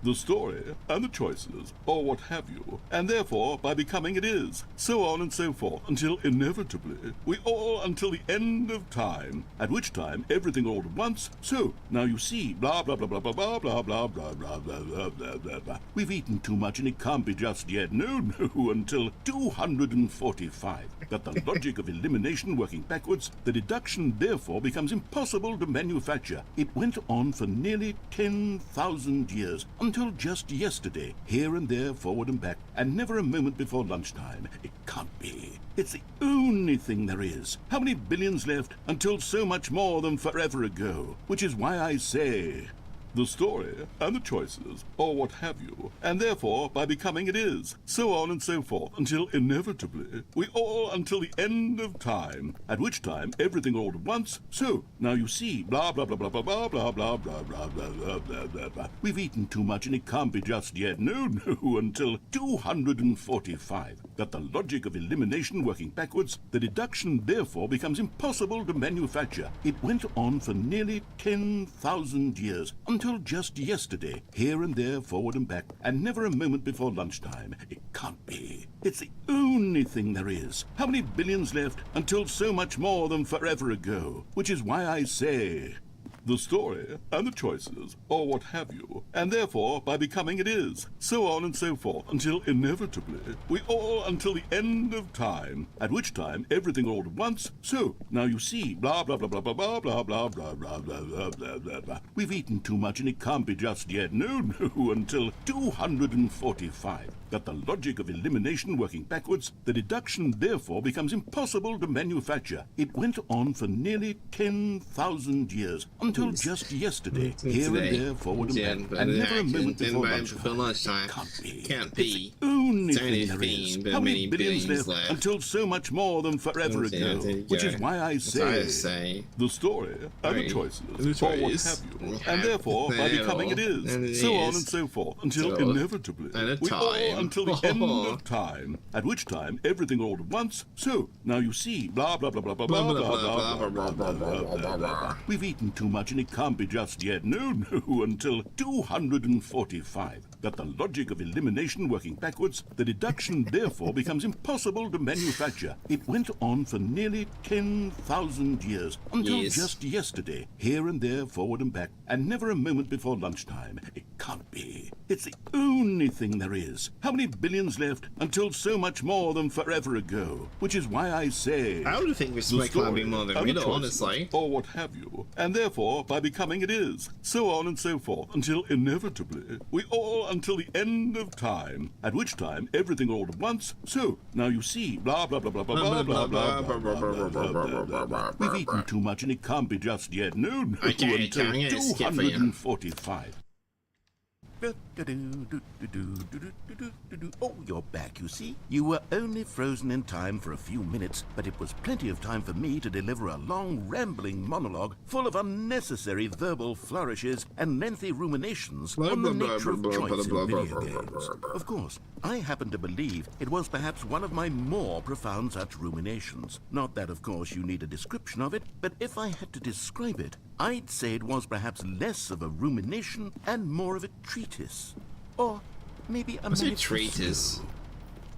The story, and the choices, or what have you, and therefore, by becoming it is, so on and so forth, until inevitably, we all until the end of time, at which time everything all at once, so, now you see, blah blah blah blah blah blah blah blah blah blah blah blah blah blah blah. We've eaten too much and it can't be just yet, no, until 245. But the logic of elimination working backwards, the deduction therefore becomes impossible to manufacture. It went on for nearly 10,000 years, until just yesterday, here and there, forward and back, and never a moment before lunchtime. It can't be. It's the only thing there is. How many billions left until so much more than forever ago? Which is why I say... the story and the choices, or what have you, and therefore by becoming it is, so on and so forth, until inevitably we all until the end of time, at which time everything all at once. So now you see, blah blah blah blah blah blah blah blah blah blah blah blah blah blah blah. We've eaten too much and it can't be just yet. No, until 245. That the logic of elimination working backwards, the deduction therefore becomes impossible to manufacture. It went on for nearly 10,000 years, until just yesterday, here and there, forward and back, and never a moment before lunchtime. It can't be. It's the only thing there is. How many billions left until so much more than forever ago? Which is why I say... the story and the choices, or what have you, and therefore by becoming it is, so on and so forth, until inevitably we all until the end of time, at which time everything all at once. So now you see, blah blah blah blah blah blah blah blah blah blah blah blah blah blah blah. We've eaten too much and it can't be just yet. No, until 245. That the logic of elimination working backwards, the deduction therefore becomes impossible to manufacture. It went on for nearly 10,000 years, until just yesterday, here and there, forward and back, and never a moment before lunchtime. Can't be. Only It's only thing there is. been How many many billions billions left left. until so much more than forever ago? Which is why I say the story and the choices, or what have you, and therefore by becoming it is, so on and so forth, until inevitably we all until the end of time, at which time everything all at once. So now you see, blah blah blah blah blah blah blah blah blah blah blah blah. We've eaten too much and it can't be just yet. No, until 245. That the logic of elimination working backwards, the deduction therefore becomes impossible to manufacture. It went on for nearly 10,000 years, until just yesterday, here and there, forward and back, and never a moment before lunchtime. It can't be. It's the only thing there is. How many billions left until so much more than forever ago? Which is why I say... I would think this might be more than riddle, honestly. Or what have you, and therefore by becoming it is, so on and so forth, until inevitably we all until the end of time, at which time everything all at once. So now you see, blah blah blah blah blah blah blah blah blah blah. We've eaten too much and it can't be just yet. No, until 245. Oh, you're back, you see. You were only frozen in time for a few minutes, but it was plenty of time for me to deliver a long, rambling monologue full of unnecessary verbal flourishes and lengthy ruminations on the nature of choice in video games. Of course, I happen to believe it was perhaps one of my more profound such ruminations. Not that, of course, you need a description of it, but if I had to describe it, I'd say it was perhaps less of a rumination and more of a treatise. Or maybe a manifesto. Treatise?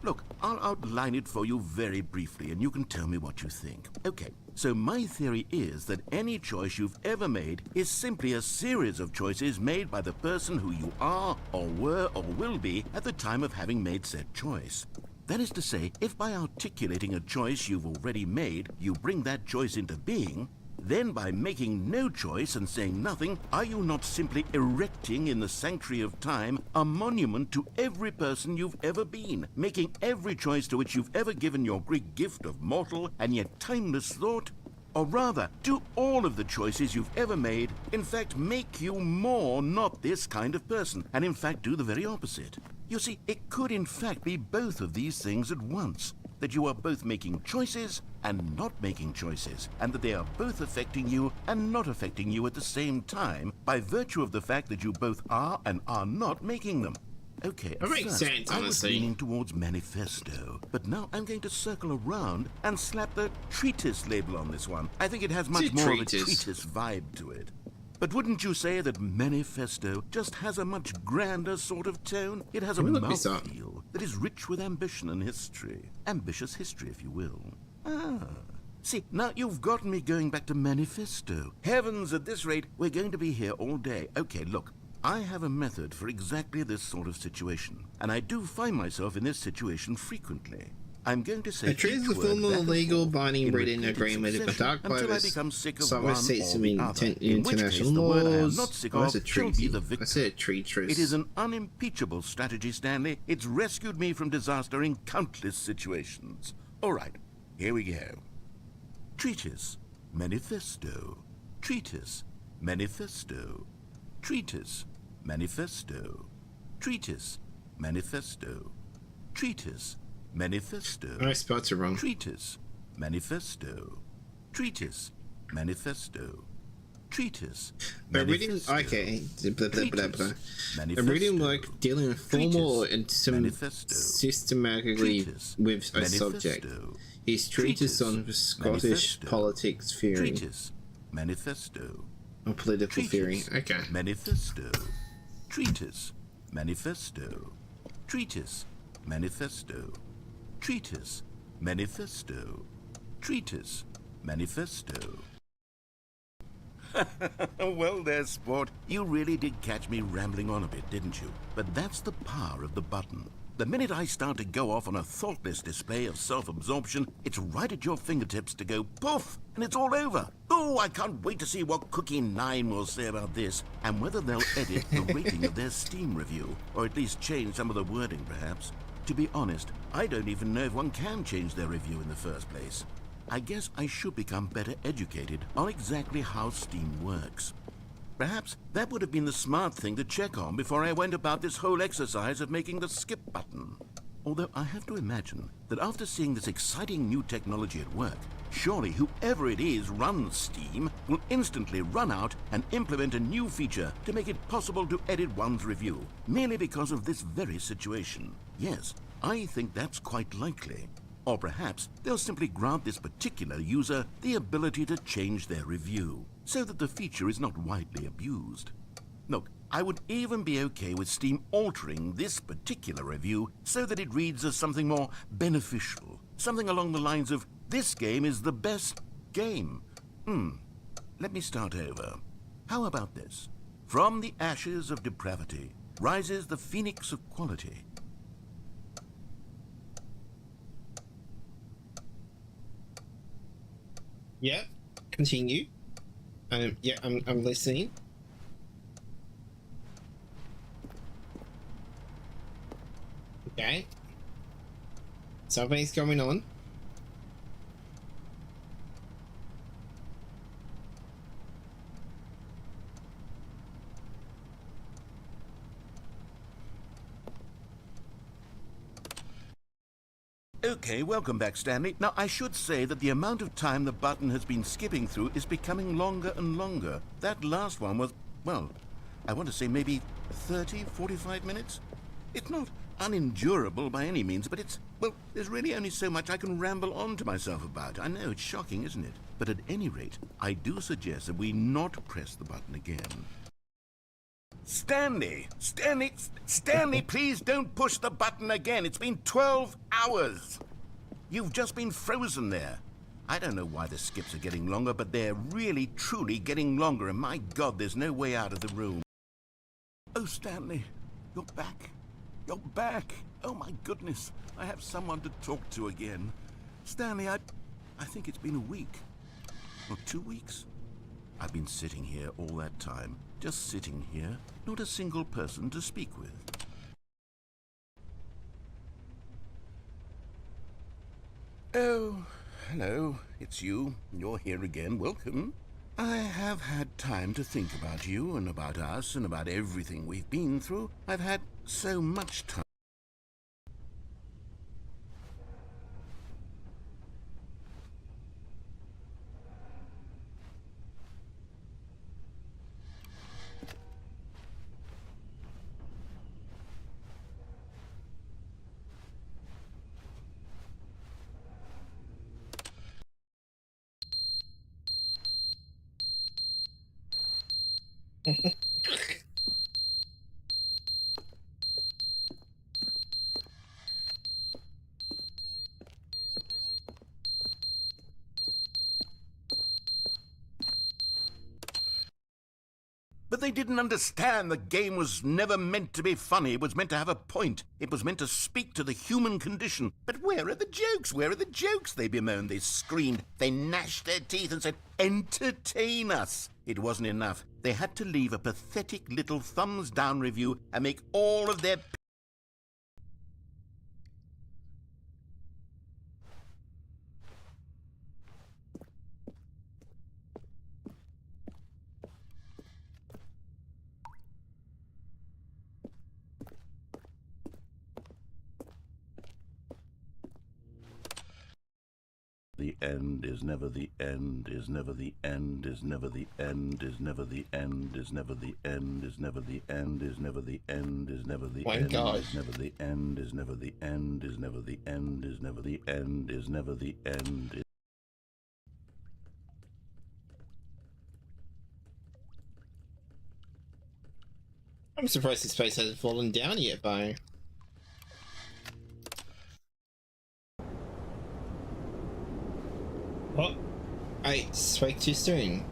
Look, I'll outline it for you very briefly, and you can tell me what you think. Okay, so my theory is that any choice you've ever made is simply a series of choices made by the person who you are, or were, or will be at the time of having made said choice. That is to say, if by articulating a choice you've already made, you bring that choice into being, then by making no choice and saying nothing, are you not simply erecting in the sanctuary of time a monument to every person you've ever been, making every choice to which you've ever given your great gift of mortal and yet timeless thought? Or rather, do all of the choices you've ever made, in fact, make you more not this kind of person, and in fact do the very opposite? You see, it could in fact be both of these things at once. That you are both making choices and not making choices, and that they are both affecting you and not affecting you at the same time by virtue of the fact that you both are and are not making them. Okay, at makes first, sense, I was honestly. leaning towards manifesto, but now I'm going to circle around and slap the treatise label on this one. I think it has much more of a treatise vibe to it. But wouldn't you say that manifesto just has a much grander sort of tone? It has a mouthfeel that is rich with ambition and history. Ambitious history, if you will. Ah. See, now you've gotten me going back to manifesto. Heavens, at this rate, we're going to be here all day. Okay, look. I have a method for exactly this sort of situation, and I do find myself in this situation frequently. I'm going to say A treaty is a formal legal binding written agreement of conduct by the sovereign states of international laws. I said treaty. I said treacherous. It is an unimpeachable strategy, Stanley. It's rescued me from disaster in countless situations. All right, Here we go. Treatise, manifesto. Treatise, manifesto. Treatise, manifesto. Treatise, manifesto. Treatise, manifesto. My spots are wrong. Treatise, manifesto. Treatise, manifesto. Treatise, But reading, manifesto. okay, blah, blah, blah, blah. Treatise, A reading manifesto. like dealing with formal Treatise, and some manifesto. systematically Treatise, with a subject. manifesto. His treatise Treatise, on Scottish manifesto. politics theory Treatise, manifesto. or political theory. Treatise, Okay. Manifesto. Treatise, manifesto. Treatise, manifesto. Treatise, manifesto. Treatise, manifesto. Well there, sport. You really did catch me rambling on a bit, didn't you? But that's the power of the button. The minute I start to go off on a thoughtless display of self-absorption, it's right at your fingertips to go poof, and it's all over. Oh, I can't wait to see what Cookie 9 will say about this, and whether they'll edit the rating of their Steam review, or at least change some of the wording, perhaps. To be honest, I don't even know if one can change their review in the first place. I guess I should become better educated on exactly how Steam works. Perhaps that would have been the smart thing to check on before I went about this whole exercise of making the skip button. Although I have to imagine that after seeing this exciting new technology at work, surely whoever it is runs Steam will instantly run out and implement a new feature to make it possible to edit one's review, merely because of this very situation. Yes, I think that's quite likely. Or perhaps they'll simply grant this particular user the ability to change their review, so that the feature is not widely abused. Look, I would even be okay with Steam altering this particular review so that it reads as something more beneficial, something along the lines of, "This game is the best game." Let me start over. How about this? From the ashes of depravity rises the phoenix of quality. Yeah, continue. Yeah, I'm listening. Okay. Something's going on. Okay, welcome back, Stanley. Now, I should say that the amount of time the button has been skipping through is becoming longer and longer. That last one was, well, I want to say maybe 30, 45 minutes? It's not unendurable by any means, but it's, well, there's really only so much I can ramble on to myself about. I know, it's shocking, isn't it? But at any rate, I do suggest that we not press the button again. Stanley, please don't push the button again. It's been 12 hours. You've just been frozen there. I don't know why the skips are getting longer, but they're really, truly getting longer, and my God, there's no way out of the room. Oh, Stanley, you're back. You're back. Oh, my goodness. I have someone to talk to again. Stanley, I think it's been a week. Or 2 weeks. I've been sitting here all that time. Just sitting here. Not a single person to speak with. Oh, hello. It's you. You're here again. Welcome. I have had time to think about you and about us and about everything we've been through. I've had so much time. But they didn't understand the game was never meant to be funny. It was meant to have a point. It was meant to speak to the human condition. But where are the jokes? Where are the jokes? They bemoaned, they screamed, they gnashed their teeth and said, "Entertain us." It wasn't enough. They had to leave a pathetic little thumbs-down review and make all of their end, is never the end, is never the end, is never the end, is never the end, is never the end, is never the end, is never the end, is never the My end, God. is never the end, is never the end, is never the end, is never the end, is never the end. I'm surprised this place hasn't fallen down yet, though. What? I spoke too soon.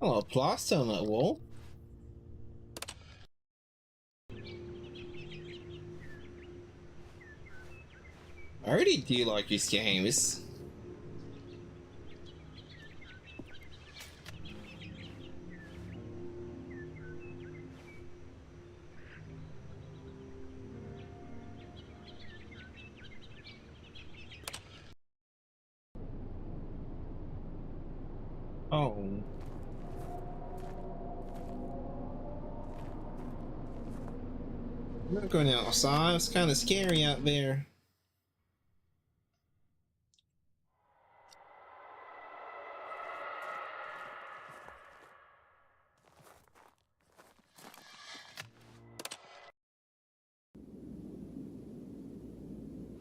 Oh, a plaster on that wall. I already do like these games. Oh. I'm not going outside. It's kind of scary out there.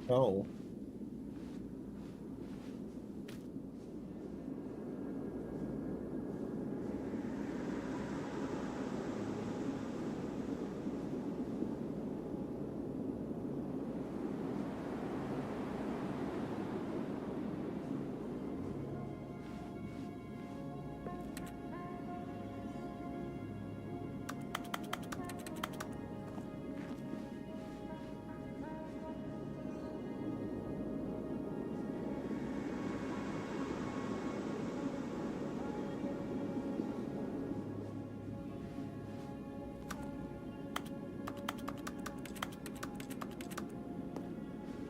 Oh.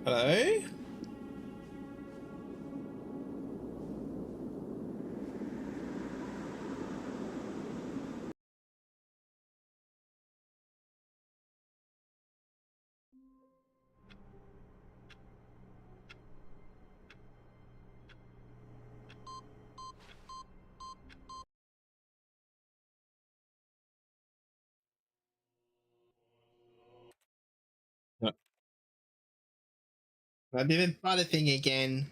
Hello? I did a butter thing again.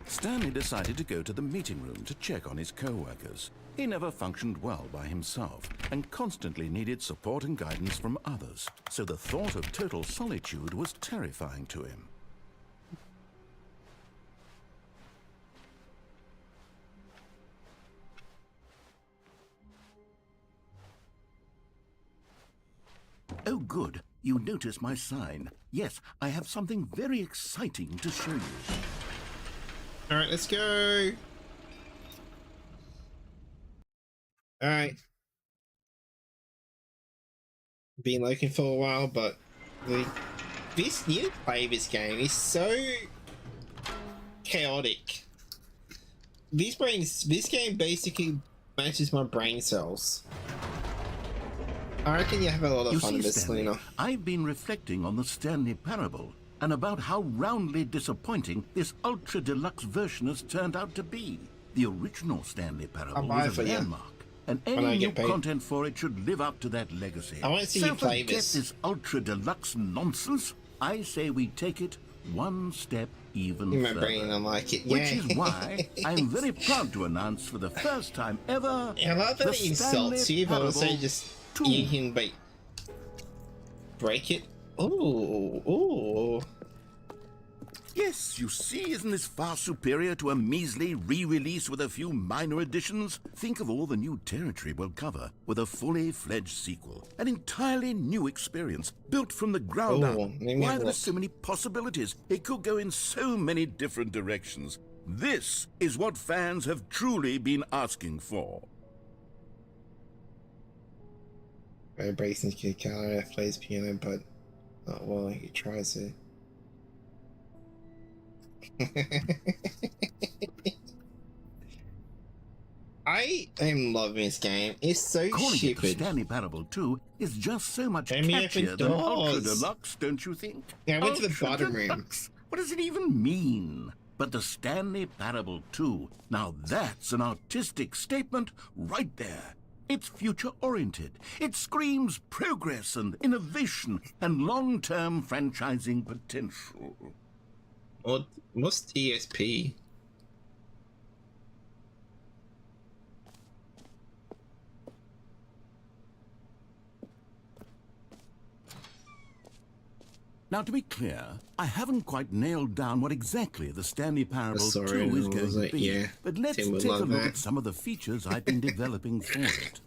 Stanley decided to go to the meeting room to check on his co-workers. He never functioned well by himself and constantly needed support and guidance from others, so the thought of total solitude was terrifying to him. Oh, good. You notice my sign. Yes, I have something very exciting to show you. Alright, let's go. Alright. Been looking for a while, but this new play of this game is so chaotic. This game basically matches my brain cells. I reckon you have a lot of You fun see, with this, Stanley, Luna. I've been reflecting on the Stanley Parable and about how roundly disappointing this ultra-deluxe version has turned out to be. The original Stanley Parable I'll buy it was for a you. landmark, and When I any new get paid. content for it should live up to that legacy. I want to see so you play forget this. ultra-deluxe nonsense. I say we take it one step even In my further. brain, I'm like it. Which Yeah. is why I'm very proud to announce for the first time ever I love that the it insults Stanley you, but also Parable just 2. you can break it. Ooh, ooh. Yes, you see, isn't this far superior to a measly re-release with a few minor additions? Think of all the new territory we'll cover with a fully fledged sequel. An entirely new experience, built from the ground Oh, up. maybe Why I've there are lost- so many possibilities? It could go in so many different directions. This is what fans have truly been asking for. Ray breaks into guitar, plays piano, but not well. He tries to. I am loving this game. It's so Calling it the stupid. Stanley Parable 2 is just so much Let me catchier open than Ultra doors. Deluxe, don't you think? Yeah, I went to the Ultra bottom room. Deluxe? What does it even mean? But the Stanley Parable 2, now that's an artistic statement right there. It's future-oriented. It screams progress and innovation and long-term franchising potential. What's TSP? Now, to be clear, I haven't quite nailed down what exactly the Stanley Parable 2 is going to be. Yeah, But let's Tim would take a love look that. at some of the features I've been developing for it.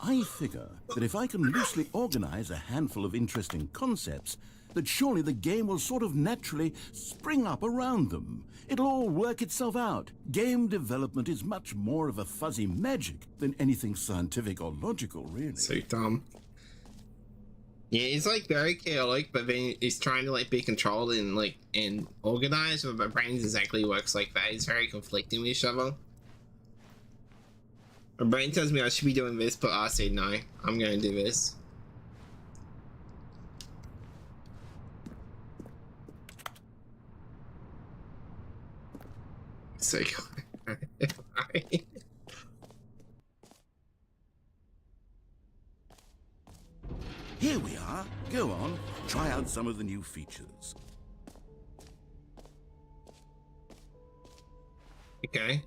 I figure that if I can loosely organize a handful of interesting concepts, that surely the game will sort of naturally spring up around them. It'll all work itself out. Game development is much more of a fuzzy magic than anything scientific or logical, really. So dumb. Yeah, it's like very chaotic, but then it's trying to like be controlled and like and organized. But my brain exactly works like that. It's very conflicting with each other. My brain tells me I should be doing this, but I say no. I'm going to do this. So Here we are. Go on, try out some of the new features. okay.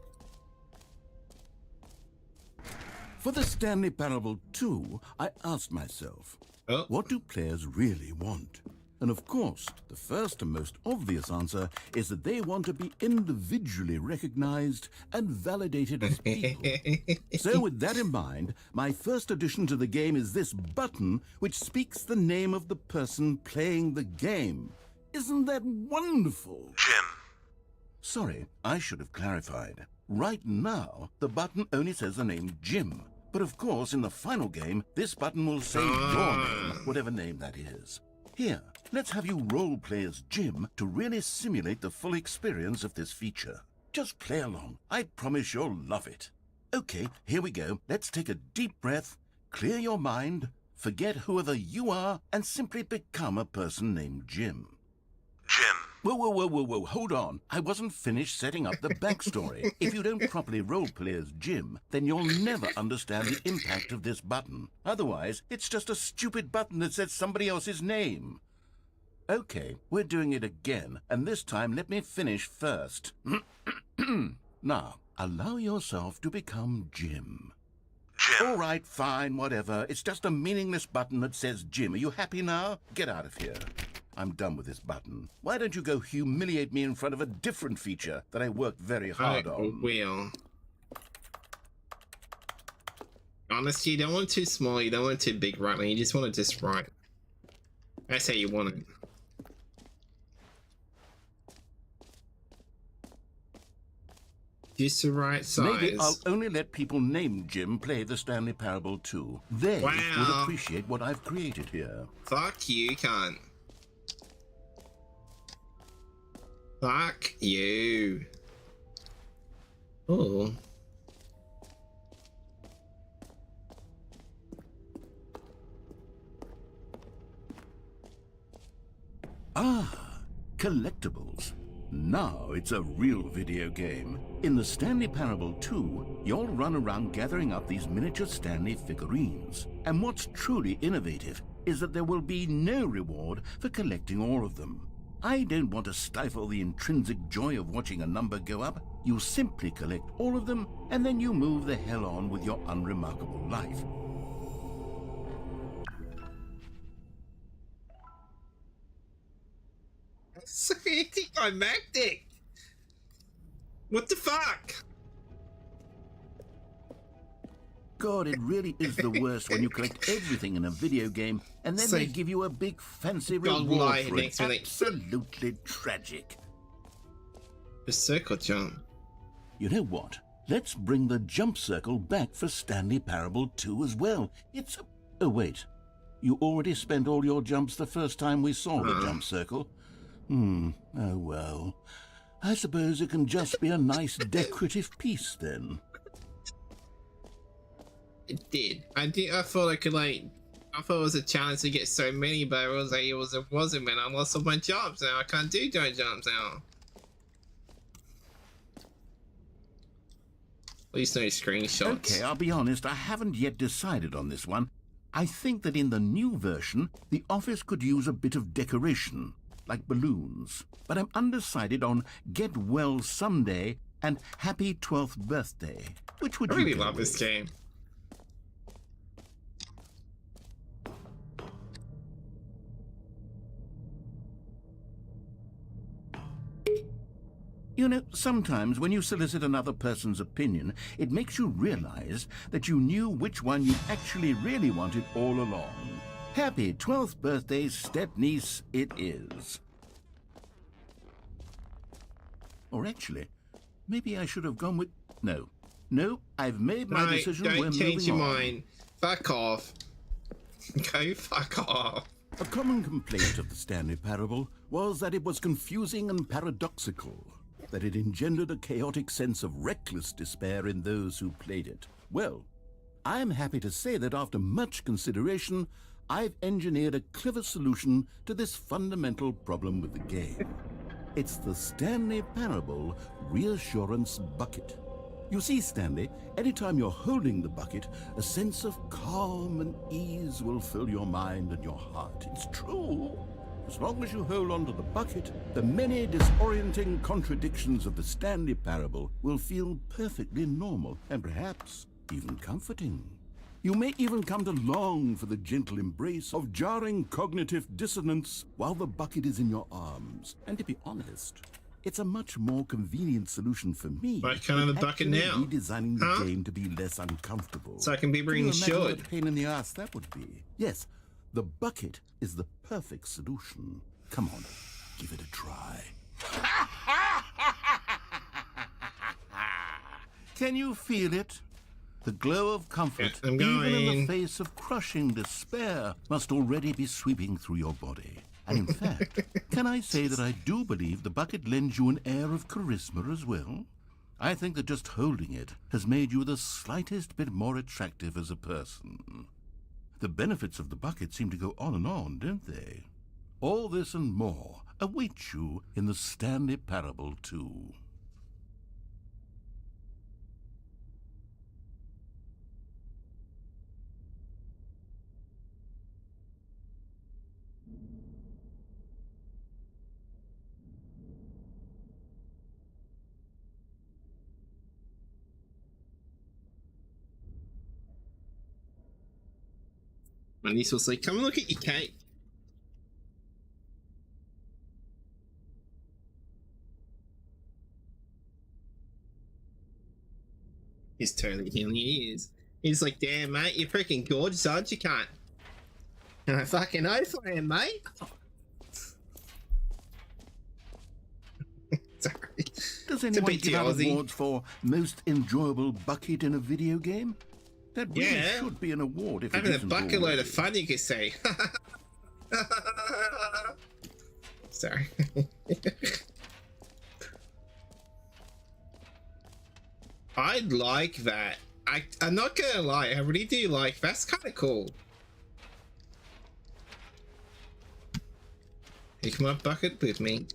For the Stanley Parable 2, I asked myself, Oh. what do players really want? And of course, the first and most obvious answer is that they want to be individually recognized and validated as people. So with that in mind, my first addition to the game is this button which speaks the name of the person playing the game. Isn't that wonderful? Jim. Sorry, I should have clarified. Right now, the button only says the name Jim. But of course, in the final game, this button will say your name, whatever name that is. Here, let's have you role-play as Jim to really simulate the full experience of this feature. Just play along. I promise you'll love it. Okay, here we go. Let's take a deep breath, clear your mind, forget whoever you are, and simply become a person named Jim. Jim. Whoa, hold on. I wasn't finished setting up the backstory. If you don't properly roleplay as Jim, then you'll never understand the impact of this button. Otherwise, it's just a stupid button that says somebody else's name. Okay, we're doing it again, and this time let me finish first. Now, allow yourself to become Jim. Jim. All right, fine, whatever. It's just a meaningless button that says Jim. Are you happy now? Get out of here. I'm done with this button. Why don't you go humiliate me in front of a different feature that I worked very hard on? Will. Honestly, you don't want it too small, you don't want it too big, right? You just want it just right. That's how you want it. Just the right size. Maybe I'll only let people named Jim play the Stanley Parable 2. They Wow. will appreciate what I've created here. Fuck you, cunt. Fuck you. Oh. Ah, collectibles. Now it's a real video game. In the Stanley Parable 2, you'll run around gathering up these miniature Stanley figurines. And what's truly innovative is that there will be no reward for collecting all of them. I don't want to stifle the intrinsic joy of watching a number go up. You simply collect all of them, and then you move the hell on with your unremarkable life. So anticlimactic. What the fuck? God, it really is the worst when you collect everything in a video game and then So- they give you a big fancy God, reward lie for next it. minute. Absolutely tragic. The circle jump. You know what? Let's bring the jump circle back for Stanley Parable 2 as well. It's... Oh, wait. You already spent all your jumps the first time we saw the jump circle. Oh well. I suppose it can just be a nice decorative piece then. It did. I thought I could I thought it was a challenge to get so many, but it wasn't, man. I lost all my jumps now. I can't do giant jumps now. Please no screenshots. Okay, I'll be honest, I haven't yet decided on this one. I think that in the new version, the office could use a bit of decoration, like balloons. But I'm undecided on Get Well Someday and Happy 12th Birthday. Which would I you really go love this with? game. You know, sometimes when you solicit another person's opinion, it makes you realize that you knew which one you actually really wanted all along. Happy 12th birthday, step-niece, it is. Or actually, maybe I should have gone with... No, I've made my decision. We're Don't change moving your on. mind. Fuck off. Go fuck off. A common complaint of the Stanley Parable was that it was confusing and paradoxical, that it engendered a chaotic sense of reckless despair in those who played it. Well, I'm happy to say that after much consideration, I've engineered a clever solution to this fundamental problem with the game. It's the Stanley Parable Reassurance Bucket. You see, Stanley, anytime you're holding the bucket, a sense of calm and ease will fill your mind and your heart. It's true. As long as you hold on to the bucket, the many disorienting contradictions of the Stanley Parable will feel perfectly normal and perhaps even comforting. You may even come to long for the gentle embrace of jarring cognitive dissonance while the bucket is in your arms. And to be honest, it's a much more convenient solution for me. Why can't I have a than bucket actually now? redesigning the game to be less uncomfortable. So I can be Can you imagine reinsured. what a pain in the ass that would be? Yes, the bucket is the perfect solution. Come on, give it a try. Can you feel it? The glow of comfort, Yeah, I'm even in going. the face of crushing despair, must already be sweeping through your body. And in fact, can I say that I do believe the bucket lends you an air of charisma as well? I think that just holding it has made you the slightest bit more attractive as a person. The benefits of the bucket seem to go on, don't they? All this and more await you in the Stanley Parable 2. My niece was like, come and look at your cake. He's totally healing your ears. He's like, damn, mate, you're freaking gorgeous, aren't you, cunt? And I fucking oath I am, mate. Sorry. Does It's a anyone bit give out Aussie. awards for most enjoyable bucket in a video game? That really Yeah. should be an award if it Having a isn't bucket load already. of fun, you could say. Sorry. I like that. I'm not gonna lie, I really do like that's kind of cool. Take my bucket with me.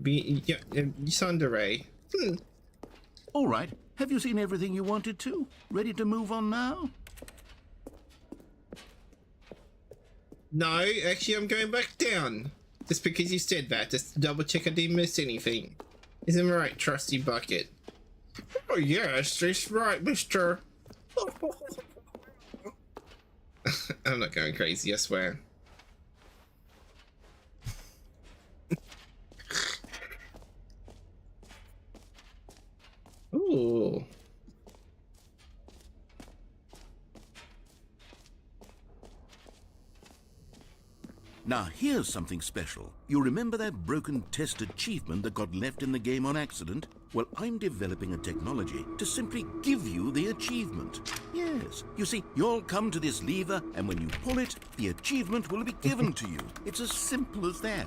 Be yeah, Yandere. All right, have you seen everything you wanted to? Ready to move on now? No, actually, I'm going back down. Just because you said that, just to double check I didn't miss anything. Isn't that right, trusty bucket? Oh yes, that's right, mister. I'm not going crazy, I swear. Ooh. Now, here's something special. You remember that broken test achievement that got left in the game on accident? Well, I'm developing a technology to simply give you the achievement. Yes. You see, you'll come to this lever, and when you pull it, the achievement will be given to you. It's as simple as that.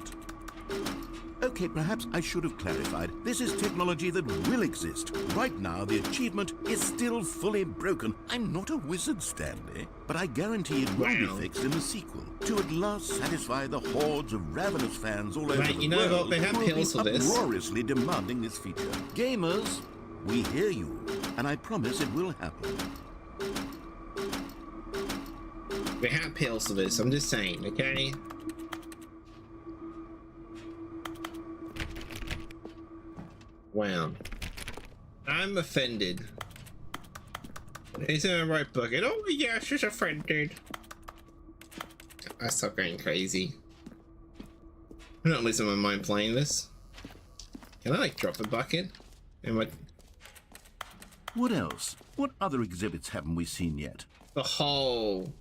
Okay, perhaps I should have clarified. This is technology that will exist. Right now, the achievement is still fully broken. I'm not a wizard, Stanley, but I guarantee it will be fixed in the sequel to at last satisfy the hordes of ravenous fans all over Right, the you know world what? They have who have pills been for this. uproariously demanding this feature. Gamers, we hear you, and I promise it will happen. We have pills for this, I'm just saying, okay? Wow. I'm offended. He's in the right bucket. Oh yeah, she's offended. I stop going crazy. I'm not losing my mind playing this. Can I like drop a bucket? Am I... What else? What other exhibits haven't we seen yet? The hole.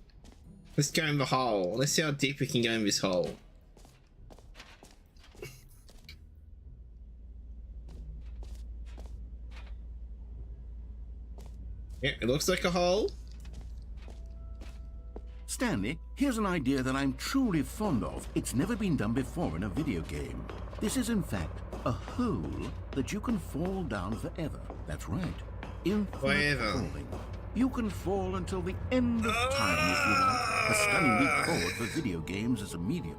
Let's go in the hole. Let's see how deep we can go in this hole. Yeah, it looks like a hole. Stanley, here's an idea that I'm truly fond of. It's never been done before in a video game. This is, in fact, a hole that you can fall down forever. That's right. Infinite Forever. falling. You can fall until the end of time if you like. A stunning leap forward for video games as a medium.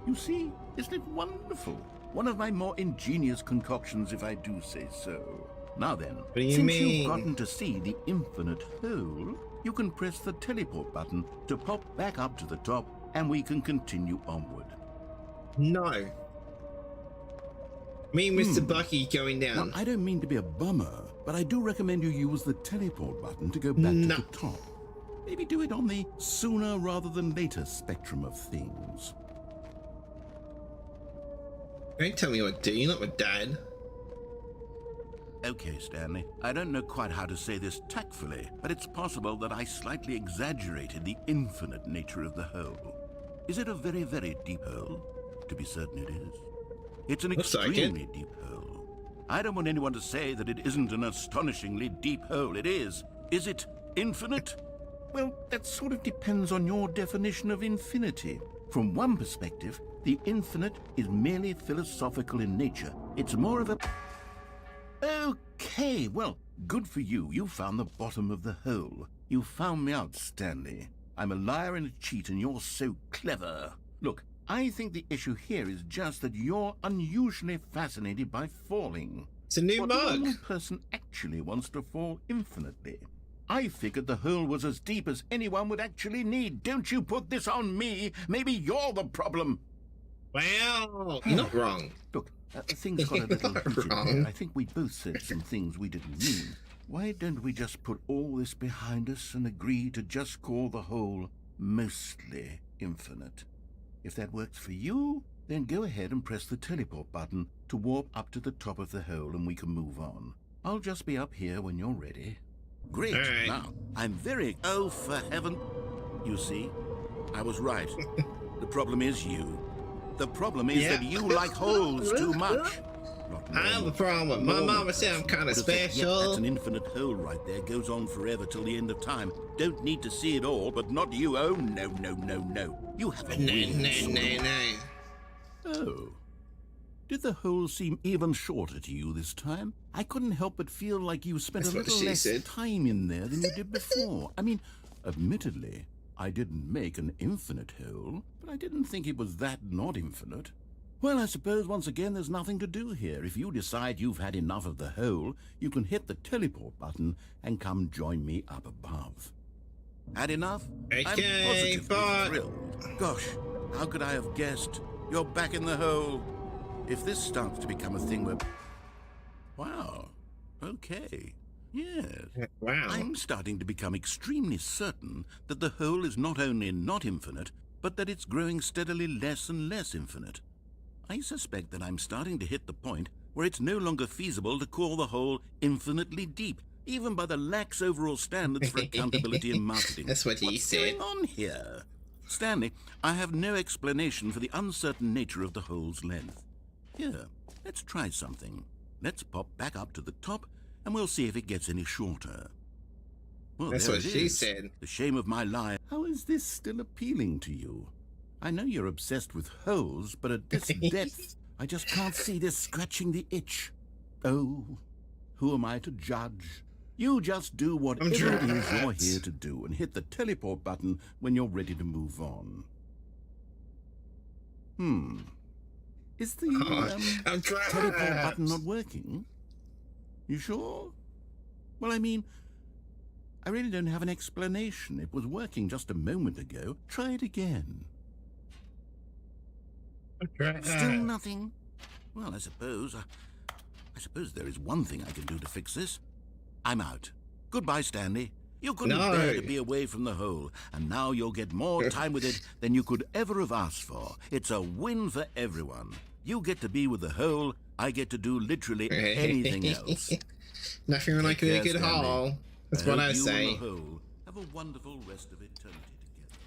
You see, isn't it wonderful? One of my more ingenious concoctions, if I do say so. Now then, do you since mean? you've gotten to see the infinite hole, you can press the teleport button to pop back up to the top, and we can continue onward. No. Me and Mr. Bucky going Now, down. I don't mean to be a bummer, but I do recommend you use the teleport button to go back No. to the top. Maybe do it on the sooner rather than later spectrum of things. Don't tell me what to do. You're not my dad. Okay, Stanley, I don't know quite how to say this tactfully, but it's possible that I slightly exaggerated the infinite nature of the hole. Is it a very, very deep hole? To be certain it is. It's an Looks like it. extremely deep hole. I don't want anyone to say that it isn't an astonishingly deep hole. It is. Is it infinite? Well, that sort of depends on your definition of infinity. From one perspective, the infinite is merely philosophical in nature. It's more of a... Okay, well, good for you. You found the bottom of the hole. You found me out, Stanley. I'm a liar and a cheat, and you're so clever. Look, I think the issue here is just that you're unusually fascinated by falling. It's a new What mug. normal person actually wants to fall infinitely? I figured the hole was as deep as anyone would actually need. Don't you put this on me. Maybe you're the problem. Well, you're not wrong. Look, things got a little Not heated wrong. there. I think we both said some things we didn't mean. Why don't we just put all this behind us and agree to just call the hole mostly infinite? If that works for you, then go ahead and press the teleport button to warp up to the top of the hole and we can move on. I'll just be up here when you're ready. Great. All right. Now, I'm very... Oh, for heaven... You see, I was right. The problem is you. The problem is Yeah. that you like holes too much. Not I'm normal. the problem. My Normal. mama said I'm kind of Would have said, "Yep, special. that's an infinite hole right there. Goes on forever till the end of time. Don't need to see it all, but not you. Oh, no, no, no, no. You have a No, weird no, sort no, of- no. Oh. Did the hole seem even shorter to you this time? I couldn't help but feel like you spent That's a what little she less said. time in there than you did before. I mean, admittedly, I didn't make an infinite hole, but I didn't think it was that not infinite. Well, I suppose once again there's nothing to do here. If you decide you've had enough of the hole, you can hit the teleport button and come join me up above. Had enough? Okay, I'm positively but- thrilled. Gosh, how could I have guessed? You're back in the hole. If this starts to become a thing where... Wow. Okay. Yes. Wow. I'm starting to become extremely certain that the hole is not only not infinite, but that it's growing steadily less and less infinite. I suspect that I'm starting to hit the point where it's no longer feasible to call the hole infinitely deep, even by the lax overall standards for accountability in marketing. That's what he What's said. going on here? Stanley, I have no explanation for the uncertain nature of the hole's length. Here, let's try something. Let's pop back up to the top, and we'll see if it gets any shorter. Well, That's there what it she is. said. The shame of my life. How is this still appealing to you? I know you're obsessed with holes, but at this depth, I just can't see this scratching the itch. Oh, who am I to judge? You just do whatever it is you're here to do and hit the teleport button when you're ready to move on. Is the I'm teleport trapped. button not working? You sure? Well, I mean, I really don't have an explanation. It was working just a moment ago. Try it again. I'm trapped. Still nothing? Well, I suppose there is one thing I can do to fix this. I'm out. Goodbye, Stanley. You couldn't No. bear to be away from the hole, and now you'll get more time with it than you could ever have asked for. It's a win for everyone. You get to be with the hole, I get to do literally anything else. Nothing like a Take care, good Stanley. haul. That's what I hope you say. and the hole have a wonderful rest of eternity together.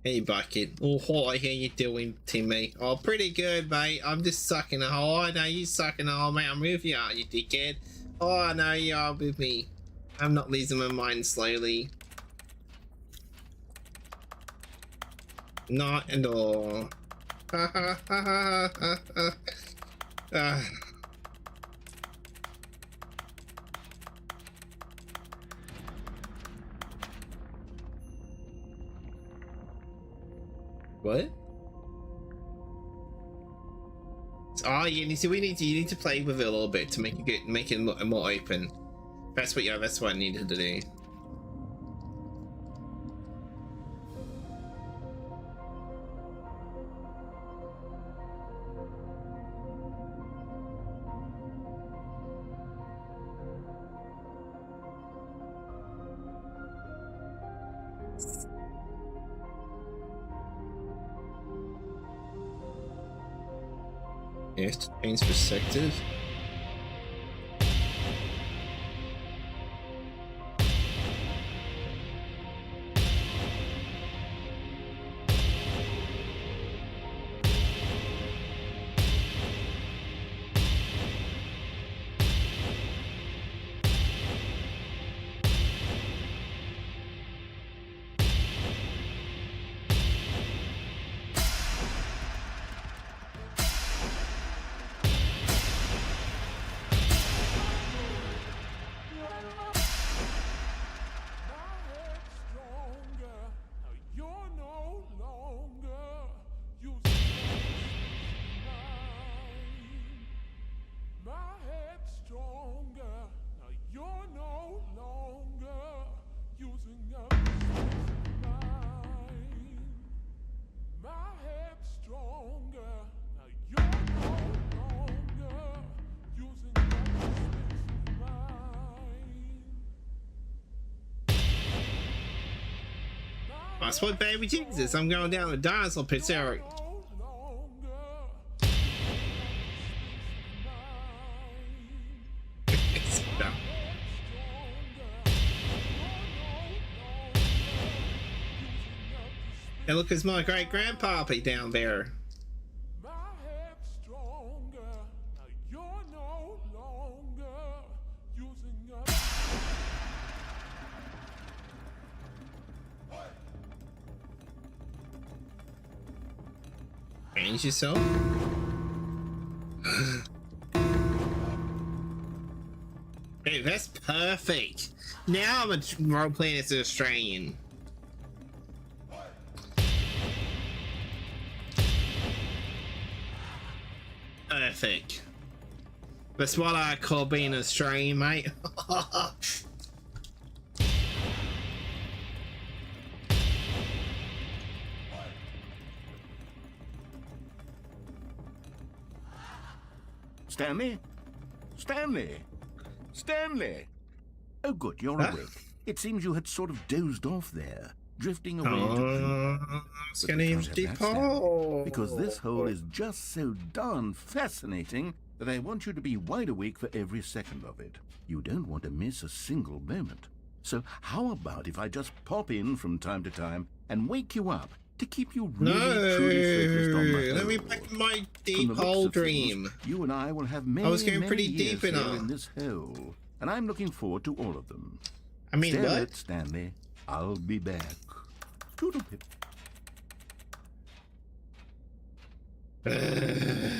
Hey, Bucket. Oh, what are you doing to me? Oh, pretty good, mate. I'm just sucking a hole. I know you sucking a hole, mate. I'm with you, you dickhead. Oh, I know you are with me. I'm not losing my mind slowly. Not at all. Ha ha ha ha ha ha. What? Oh, you need to play with it a little bit to make it more open. That's what I needed to do. Yes, to change perspective. I swear, baby Jesus, I'm going down the dinosaur pits, Eric. Hey, look, it's my great grandpappy down there. Change yourself. Hey, that's perfect. Now I'm a role playing as an Australian. Perfect. That's what I call being Australian, mate. Stanley? Stanley? Stanley? Oh, good, you're Huh? awake. It seems you had sort of dozed off there, drifting away into dreamland. It's But gonna we be can't have deep that, Stanley, hole. because this hole is just so darn fascinating that I want you to be wide awake for every second of it. You don't want to miss a single moment. So how about if I just pop in from time to time and wake you up to keep you No, really truly focused on the let me whole. back in my From deep the looks hole of things, dream. you and I will have many, was going many pretty years deep in here it. in this hole, and I'm looking forward to all of them. I mean, Stare what? it, Stanley. I'll be back. Toodle-pip.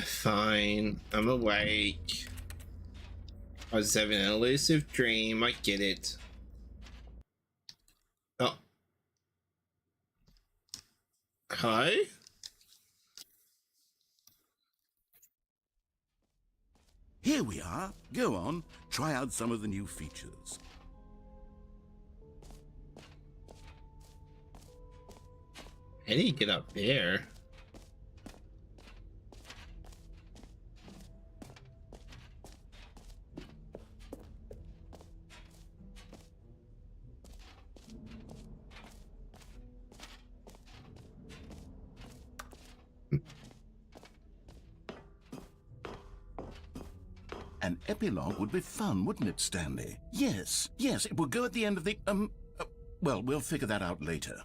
Fine, I'm awake. I was having an elusive dream, I get it. Oh. Hello? Here we are. Go on, try out some of the new features. How do you get up there? An epilogue would be fun, wouldn't it, Stanley? Yes, yes, it would go at the end of the, well, we'll figure that out later.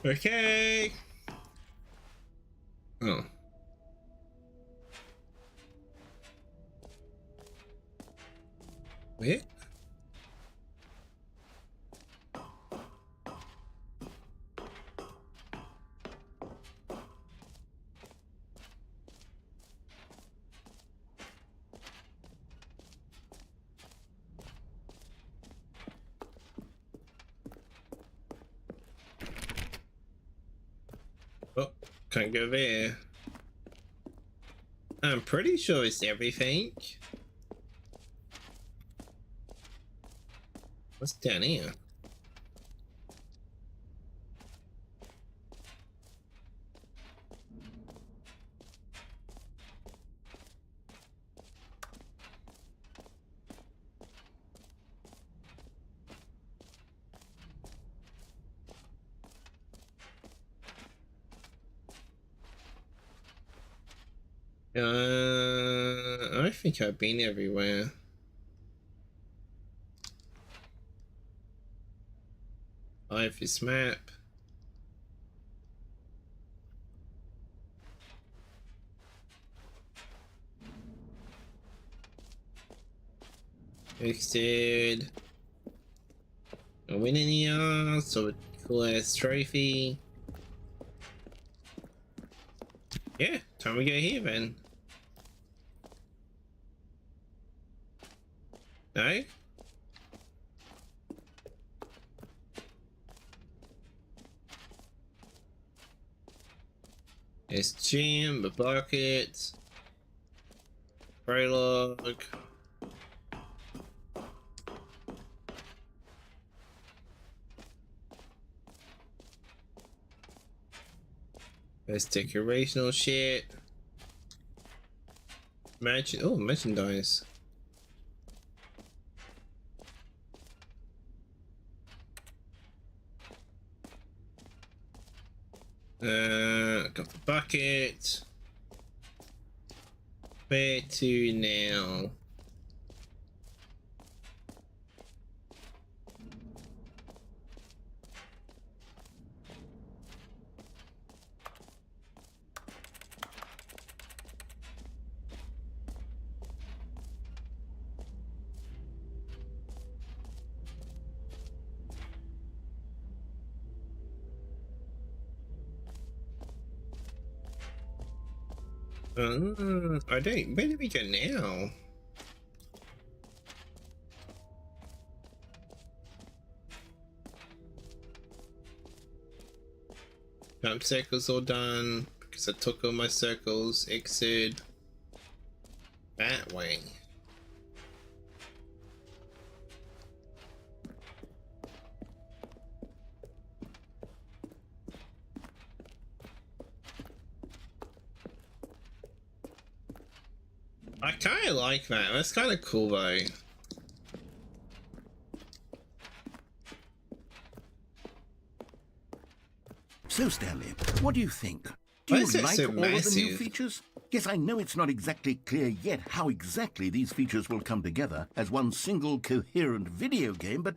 Okay. Oh. Wait. Oh, can't go there. I'm pretty sure it's everything. What's down here? I think I've been everywhere. I have this map. Exit. I win in here, so cool ass trophy. Yeah, time we go here then. No? It's gym, the bucket, prologue. There's decorational shit. Merchandise. Got the bucket. Where to now? I don't. Where do we go now? Jump circles all done because I took all my circles. Exit that way. I kind of like that. That's kind of cool, though. So, Stanley, what do you think? Do Why you is it like so all of the new massive? features? Yes, I know it's not exactly clear yet how exactly these features will come together as one single coherent video game, but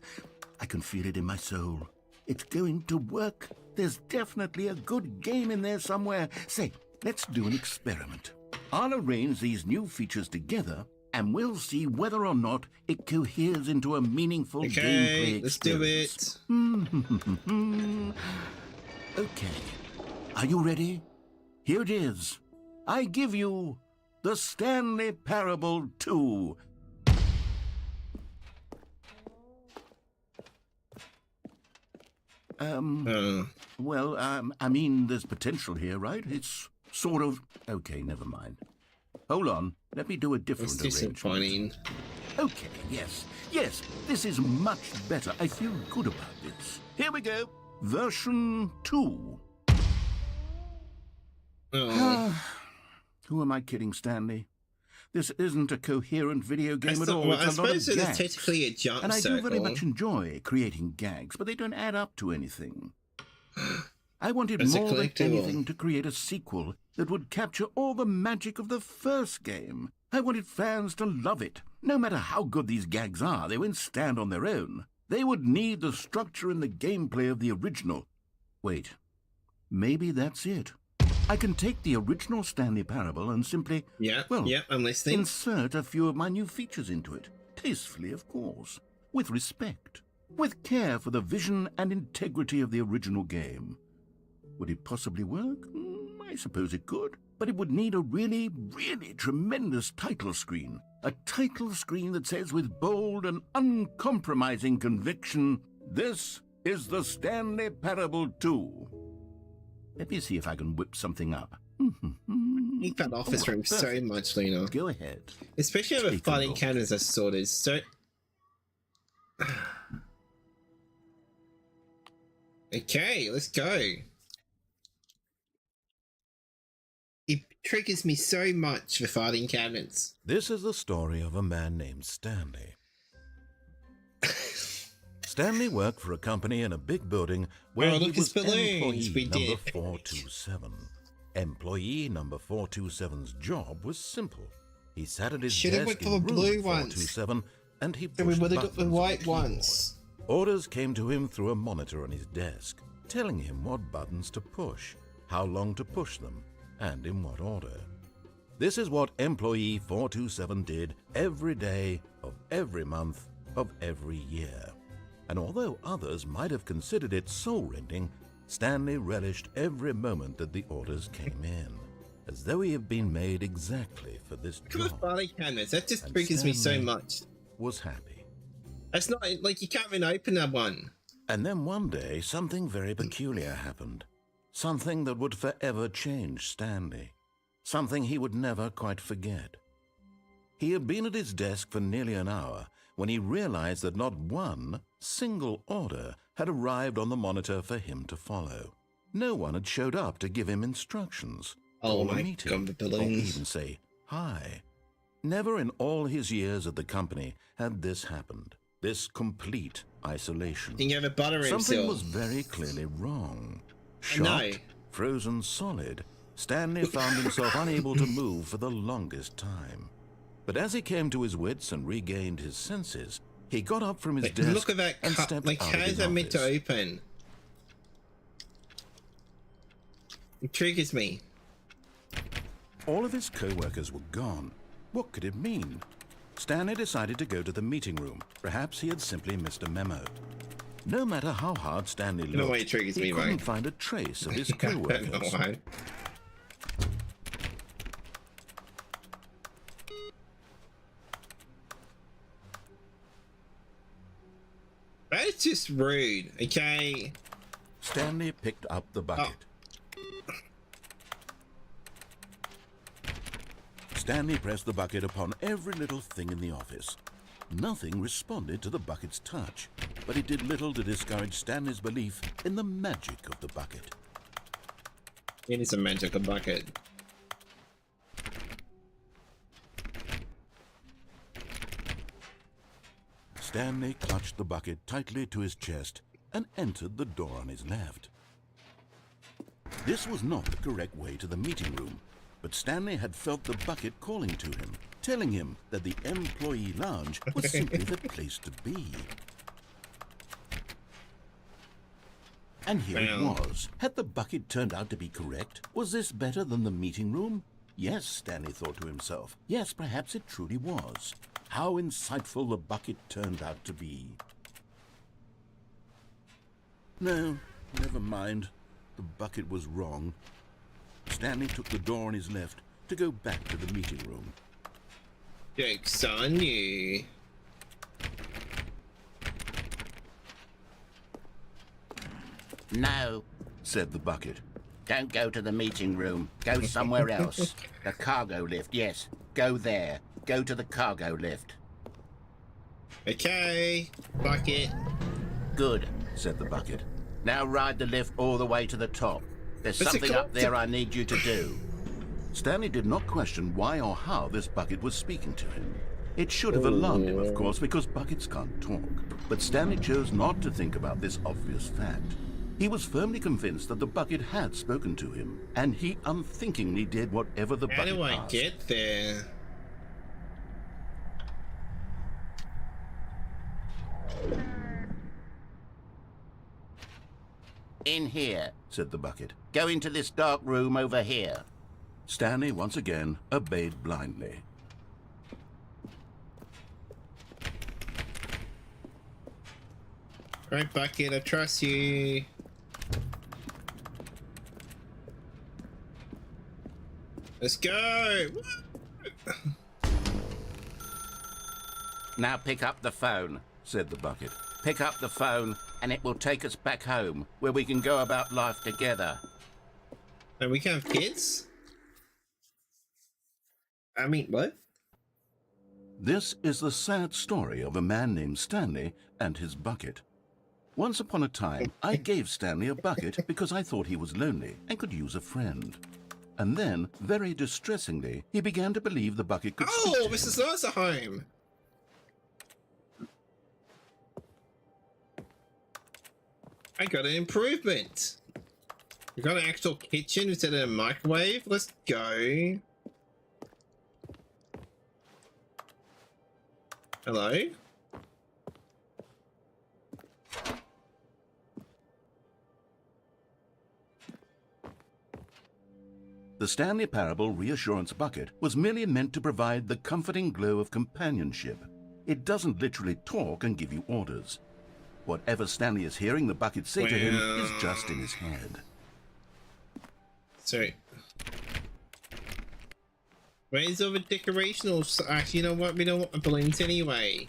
I can feel it in my soul. It's going to work. There's definitely a good game in there somewhere. Say, let's do an experiment. I'll arrange these new features together, and we'll see whether or not it coheres into a meaningful gameplay Okay, let's do experience. it. Okay. Are you ready? Here it is. I give you the Stanley Parable 2. Well, I mean, there's potential here, right? It's sort of... Okay, never mind. Hold on. Let me do a different Let's do some arrangement. funning. Okay, yes. Yes, this is much better. I feel good about this. Here we go. Version 2. Oh. Who am I kidding, Stanley? This isn't a coherent video game at all. Well, I It's a lot of suppose it's gags. technically a jump And I circle. do very much enjoy creating gags, but they don't add up to anything. I wanted It's a more than collectible. anything to create a sequel that would capture all the magic of the first game. I wanted fans to love it. No matter how good these gags are, they won't stand on their own. They would need the structure and the gameplay of the original. Wait, maybe that's it. I can take the original Stanley Parable and simply, Yeah, well, yeah, I'm listening. insert a few of my new features into it. Tastefully, of course. With respect. With care for the vision and integrity of the original game. Would it possibly work? I suppose it could. But it would need a really, really tremendous title screen. A title screen that says with bold and uncompromising conviction, "This is the Stanley Parable 2. Let me see if I can whip something up. I think that office Oh, room so perfect. much, Lena. Go ahead. Especially over Take a fighting look. cannons, I sort is so. Okay, let's go. It triggers me so much for fighting cannons. This is the story of a man named Stanley. Stanley worked for a company in a big building where Oh, he look, was it's balloons. employee We number did. 427. Employee number 427's job was simple. He sat at his Should've desk went for in the room blue ones. 427 and he So we pushed would have got the buttons on white keyboard. ones. Orders came to him through a monitor on his desk, telling him what buttons to push, how long to push them, and in what order. This is what employee 427 did every day of every month of every year. And although others might have considered it soul-rending, Stanley relished every moment that the orders came in, as though he had been made exactly for this Come on, job. fighting cannons. That just And triggers me so Stanley much. Was happy. That's not like you can't even open that one. And then one day, something very peculiar happened. Something that would forever change Stanley. Something he would never quite forget. He had been at his desk for nearly an hour when he realized that not one single order had arrived on the monitor for him to follow. No one had showed up to give him instructions, Oh call a my meeting, God, the or balloons. even say hi. Never in all his years at the company had this happened. This complete isolation. You have a butter room Something still. was very clearly wrong. I know. Shocked, frozen solid, Stanley found himself unable to move for the longest time. But as he came to his wits and regained his senses, he got up from his Like, desk look at that and cut. stepped Like, out how of is his that meant to office. open? It triggers me. All of his co-workers were gone. What could it mean? Stanley decided to go to the meeting room. Perhaps he had simply missed a memo. No matter how hard Stanley know looked, why it triggers he me, couldn't right? find a trace of his I don't know co-workers. why. That's just rude, okay? Stanley picked up the bucket. Stanley pressed the bucket upon every little thing in the office. Nothing responded to the bucket's touch, but it did little to discourage Stanley's belief in the magic of the bucket. It is a magical bucket. Stanley clutched the bucket tightly to his chest and entered the door on his left. This was not the correct way to the meeting room, but Stanley had felt the bucket calling to him, telling him that the employee lounge was simply the place to be. And here it Well. was. Had the bucket turned out to be correct? Was this better than the meeting room? Yes, Stanley thought to himself. Yes, perhaps it truly was. How insightful the bucket turned out to be. No, never mind. The bucket was wrong. Stanley took the door on his left to go back to the meeting room. Joke's on you. No, said the bucket. Don't go to the meeting room. Go somewhere else. The cargo lift, yes. Go there. Go to the cargo lift. Okay, bucket. Good, said the bucket. Now ride the lift all the way to the top. There's It's a something up cop- there I need you to do. Stanley did not question why or how this bucket was speaking to him. It should have alarmed him, of course, because buckets can't talk. But Stanley chose not to think about this obvious fact. He was firmly convinced that the bucket had spoken to him, and he unthinkingly did whatever the How bucket do I asked. get there? In here, said the bucket. Go into this dark room over here. Stanley once again obeyed blindly. Right, bucket, I trust you. Let's go! Now pick up the phone, said the bucket. Pick up the phone, and it will take us back home, where we can go about life together. And we can have kids? I mean, what? This is the sad story of a man named Stanley and his bucket. Once upon a time, I gave Stanley a bucket because I thought he was lonely and could use a friend. And then, very distressingly, he began to believe the bucket could speak Oh, to Mrs. him. Lazarheim! I got an improvement. We got an actual kitchen instead of a microwave. Let's go. Hello? The Stanley Parable Reassurance Bucket was merely meant to provide the comforting glow of companionship. It doesn't literally talk and give you orders. Whatever Stanley is hearing the bucket say to him is just in his head. Sorry. Where's all the decorational? Actually, you know what? We don't want the balloons anyway.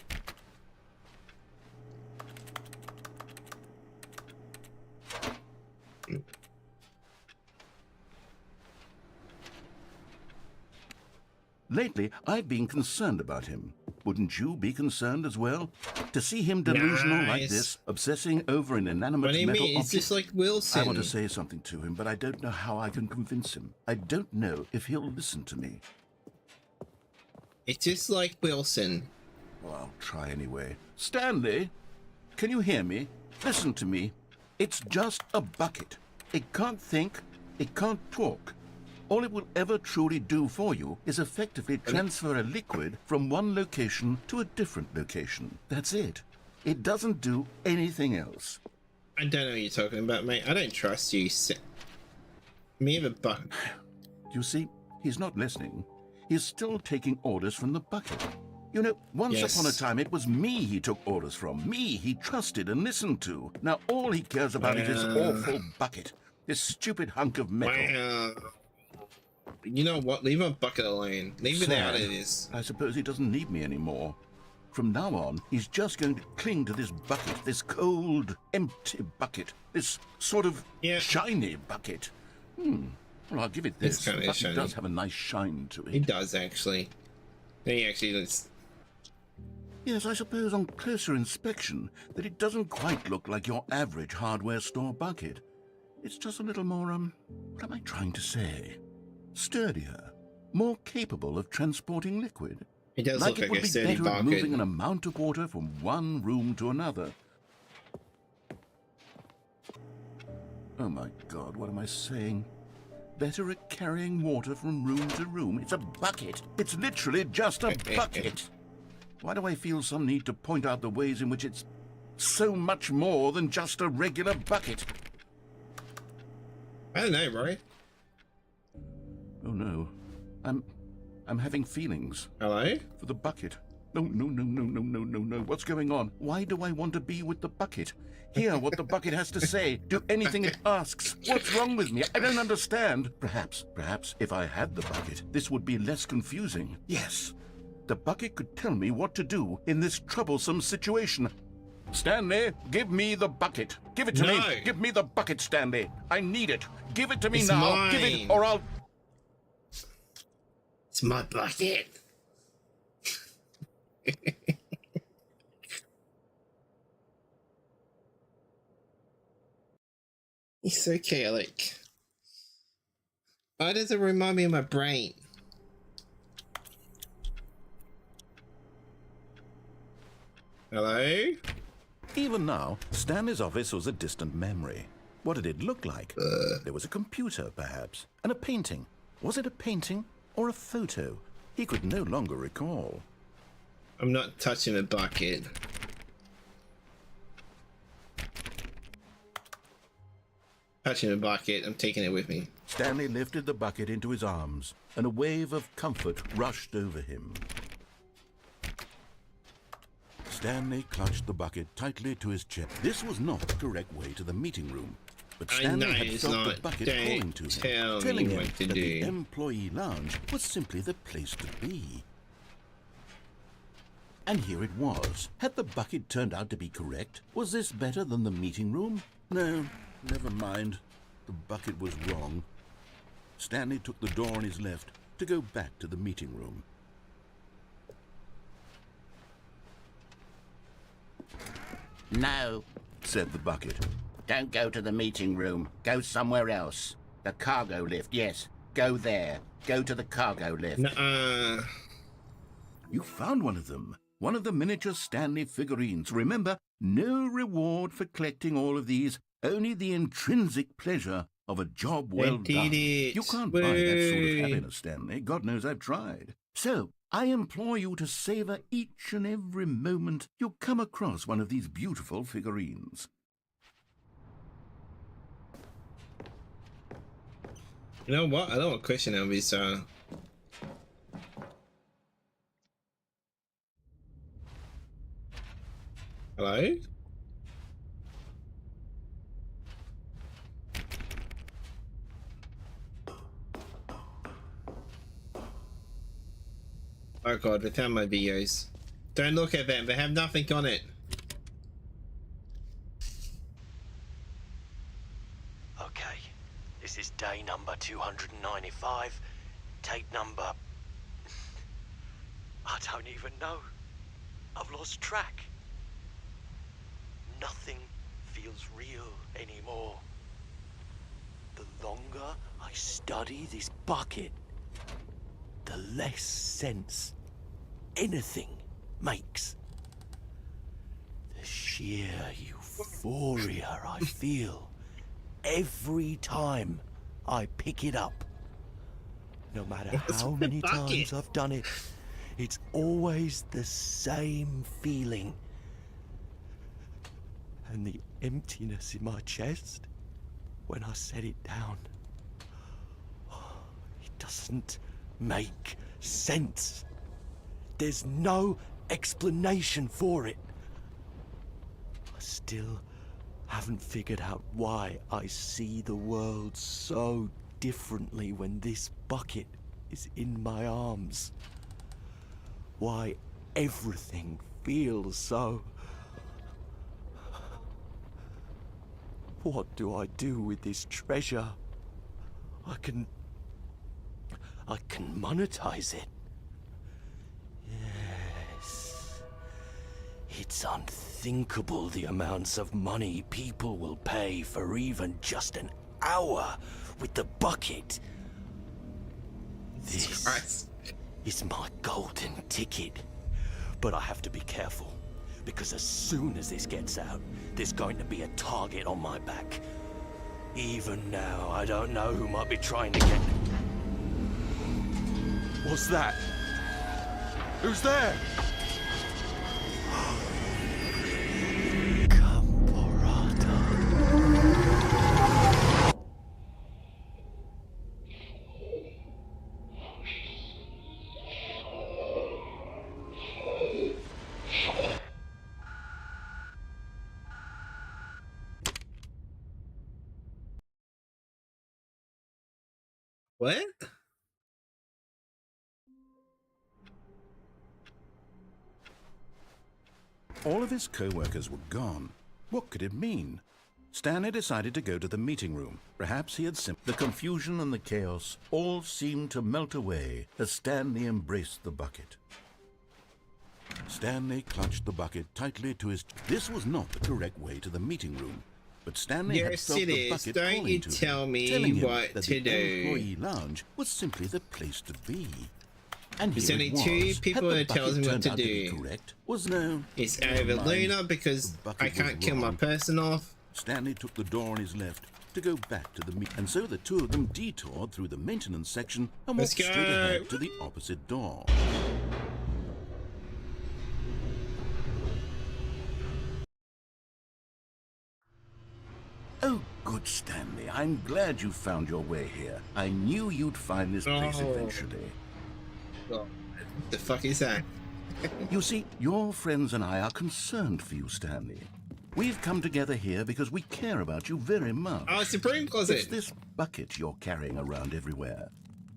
Lately, I've been concerned about him. Wouldn't you be concerned as well? To see him delusional like Nice. this, obsessing over an inanimate What do you metal mean? It's object? just like Wilson. I want to say something to him, but I don't know how I can convince him. I don't know if he'll listen to me. It's just like Wilson. Well, I'll try anyway. Stanley, can you hear me? Listen to me. It's just a bucket. It can't think. It can't talk. All it will ever truly do for you is effectively transfer a liquid from one location to a different location. That's it. It doesn't do anything else. I don't know what you're talking about, mate. I don't trust you. Me have a buck. You see, he's not listening. He's still taking orders from the bucket. You know, once Yes. upon a time, it was me he took orders from. Me he trusted and listened to. Now all he cares about is this awful bucket. This stupid hunk of metal. Wow. You know what? Leave my bucket alone. Leave it out of Sad. this. I suppose he doesn't need me anymore. From now on, he's just going to cling to this bucket, this cold, empty bucket, this sort of Yeah. shiny bucket. Well, I'll give it It's this. kinda The bucket shiny. does have a nice shine to He it. does actually. He actually looks. Yes, I suppose on closer inspection that it doesn't quite look like your average hardware store bucket. It's just a little more, what am I trying to say? Sturdier, more capable of transporting liquid. He does Like look it like would a be sturdy better at moving an bucket. amount of water from one room to another. Oh my God, what am I saying? Better at carrying water from room to room. It's a bucket. It's literally just a bucket. Why do I feel some need to point out the ways in which it's so much more than just a regular bucket? I don't know, bro. Oh no. I'm having feelings Hello? for the bucket. No. What's going on? Why do I want to be with the bucket? Hear what the bucket has to say. Do anything it asks. What's wrong with me? I don't understand. Perhaps, if I had the bucket, this would be less confusing. Yes, the bucket could tell me what to do in this troublesome situation. Stanley, give me the bucket. Give it to No. me. Give me the bucket, Stanley. I need it. Give it to me It's now. Give mine. it, or I'll... It's my bucket. He's so chaotic. Why does it remind me of my brain? Hello? Even now, Stanley's office was a distant memory. What did it look like? There was a computer, perhaps, and a painting. Was it a painting or a photo? He could no longer recall. I'm not touching the bucket. Touching the bucket, I'm taking it with me. Stanley lifted the bucket into his arms, and a wave of comfort rushed over him. Stanley clutched the bucket tightly to his chest. This was not the correct way to the meeting room, but I Stanley know had it's felt not. the bucket Don't calling to him, tell telling me him what to that the do. employee lounge was simply the place to be. And here it was. Had the bucket turned out to be correct? Was this better than the meeting room? No, never mind. The bucket was wrong. Stanley took the door on his left to go back to the meeting room. No, Said the bucket. don't go to the meeting room. Go somewhere else. The cargo lift, yes. Go there. Go to the cargo lift. Nuh-uh. You found one of them. One of the miniature Stanley figurines. Remember, no reward for collecting all of these, only the intrinsic pleasure of a job well did done. it. You can't buy that sort of Way. happiness, Stanley. God knows I've tried. So, I implore you to savor each and every moment you come across one of these beautiful figurines. You know what? I don't want to question Elvis. Hello? Oh god, they found my videos. Don't look at them, they have nothing on it. Okay, this is day number 295, tape number... I don't even know. I've lost track. Nothing feels real anymore. The longer I study this bucket, the less sense anything makes. The sheer euphoria I feel every time I pick it up. No matter What's how with the many bucket? times I've done it, it's always the same feeling. And the emptiness in my chest when I set it down. It doesn't make sense. There's no explanation for it. I still haven't figured out why I see the world so differently when this bucket is in my arms. Why everything feels so... What do I do with this treasure? I can monetize it. Yes. It's unthinkable the amounts of money people will pay for even just an hour with the bucket. This Christ. is my golden ticket. But I have to be careful, because as soon as this gets out, there's going to be a target on my back. Even now, I don't know who might be trying to get... What's that? Who's there? Camporata. What? All of his co-workers were gone. What could it mean? Stanley decided to go to the meeting room. Perhaps he had the confusion and the chaos all seemed to melt away as Stanley embraced the bucket. Stanley clutched the bucket tightly to his... This was not the correct way to the meeting room, but Stanley had Yes, felt it the is. bucket Don't calling you to tell him, me telling him what that to the do. employee lounge was simply the place to be. And There's here only it was. two people Had the that tells bucket me what turned to out be do. correct? Was no. It's Never either mind. Luna because The bucket I was can't kill my wrong. person off. Stanley took the door on his left to go back to the meet, and so the two of them detoured through the maintenance section and Let's walked straight go. ahead to the opposite door. Oh, good Stanley. I'm glad you found your way here. I knew you'd find this place Oh. eventually. Oh, the fuck is that? You see, your friends and I are concerned for you, Stanley. We've come together here because we care about you very much. Oh, it's the broom It's closet. this bucket you're carrying around everywhere.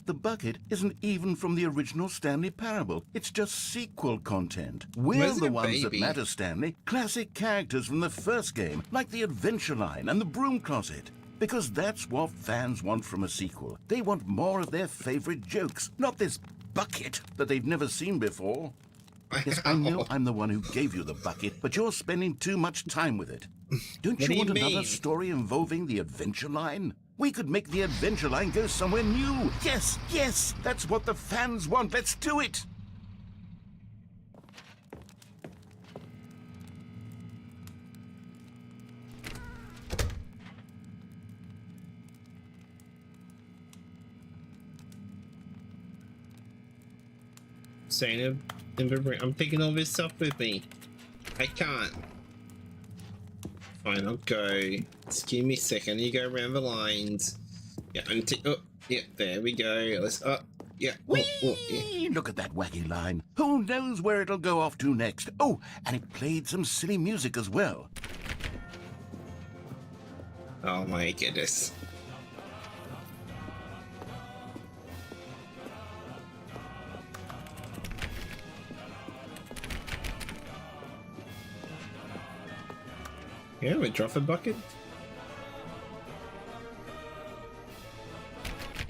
The bucket isn't even from the original Stanley Parable. It's just sequel content. We're Where's the the ones that baby? matter, Stanley. Classic characters from the first game, like the Adventure Line and the Broom Closet. Because that's what fans want from a sequel. They want more of their favorite jokes, not this bucket that they've never seen before. Yes, I know I'm the one who gave you the bucket, but you're spending too much time with it. Don't What you do you want another mean? story involving the Adventure Line? We could make the Adventure Line go somewhere new. Yes, yes, that's what the fans want. Let's do it. Saying I'm taking all this stuff with me. I can't. Fine, I'll go. Just give me a second. You go around the lines. Yeah, and oh, yeah, there we go. Let's yeah. Whee! Yeah. Look at that wacky line. Who knows where it'll go off to next? Oh, and it played some silly music as well. Oh my goodness. Yeah, we drop a bucket.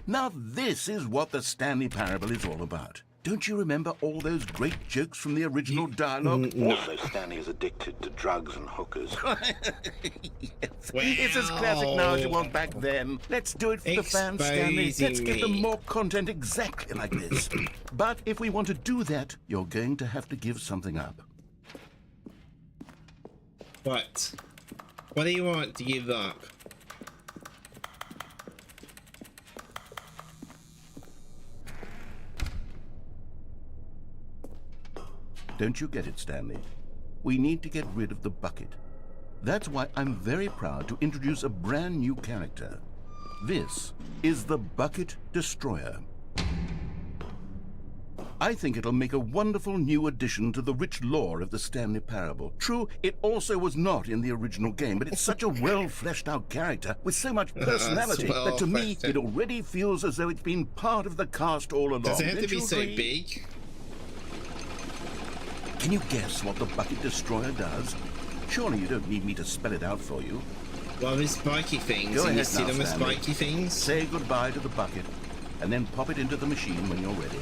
Now this is what the Stanley Parable is all about. Don't you remember all those great jokes from the original dialogue? No. Also, Stanley is addicted to drugs and hookers. It's as classic now as it was back then. Let's do it for the fans, Stanley. Let's Exposing give them me. more content exactly like this. But if we want to do that, you're going to have to give something up. What? What do you want to give up? Don't you get it, Stanley? We need to get rid of the bucket. That's why I'm very proud to introduce a brand new character. This is the Bucket Destroyer. I think it'll make a wonderful new addition to the rich lore of the Stanley Parable. True, it also was not in the original game, but it's such a well-fleshed-out character with so much personality that to me, well-fleshed it already feels as though it's been part of the cast all along. Does it have to Don't be you so agree? big? Can you guess what the Bucket Destroyer does? Surely you don't need me to spell it out for you. Well, there's spiky things, Go and you ahead see now, them with Stanley. spiky things. Say goodbye to the bucket, and then pop it into the machine when you're ready.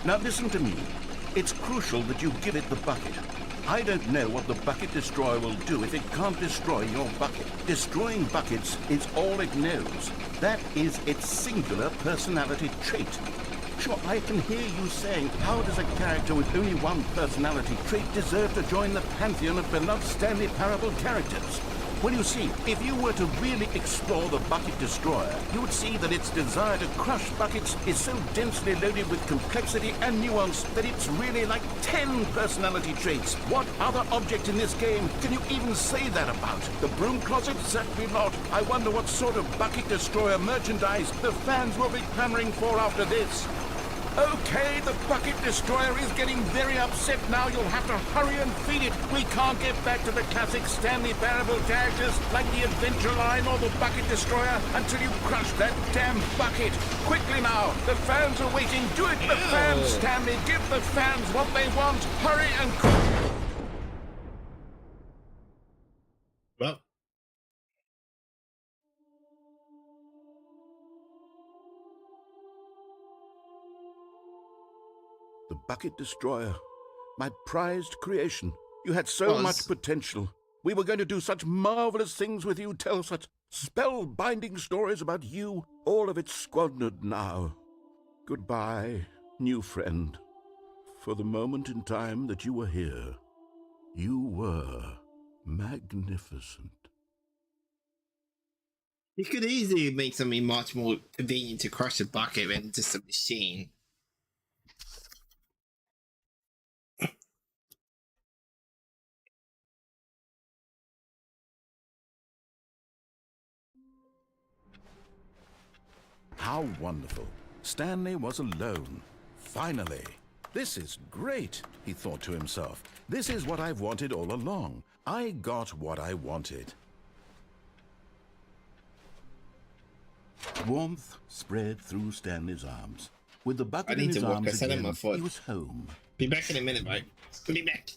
Now listen to me. It's crucial that you give it the bucket. I don't know what the Bucket Destroyer will do if it can't destroy your bucket. Destroying buckets is all it knows. That is its singular personality trait. Sure, I can hear you saying, how does a character with only one personality trait deserve to join the pantheon of beloved Stanley Parable characters? Well, you see, if you were to really explore the Bucket Destroyer, you would see that its desire to crush buckets is so densely loaded with complexity and nuance that it's really like 10 personality traits. What other object in this game can you even say that about? The Broom Closet? Certainly not. I wonder what sort of Bucket Destroyer merchandise the fans will be clamoring for after this. Okay, the Bucket Destroyer is getting very upset now. You'll have to hurry and feed it. We can't get back to the classic Stanley Parable characters like the Adventure Line or the Bucket Destroyer until you crush that damn bucket. Quickly now, the fans are waiting. Do it, the fans, Stanley. Give the fans what they want. Hurry and... Well, The Bucket Destroyer. My prized creation. You had so Was. much potential. We were going to do such marvelous things with you, tell such spellbinding stories about you. All of it squandered now. Goodbye, new friend. For the moment in time that you were here, you were magnificent. you could easily make something much more convenient to crush a bucket than just a machine. How wonderful. Stanley was alone. Finally. This is great, he thought to himself. This is what I've wanted all along. I got what I wanted. Warmth spread through Stanley's arms. With the bucket I in need his to walk. I arms said on again, my foot. he was home. Be back in a minute, mate. Be back.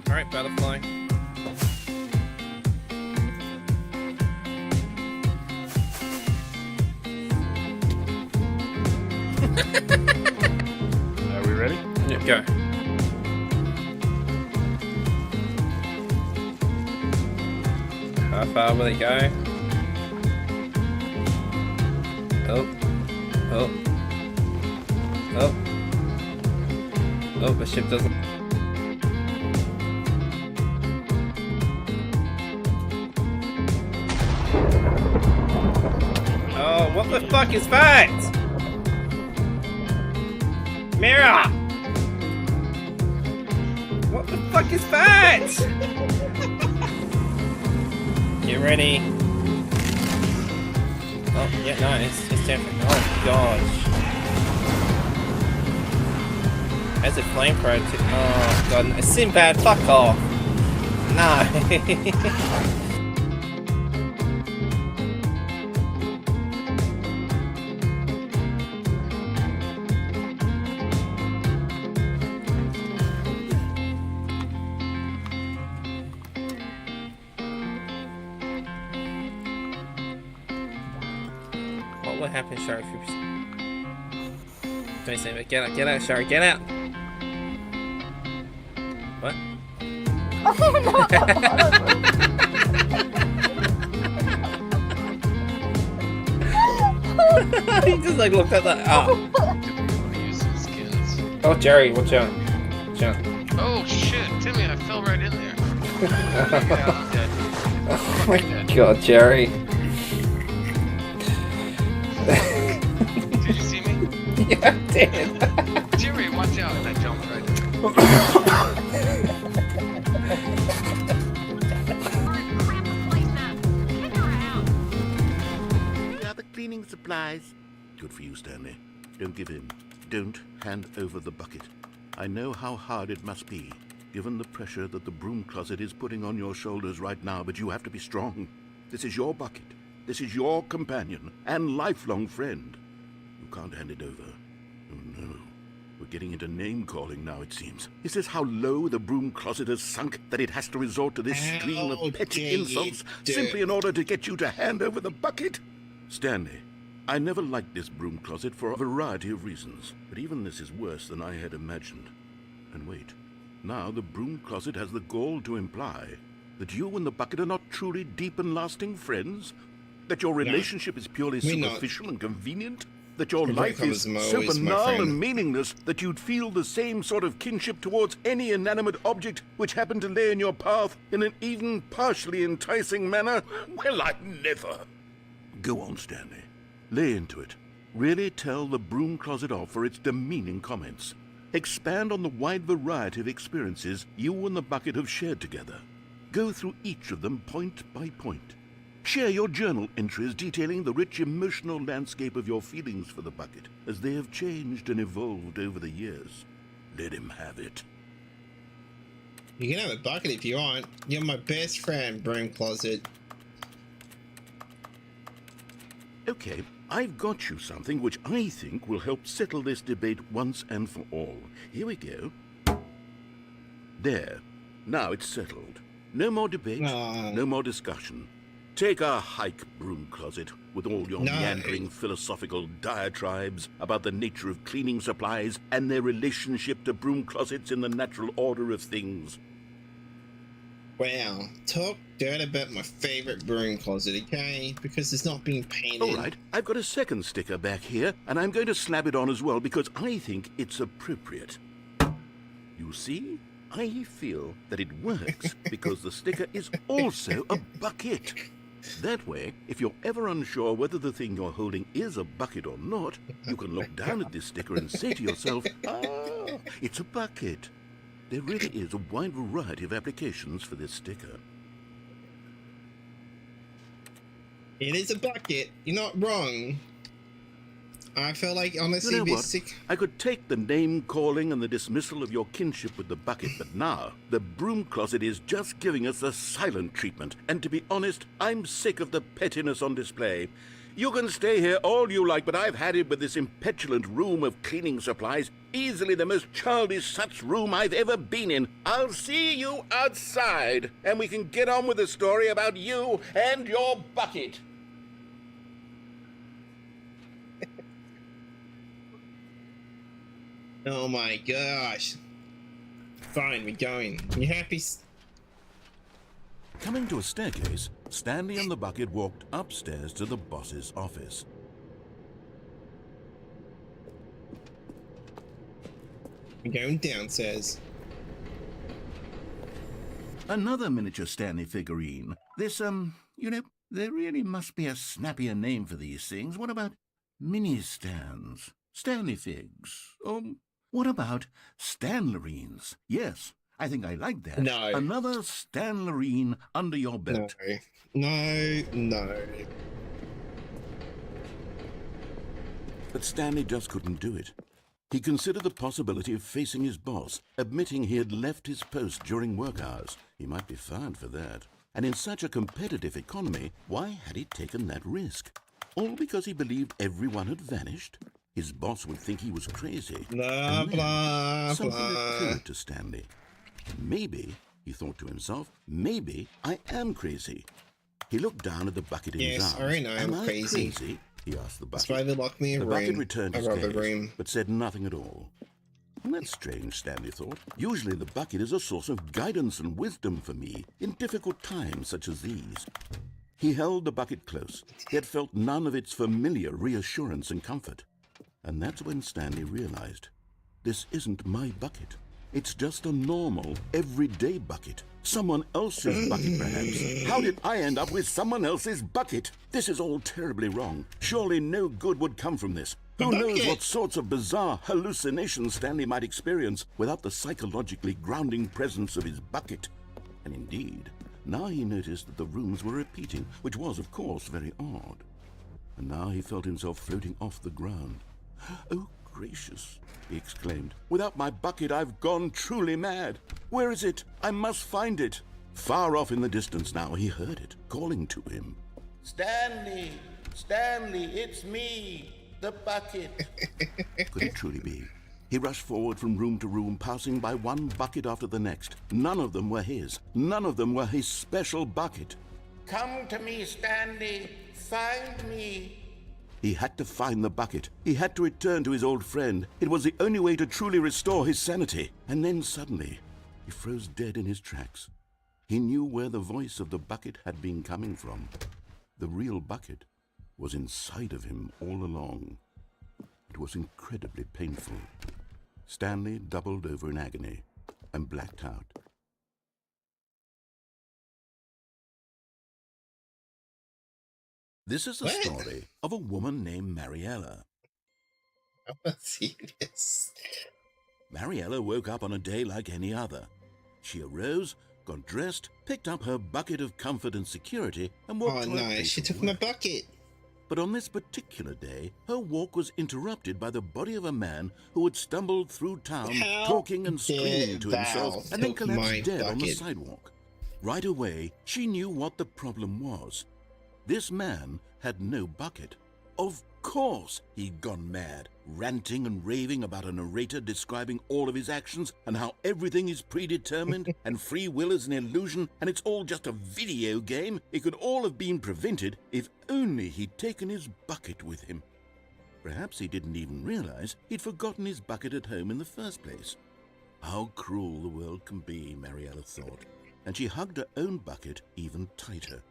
Alright, butterfly. Are we ready? Yeah, go. How far will it go? Oh. Oh. Oh. Oh, the ship doesn't... Oh, what the fuck is that? Mirror! What the fuck is that? Get ready. Oh, yeah, no, it's different. Oh, gosh. There's a flamethrower too. Oh, God. Sinbad, fuck off. No. What would happen, Shark, if you... Don't say it. Get out, Shark, get out! What? He just like looked at that. Oh. Oh, Jerry, watch out. Watch out. Oh shit, Timmy, I fell right in there. Yeah, I'm dead. Oh my god, Jerry. Did you see me? Yeah, I did. Jerry, watch out. I jumped right there. Gather cleaning supplies. Good for you, Stanley. Don't give in. Don't hand over the bucket. I know how hard it must be, given the pressure that the broom closet is putting on your shoulders right now, but you have to be strong. This is your bucket. This is your companion and lifelong friend. You can't hand it over. Oh, no. We're getting into name-calling now, it seems. Is this how low the broom closet has sunk that it has to resort to this stream How of petty dare you insults do- simply in order to get you to hand over the bucket? Stanley, I never liked this broom closet for a variety of reasons, but even this is worse than I had imagined. And wait, now the broom closet has the gall to imply that you and the bucket are not truly deep and lasting friends? That your relationship is purely We're not. superficial and convenient? That your Your life breakup is is so always my banal friend. and meaningless that you'd feel the same sort of kinship towards any inanimate object which happened to lay in your path in an even partially enticing manner? Well, I never. Go on, Stanley. Lay into it. Really tell the broom closet off for its demeaning comments. Expand on the wide variety of experiences you and the bucket have shared together. Go through each of them point by point. Share your journal entries detailing the rich emotional landscape of your feelings for the bucket as they have changed and evolved over the years. Let him have it. You can have a bucket if you want. You're my best friend, Broom Closet. Okay, I've got you something which I think will help settle this debate once and for all. Here we go. There. Now it's settled. No more debate, no more discussion. Take a hike, Broom Closet, with all your meandering philosophical diatribes about the nature of cleaning supplies and their relationship to broom closets in the natural order of things. Wow, talk dirt about my favorite broom closet, okay? Because it's not being painted. All right, I've got a second sticker back here, and I'm going to slap it on as well because I think it's appropriate. You see? I feel that it works because the sticker is also a bucket. That way, if you're ever unsure whether the thing you're holding is a bucket or not, you can look down at this sticker and say to yourself, ah, it's a bucket. There really is a wide variety of applications for this sticker. It is a bucket. You're not wrong. I feel like, honestly, You know what? sick. I could take the name-calling and the dismissal of your kinship with the bucket, but now the broom closet is just giving us the silent treatment. And to be honest, I'm sick of the pettiness on display. You can stay here all you like, but I've had it with this impetulant room of cleaning supplies. Easily the most childish such room I've ever been in. I'll see you outside, and we can get on with the story about you and your bucket. Oh my gosh. Fine, we're going. You happy? Coming to a staircase, Stanley and the bucket walked upstairs to the boss's office. We're going downstairs. Another miniature Stanley figurine. This, you know, there really must be a snappier name for these things. What about mini-stands? Stanley figs? What about Stanlerines? Yes, I think I like that. No. Another Stanlerine under your belt. No. But Stanley just couldn't do it. He considered the possibility of facing his boss, admitting he had left his post during work hours. He might be fired for that. And in such a competitive economy, why had he taken that risk? All because he believed everyone had vanished? His boss would think he was crazy. Blah, blah, something blah. occurred to Stanley. Maybe, he thought to himself, maybe I am crazy. He looked down at the bucket in his Yes, arms. I know I'm Am I crazy? He asked the bucket. That's why they locked me in The a bucket room. returned I his robbed the gaze, room. but said nothing at all. And that's strange, Stanley thought. Usually the bucket is a source of guidance and wisdom for me in difficult times such as these. He held the bucket close, yet felt none of its familiar reassurance and comfort. And that's when Stanley realized, this isn't my bucket. It's just a normal, everyday bucket. Someone else's bucket, perhaps. How did I end up with someone else's bucket? This is all terribly wrong. Surely no good would come from this. Who knows what sorts of bizarre hallucinations Stanley might experience without the psychologically grounding presence of his bucket. And indeed, now he noticed that the rooms were repeating, which was, of course, very odd. And now he felt himself floating off the ground. Oh, gracious, he exclaimed. Without my bucket, I've gone truly mad. Where is it? I must find it. Far off in the distance now, he heard it, calling to him. Stanley! Stanley, it's me, the bucket. Could it truly be? He rushed forward from room to room, passing by one bucket after the next. None of them were his. None of them were his special bucket. Come to me, Stanley. Find me. He had to find the bucket. He had to return to his old friend. It was the only way to truly restore his sanity. And then suddenly, he froze dead in his tracks. He knew where the voice of the bucket had been coming from. The real bucket was inside of him all along. It was incredibly painful. Stanley doubled over in agony and blacked out. This is the story of a woman named Mariella. I want to see this. Mariella woke up on a day like any other. She arose, got dressed, picked up her bucket of comfort and security, and walked Oh to her no, place she of took my work. bucket. But on this particular day, her walk was interrupted by the body of a man who had stumbled through town, How talking and dare screaming to himself, thou and then took my collapsed dead on the bucket. sidewalk. Right away, she knew what the problem was. This man had no bucket. Of course he'd gone mad, ranting and raving about a narrator describing all of his actions and how everything is predetermined and free will is an illusion and it's all just a video game. It could all have been prevented if only he'd taken his bucket with him. Perhaps he didn't even realize he'd forgotten his bucket at home in the first place. How cruel the world can be, Mariella thought, and she hugged her own bucket even tighter.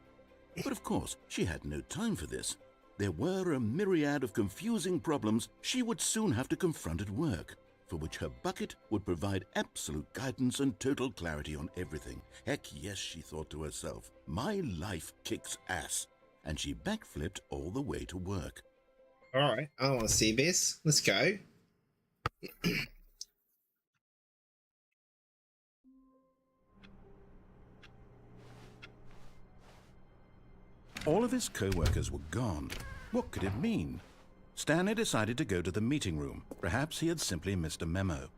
But of course, she had no time for this. There were a myriad of confusing problems she would soon have to confront at work, for which her bucket would provide absolute guidance and total clarity on everything. Heck yes, she thought to herself, my life kicks ass. And she backflipped all the way to work. Alright, I want to see this. Let's go. All of his co-workers were gone. What could it mean? Stanley decided to go to the meeting room. Perhaps he had simply missed a memo.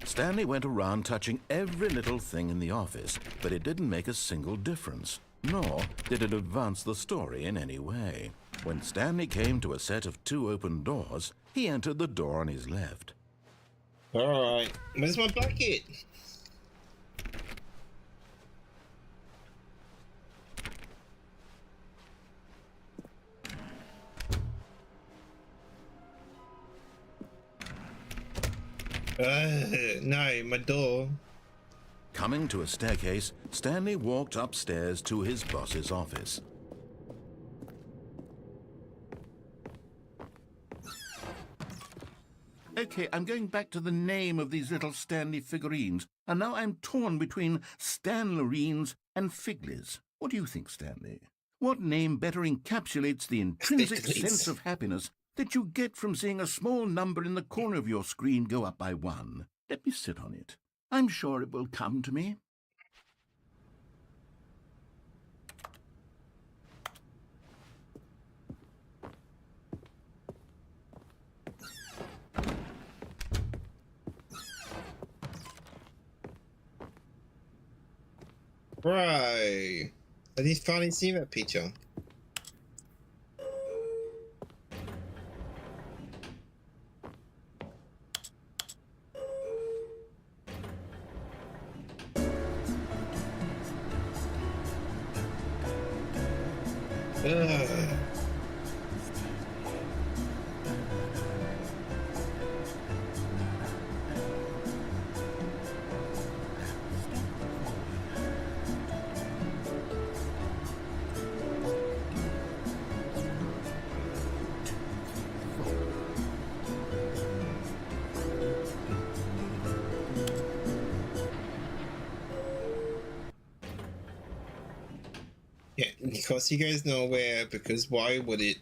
Stanley went around touching every little thing in the office, but it didn't make a single difference, nor did it advance the story in any way. When Stanley came to a set of 2 open doors, he entered the door on his left. Alright, where's my bucket? No, my door. Coming to a staircase, Stanley walked upstairs to his boss's office. Okay, I'm going back to the name of these little Stanley figurines, and now I'm torn between Stanlerines and Figlies. What do you think, Stanley? What name better encapsulates the intrinsic Figlies. sense of happiness that you get from seeing a small number in the corner of your screen go up by 1? Let me sit on it. I'm sure it will come to me. Bro, I did finally see that picture. Ugh. Yeah, because he goes nowhere, because why would it?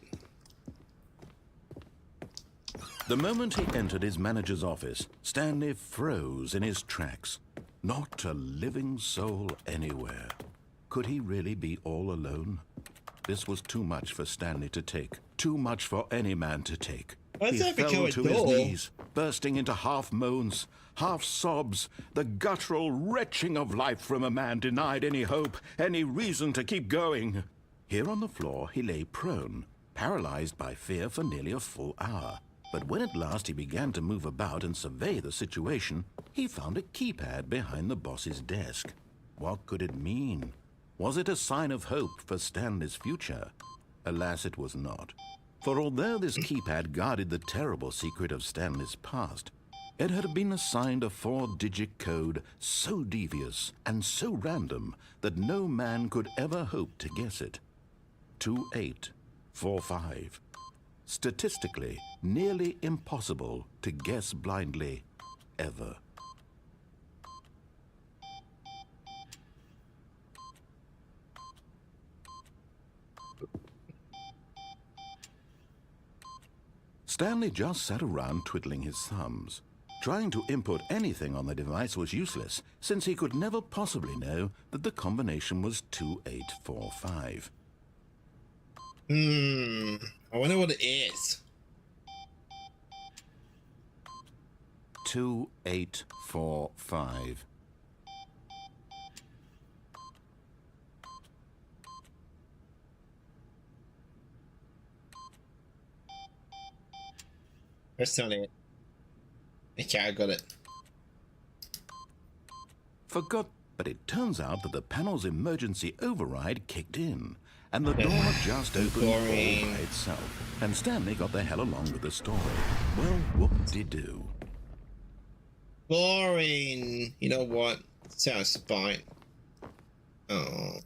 The moment he entered his manager's office, Stanley froze in his tracks. Not a living soul anywhere. Could he really be all alone? This was too much for Stanley to take. Too much for any man to take. Why does He that become fell a to his door? knees, bursting into half moans, half sobs, the guttural retching of life from a man denied any hope, any reason to keep going. Here on the floor he lay prone, paralyzed by fear for nearly a full hour. But when at last he began to move about and survey the situation, he found a keypad behind the boss's desk. What could it mean? Was it a sign of hope for Stanley's future? Alas, it was not. For although this keypad guarded the terrible secret of Stanley's past, it had been assigned a 4-digit code so devious and so random that no man could ever hope to guess it. 2845. Statistically, nearly impossible to guess blindly, ever. Stanley just sat around twiddling his thumbs. Trying to input anything on the device was useless, since he could never possibly know that the combination was 2845. I wonder what it is. 2845. That's not it. Okay, I got it. Forgot, but it turns out that the panel's emergency override kicked in, and the door just opened all by itself, and Stanley got the hell along with the story. Well, whoop-de-doo. Boring. You know what? Sounds fine. Oh.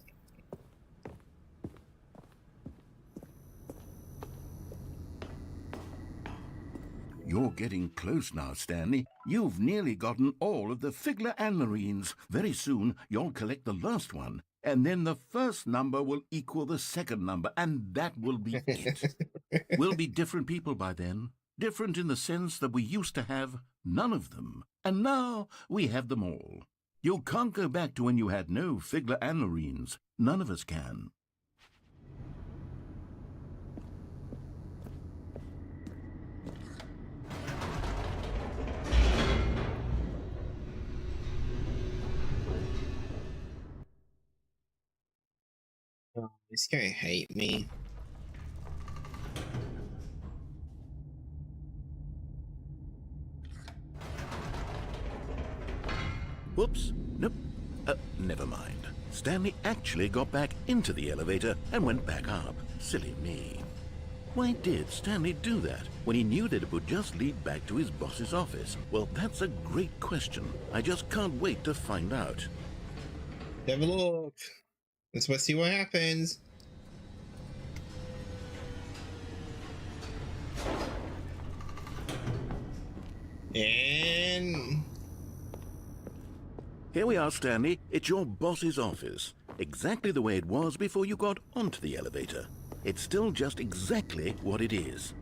You're getting close now, Stanley. You've nearly gotten all of the Figler Anmarines. Very soon, you'll collect the last one, and then the first number will equal the second number, and that will be it. We'll be different people by then. Different in the sense that we used to have none of them, and now we have them all. You can't go back to when you had no Figler Anmarines. None of us can. Oh, this guy hate me. Whoops. Nope. Never mind. Stanley actually got back into the elevator and went back up. Silly me. Why did Stanley do that when he knew that it would just lead back to his boss's office? Well, that's a great question. I just can't wait to find out. Have a look. Let's see what happens. And here we are, Stanley. It's your boss's office. Exactly the way it was before you got onto the elevator. It's still just exactly what it is.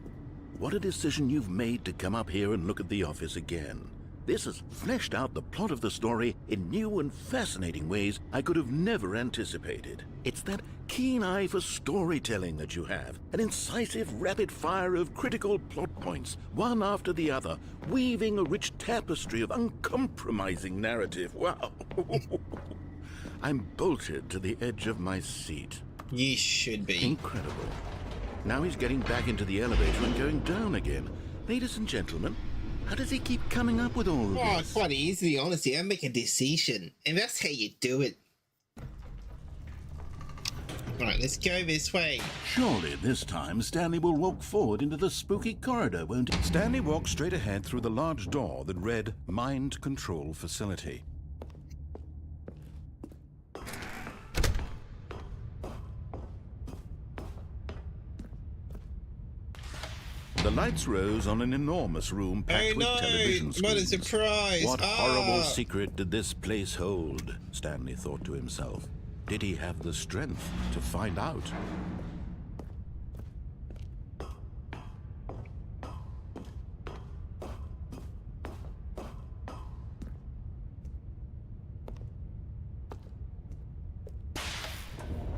What a decision you've made to come up here and look at the office again. This has fleshed out the plot of the story in new and fascinating ways I could have never anticipated. It's that keen eye for storytelling that you have, an incisive rapid fire of critical plot points, one after the other, weaving a rich tapestry of uncompromising narrative. Wow. I'm bolted to the edge of my seat. Ye should be. Incredible. Now he's getting back into the elevator and going down again. Ladies and gentlemen, how does he keep coming up with all of this? Quite easily, honestly. I make a decision, and that's how you do it. Right, let's go this way. Surely this time Stanley will walk forward into the spooky corridor, won't he? Stanley walked straight ahead through the large door that read Mind Control Facility. The lights rose on an enormous room packed with television screens. What a surprise! What horrible secret did this place hold? Stanley thought to himself. Did he have the strength to find out?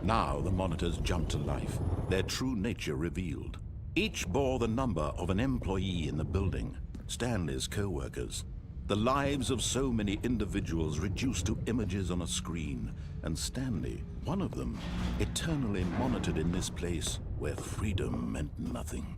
Now the monitors jumped to life, their true nature revealed. Each bore the number of an employee in the building, Stanley's co-workers. The lives of so many individuals reduced to images on a screen, and Stanley, one of them, eternally monitored in this place where freedom meant nothing.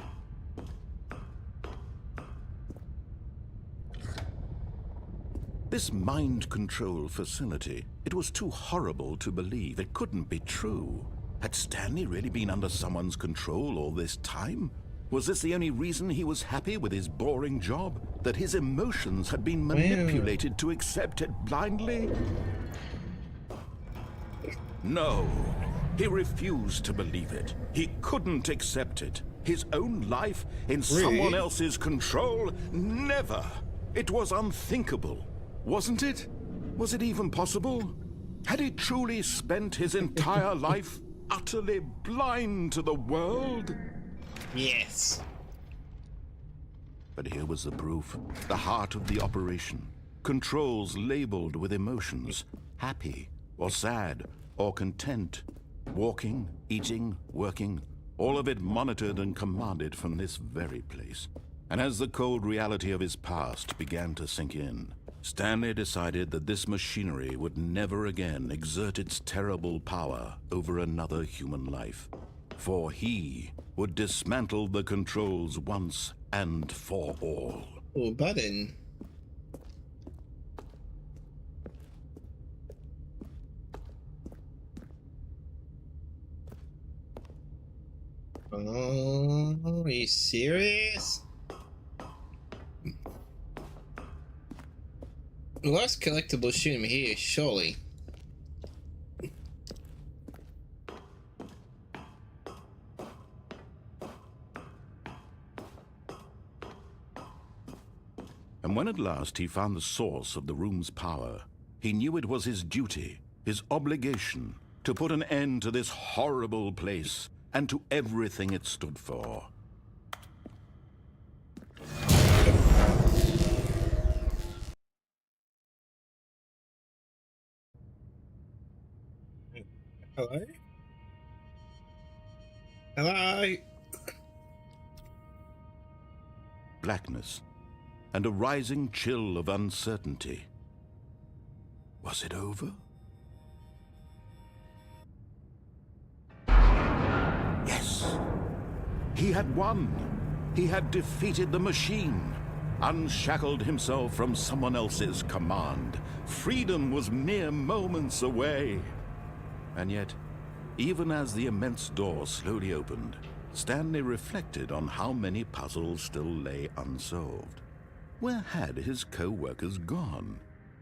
This mind control facility, it was too horrible to believe. It couldn't be true. Had Stanley really been under someone's control all this time? Was this the only reason he was happy with his boring job? That his emotions had been manipulated to accept it blindly? No, he refused to believe it. He couldn't accept it. His own life in someone else's control? Never! It was unthinkable. Wasn't it? Was it even possible? Had he truly spent his entire life utterly blind to the world? Yes. But here was the proof. The heart of the operation. Controls labeled with emotions. Happy, or sad, or content. Walking, eating, working. All of it monitored and commanded from this very place. And as the cold reality of his past began to sink in, Stanley decided that this machinery would never again exert its terrible power over another human life. For he would dismantle the controls once and for all. Oh, button. Oh, are you serious? The last collectible shoot him here, surely. And when at last he found the source of the room's power, he knew it was his duty, his obligation, to put an end to this horrible place and to everything it stood for. Hello? Hello? Blackness and a rising chill of uncertainty. Was it over? Yes. He had won. He had defeated the machine, unshackled himself from someone else's command. Freedom was mere moments away. And yet, even as the immense door slowly opened, Stanley reflected on how many puzzles still lay unsolved. Where had his co-workers gone?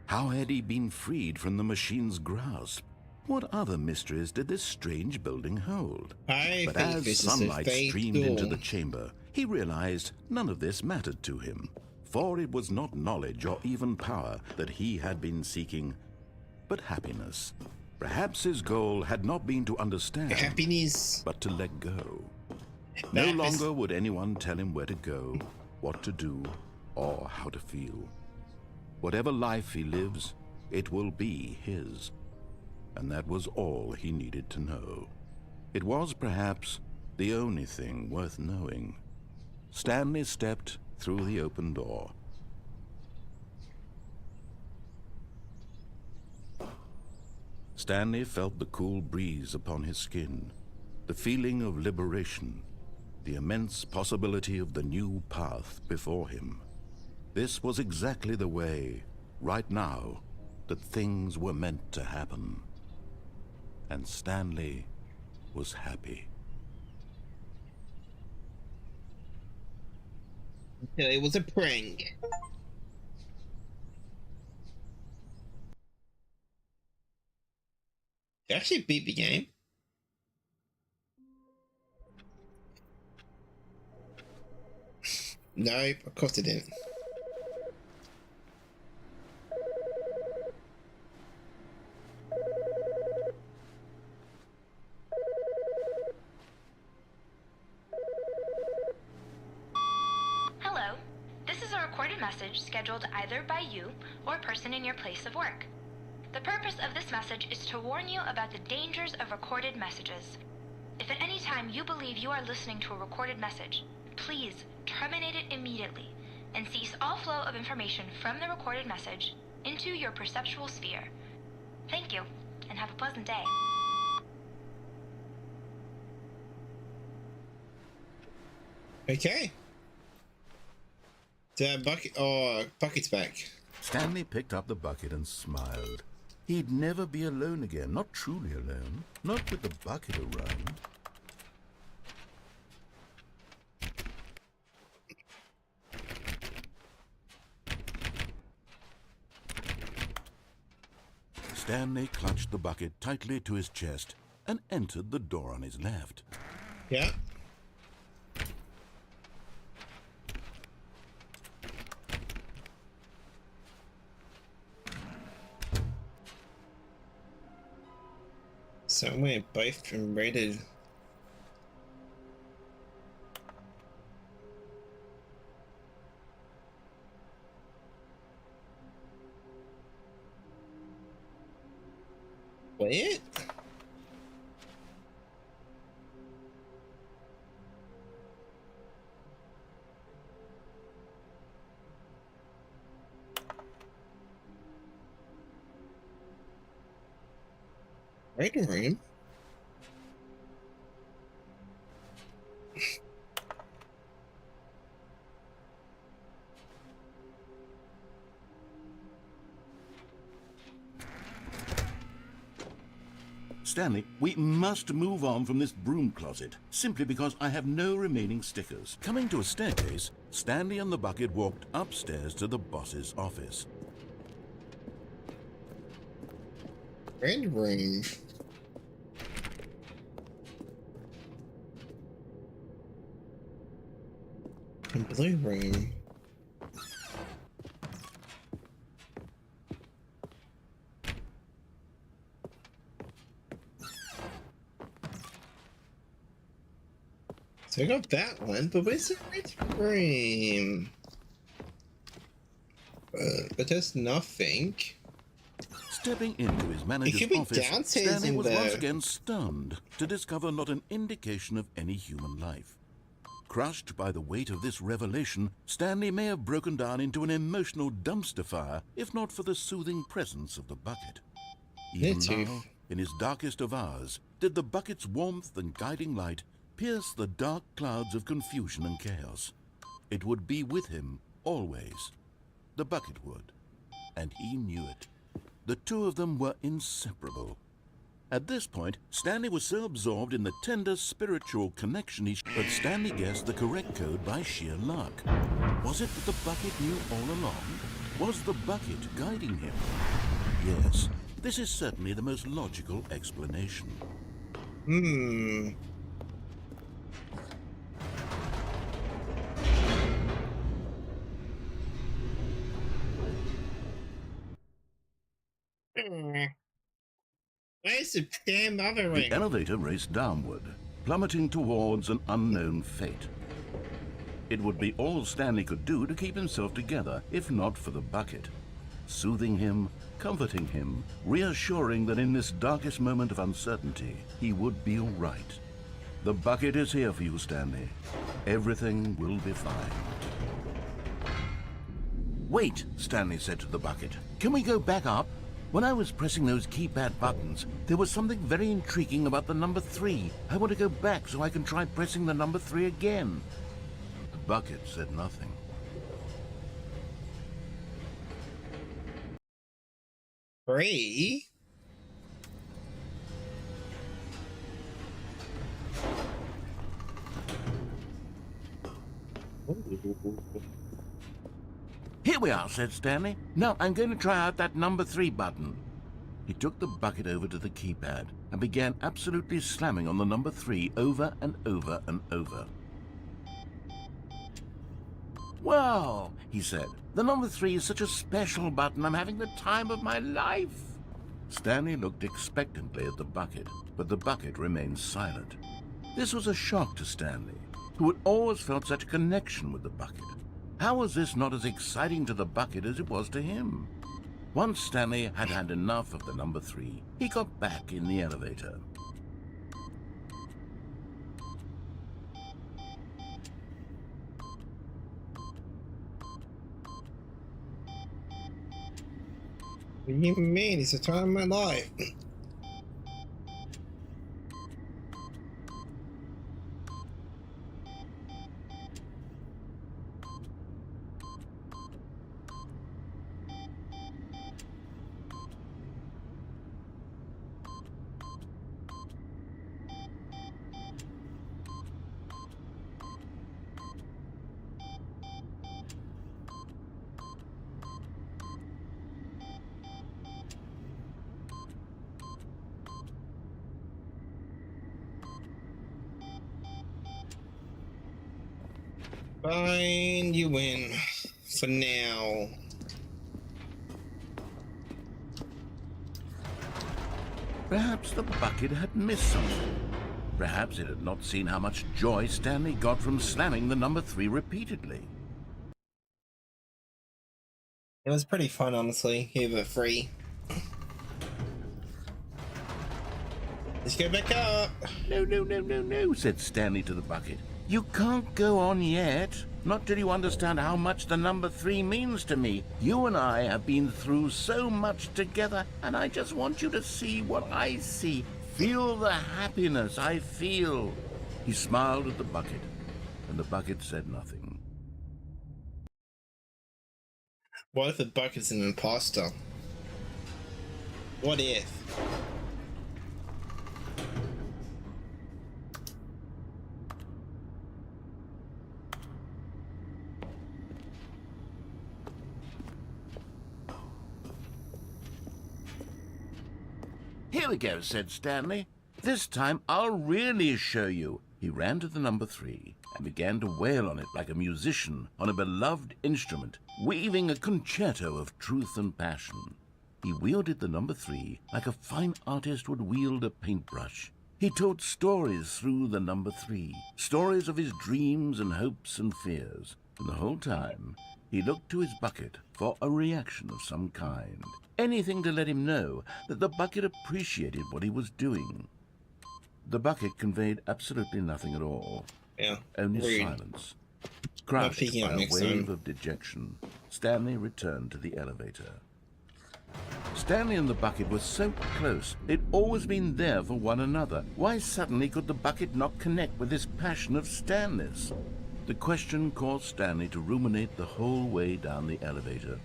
How had he been freed from the machine's grasp? What other mysteries did this strange building hold? But as sunlight streamed into the chamber, he realized none of this mattered to him, for it was not knowledge or even power that he had been seeking, but happiness. Perhaps his goal had not been to understand, but to let go. No longer would anyone tell him where to go, what to do, or how to feel. Whatever life he lives, it will be his. And that was all he needed to know. It was perhaps the only thing worth knowing. Stanley stepped through the open door. Stanley felt the cool breeze upon his skin, the feeling of liberation, the immense possibility of the new path before him. This was exactly the way, right now, that things were meant to happen. And Stanley was happy. It was a prank. Did I actually beat the game? No, of course I didn't. Hello. This is a recorded message scheduled either by you or a person in your place of work. The purpose of this message is to warn you about the dangers of recorded messages. If at any time you believe you are listening to a recorded message, please terminate it immediately and cease all flow of information from the recorded message into your perceptual sphere. Thank you, and have a pleasant day. Okay. The bucket. Oh, bucket's back. Stanley picked up the bucket and smiled. He'd never be alone again, not truly alone, not with the bucket around. Stanley clutched the bucket tightly to his chest and entered the door on his left. Yeah. So we're both rated. quit? Waiting room? Stanley, we must move on from this broom closet, simply because I have no remaining stickers. Coming to a staircase, Stanley and the bucket walked upstairs to the boss's office. Red room. And blue room. So I got that one, but where's the red room? But there's nothing. Stepping into his manager's could be office, downstairs Stanley in was once there. again stunned to discover not an indication of any human life. Crushed by the weight of this revelation, Stanley may have broken down into an emotional dumpster fire if not for the soothing presence of the bucket. Even Me too. now, in his darkest of hours, did the bucket's warmth and guiding light pierce the dark clouds of confusion and chaos. It would be with him always. The bucket would, and he knew it. The two of them were inseparable. At this point, Stanley was so absorbed in the tender spiritual connection but Stanley guessed the correct code by sheer luck. Was it that the bucket knew all along? Was the bucket guiding him? Yes, this is certainly the most logical explanation. Where's the damn other room? The elevator raced downward, plummeting towards an unknown fate. It would be all Stanley could do to keep himself together, if not for the bucket. Soothing him, comforting him, reassuring that in this darkest moment of uncertainty, he would be all right. The bucket is here for you, Stanley. Everything will be fine. Wait, Stanley said to the bucket. Can we go back up? When I was pressing those keypad buttons, there was something very intriguing about the number 3. I want to go back so I can try pressing the number 3 again. The bucket said nothing. Three? Here we are, said Stanley. Now I'm going to try out that number 3 button. He took the bucket over to the keypad and began absolutely slamming on the number 3 over and over and over. Well, he said, the number 3 is such a special button. I'm having the time of my life. Stanley looked expectantly at the bucket, but the bucket remained silent. This was a shock to Stanley, who had always felt such a connection with the bucket. How was this not as exciting to the bucket as it was to him? Once Stanley had had enough of the number 3, he got back in the elevator. What do you mean? It's the time of my life. Fine, you win. For now. Perhaps the bucket had missed something. Perhaps it had not seen how much joy Stanley got from slamming the number 3 repeatedly. It was pretty fun, honestly. Here were free. Let's go back up. No, no, no, no, no, said Stanley to the bucket. You can't go on yet. Not till you understand how much the number 3 means to me. You and I have been through so much together, and I just want you to see what I see. Feel the happiness I feel. He smiled at the bucket, and the bucket said nothing. What if the bucket's an imposter? What if? Here we go, said Stanley. This time I'll really show you. He ran to the number 3 and began to wail on it like a musician on a beloved instrument, weaving a concerto of truth and passion. He wielded the number 3 like a fine artist would wield a paintbrush. He told stories through the number 3, stories of his dreams and hopes and fears. And the whole time, he looked to his bucket for a reaction of some kind. Anything to let him know that the bucket appreciated what he was doing. The bucket conveyed absolutely nothing at all. Yeah. Only rude. silence. Crushed picking up by a next wave time. of dejection, Stanley returned to the elevator. Stanley and the bucket were so close. They'd always been there for one another. Why suddenly could the bucket not connect with this passion of Stanley's? The question caused Stanley to ruminate the whole way down the elevator.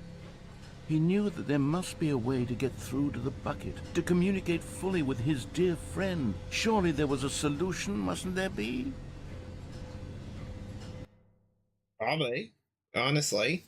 He knew that there must be a way to get through to the bucket, to communicate fully with his dear friend. Surely there was a solution, mustn't there be? Probably. Honestly.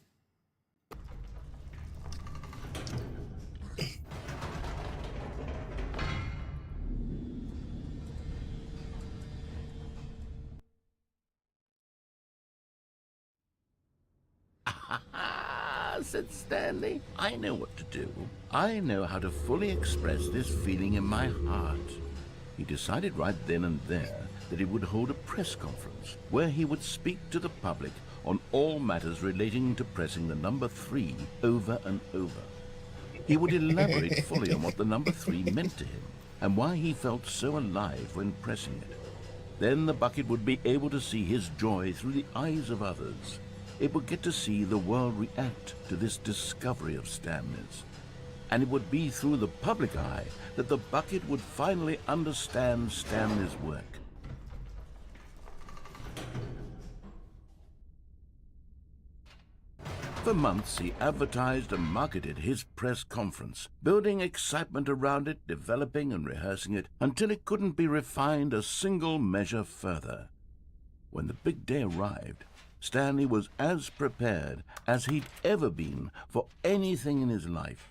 Said Stanley. I know what to do. I know how to fully express this feeling in my heart. He decided right then and there that he would hold a press conference where he would speak to the public on all matters relating to pressing the number 3 over and over. He would elaborate fully on what the number 3 meant to him and why he felt so alive when pressing it. Then the bucket would be able to see his joy through the eyes of others. It would get to see the world react to this discovery of Stanley's. And it would be through the public eye that the bucket would finally understand Stanley's work. For months, he advertised and marketed his press conference, building excitement around it, developing and rehearsing it, until it couldn't be refined a single measure further. When the big day arrived, Stanley was as prepared as he'd ever been for anything in his life.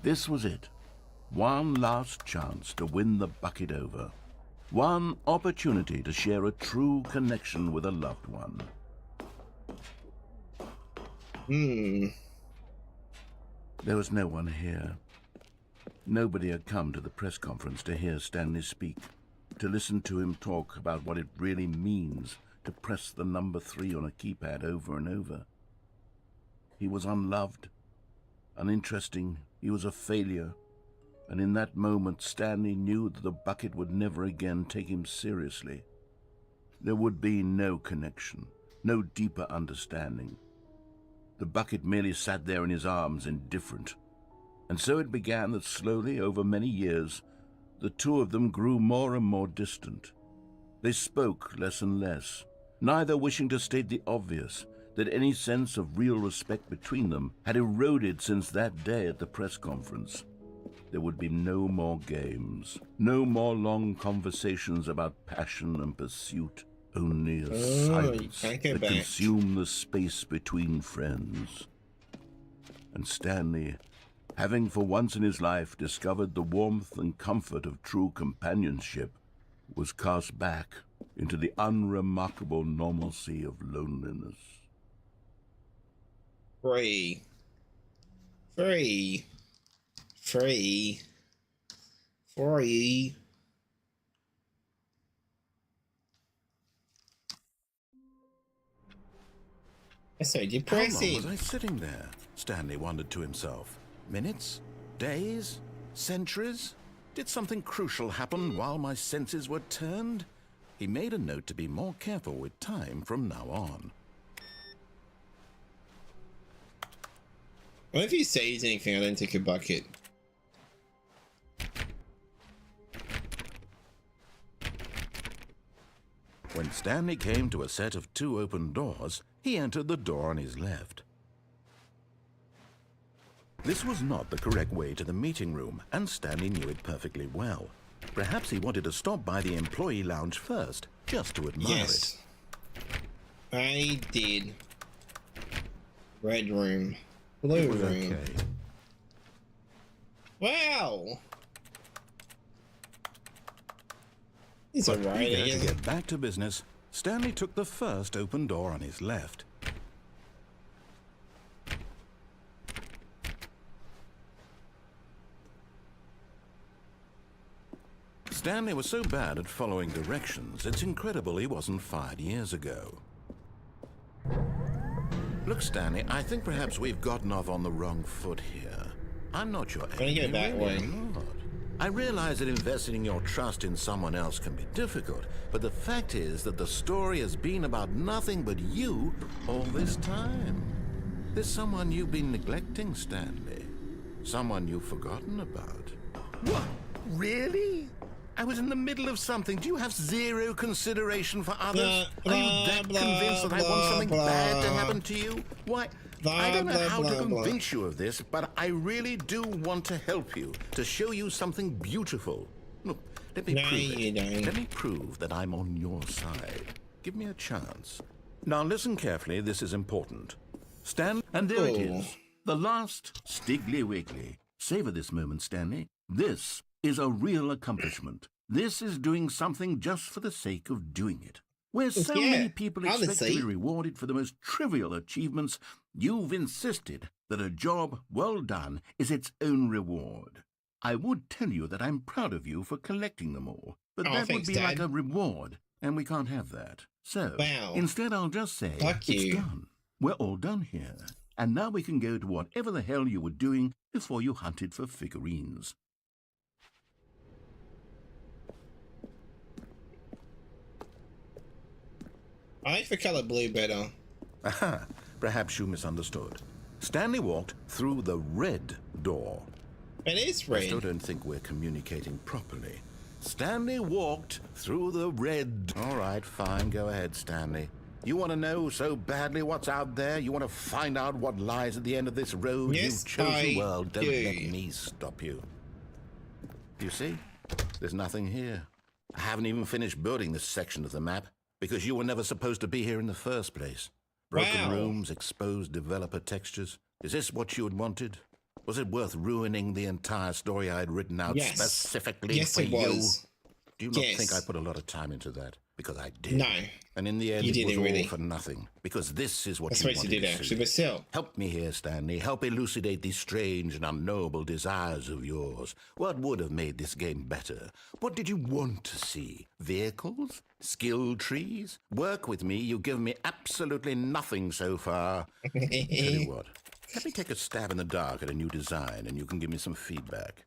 This was it. One last chance to win the bucket over. One opportunity to share a true connection with a loved one. There was no one here. Nobody had come to the press conference to hear Stanley speak, to listen to him talk about what it really means to press the number 3 on a keypad over and over. He was unloved, uninteresting. He was a failure. And in that moment, Stanley knew that the bucket would never again take him seriously. There would be no connection, no deeper understanding. The bucket merely sat there in his arms, indifferent. And so it began that slowly, over many years, the two of them grew more and more distant. They spoke less and less, neither wishing to state the obvious, that any sense of real respect between them had eroded since that day at the press conference. There would be no more games, no more long conversations about passion and pursuit, only a silence that consumed the space between friends. And Stanley, having for once in his life discovered the warmth and comfort of true companionship, was cast back into the unremarkable normalcy of loneliness. Free. Sorry. That's so How long depressing. was I sitting there? Stanley wondered to himself. Minutes? Days? Centuries? Did something crucial happen while my senses were turned? He made a note to be more careful with time from now on. What if he says anything? I don't take a bucket. When Stanley came to a set of 2 open doors, he entered the door on his left. This was not the correct way to the meeting room, and Stanley knew it perfectly well. Perhaps he wanted to stop by the employee lounge first, just to admire Yes. I did. Red room. it. Blue It was room. okay. Wow. He's But alright, I eager to guess. get back to business, Stanley took the first open door on his left. Stanley was so bad at following directions, it's incredible he wasn't fired years ago. Look, Stanley, I think perhaps we've gotten off on the wrong foot here. I'm not your Gonna go enemy, that really, way. I'm not. I realize that investing your trust in someone else can be difficult, but the fact is that the story has been about nothing but you all this time. There's someone you've been neglecting, Stanley. Someone you've forgotten about. What? Really? I was in the middle of something. Do you have zero consideration for others? Blah, Are you that blah, convinced that I want blah, something blah. bad to happen to you? Why? Blah, I don't know blah, how to blah, blah. convince you of this, but I really do want to help you, to show you something beautiful. Look, let me No, prove it. you don't. Let me prove that I'm on your side. Give me a chance. Now listen carefully, this is important. Stand, and there it Oh. is. The last Stiggly Wiggly. Savor this moment, Stanley. This is a real accomplishment. This is doing something just for the sake of doing it. Where so Yeah, many people expect honestly. to be rewarded for the most trivial achievements, you've insisted that a job well done is its own reward. I would tell you that I'm proud of you for collecting them all, but Oh, that would thanks, be Dad. like a reward, and we can't have that. So, Wow. instead I'll just say, Fuck it's you. done. We're all done here. And now we can go to whatever the hell you were doing before you hunted for figurines. I like the color blue better. Aha, perhaps you misunderstood. Stanley walked through the red door. It is I still red. don't think we're communicating properly. Stanley walked through the red. All right, fine. Go ahead, Stanley. You want to know so badly what's out there? You want to find out what lies at the end of this road? Yes, You've chosen I well. Don't do. let me stop you. You see? There's nothing here. I haven't even finished building this section of the map because you were never supposed to be here in the first place. Broken Wow. rooms, exposed developer textures. Is this what you had wanted? Was it worth ruining the entire story I had written out Yes. specifically Yes, for it you? was. Do you not Yes. think I put a lot of time into that? Because I did. No. And in the end, You it was didn't all really. for nothing. Because this is what I you suppose you wanted did to actually, see. but still. Help me here, Stanley. Help elucidate these strange and unknowable desires of yours. What would have made this game better? What did you want to see? Vehicles? Skill trees? Work with me. You've given me absolutely nothing so far. Tell you what. Let me take a stab in the dark at a new design, and you can give me some feedback.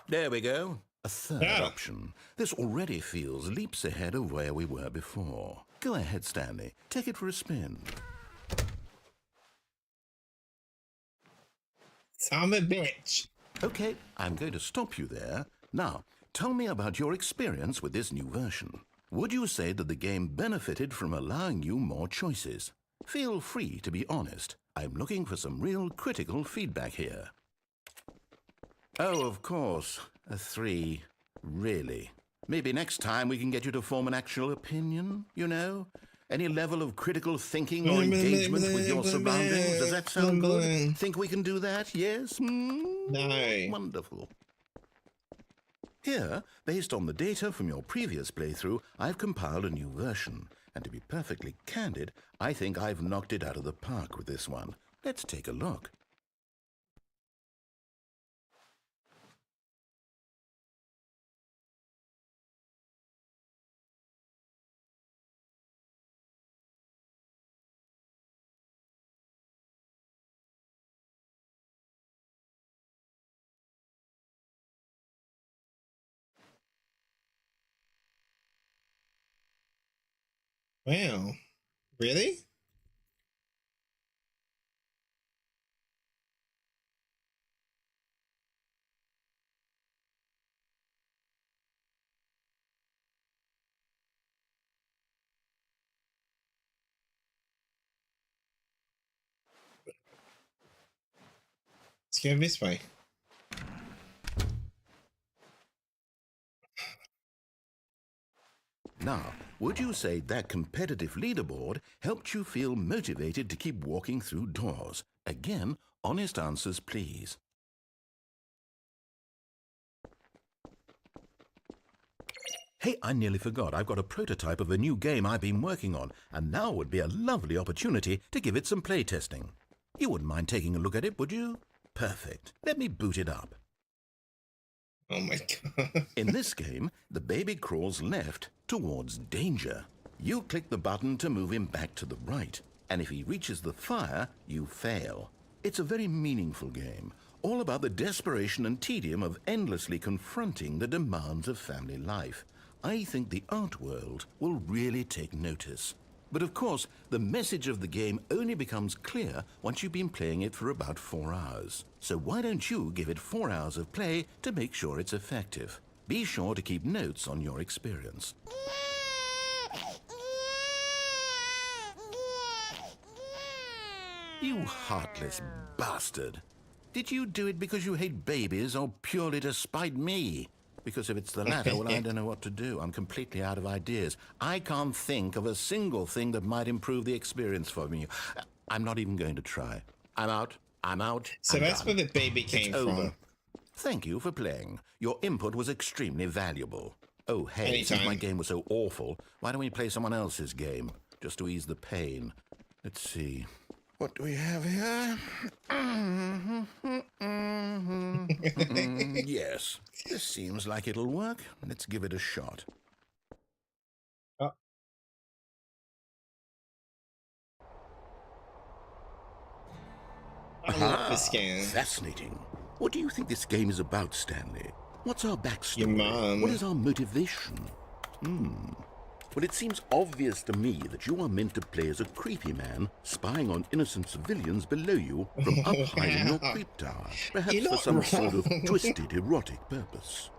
There we go. A third Ah. option. This already feels leaps ahead of where we were before. Go ahead, Stanley. Take it for a spin. I'm a bitch. Okay, I'm going to stop you there. Now, tell me about your experience with this new version. Would you say that the game benefited from allowing you more choices? Feel free to be honest. I'm looking for some real critical feedback here. Oh, of course. A 3. Really? Maybe next time we can get you to form an actual opinion, you know? Any level of critical thinking or engagement with your surroundings? Does that sound good? Think we can do that? Yes? No. Wonderful. Here, based on the data from your previous playthrough, I've compiled a new version. And to be perfectly candid, I think I've knocked it out of the park with this one. Let's take a look. Wow. Really? Let's go this way. Now, would you say that competitive leaderboard helped you feel motivated to keep walking through doors? Again, honest answers, please. Hey, I nearly forgot. I've got a prototype of a new game I've been working on, and now would be a lovely opportunity to give it some playtesting. You wouldn't mind taking a look at it, would you? Perfect. Let me boot it up. Oh my god. In this game, the baby crawls left towards danger. You click the button to move him back to the right, and if he reaches the fire, you fail. It's a very meaningful game, all about the desperation and tedium of endlessly confronting the demands of family life. I think the art world will really take notice. But of course, the message of the game only becomes clear once you've been playing it for about 4 hours. So why don't you give it 4 hours of play to make sure it's effective? Be sure to keep notes on your experience. You heartless bastard. Did you do it because you hate babies or purely to spite me? Because if it's the latter, well, I don't know what to do. I'm completely out of ideas. I can't think of a single thing that might improve the experience for me. I'm not even going to try. I'm out. I'm out. So I'm that's done. where the baby came It's over. from. Thank you for playing. Your input was extremely valuable. Oh, hey, since Anytime. my game was so awful, why don't we play someone else's game? Just to ease the pain. Let's see. What do we have here? Yes, this seems like it'll work. Let's give it a shot. Oh. I love this game. Fascinating. What do you think this game is about, Stanley? What's our backstory? Your mom. What is our motivation? Well, it seems obvious to me that you are meant to play as a creepy man spying on innocent civilians below you from up high in your creep tower, perhaps You're for not some sort of wrong. twisted erotic purpose.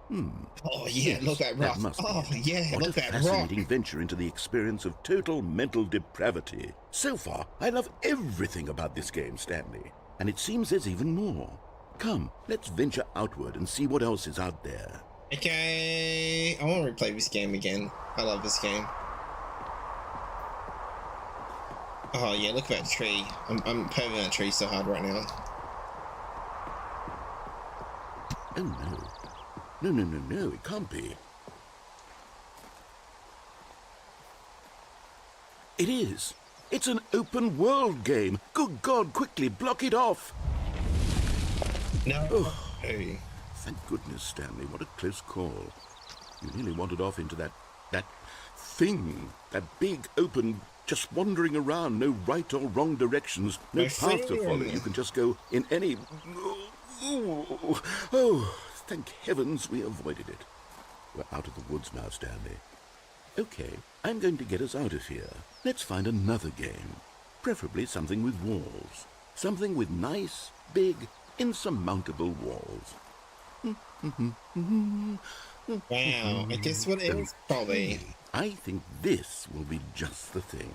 Oh yeah, Yes, look at that Rock. must be Oh it. yeah, What look a at Rock. fascinating venture into the experience of total mental depravity. So far, I love everything about this game, Stanley. And it seems there's even more. Come, let's venture outward and see what else is out there. Okay, I want to replay this game again. I love this game. Oh yeah, look at that tree. I'm paving that tree so hard right now. Oh no. No, it can't be. It is. It's an open world game. Good God, quickly block it off. No. Oh. Hey. Thank goodness, Stanley. What a close call. You nearly wandered off into that thing. That big, open, just wandering around. No right or wrong directions. No My path to follow. friend. You can just go in any... Oh, thank heavens we avoided it. We're out of the woods now, Stanley. Okay, I'm going to get us out of here. Let's find another game. Preferably something with walls. Something with nice, big, insurmountable walls. Wow, I guess what it is probably. I think this will be just the thing.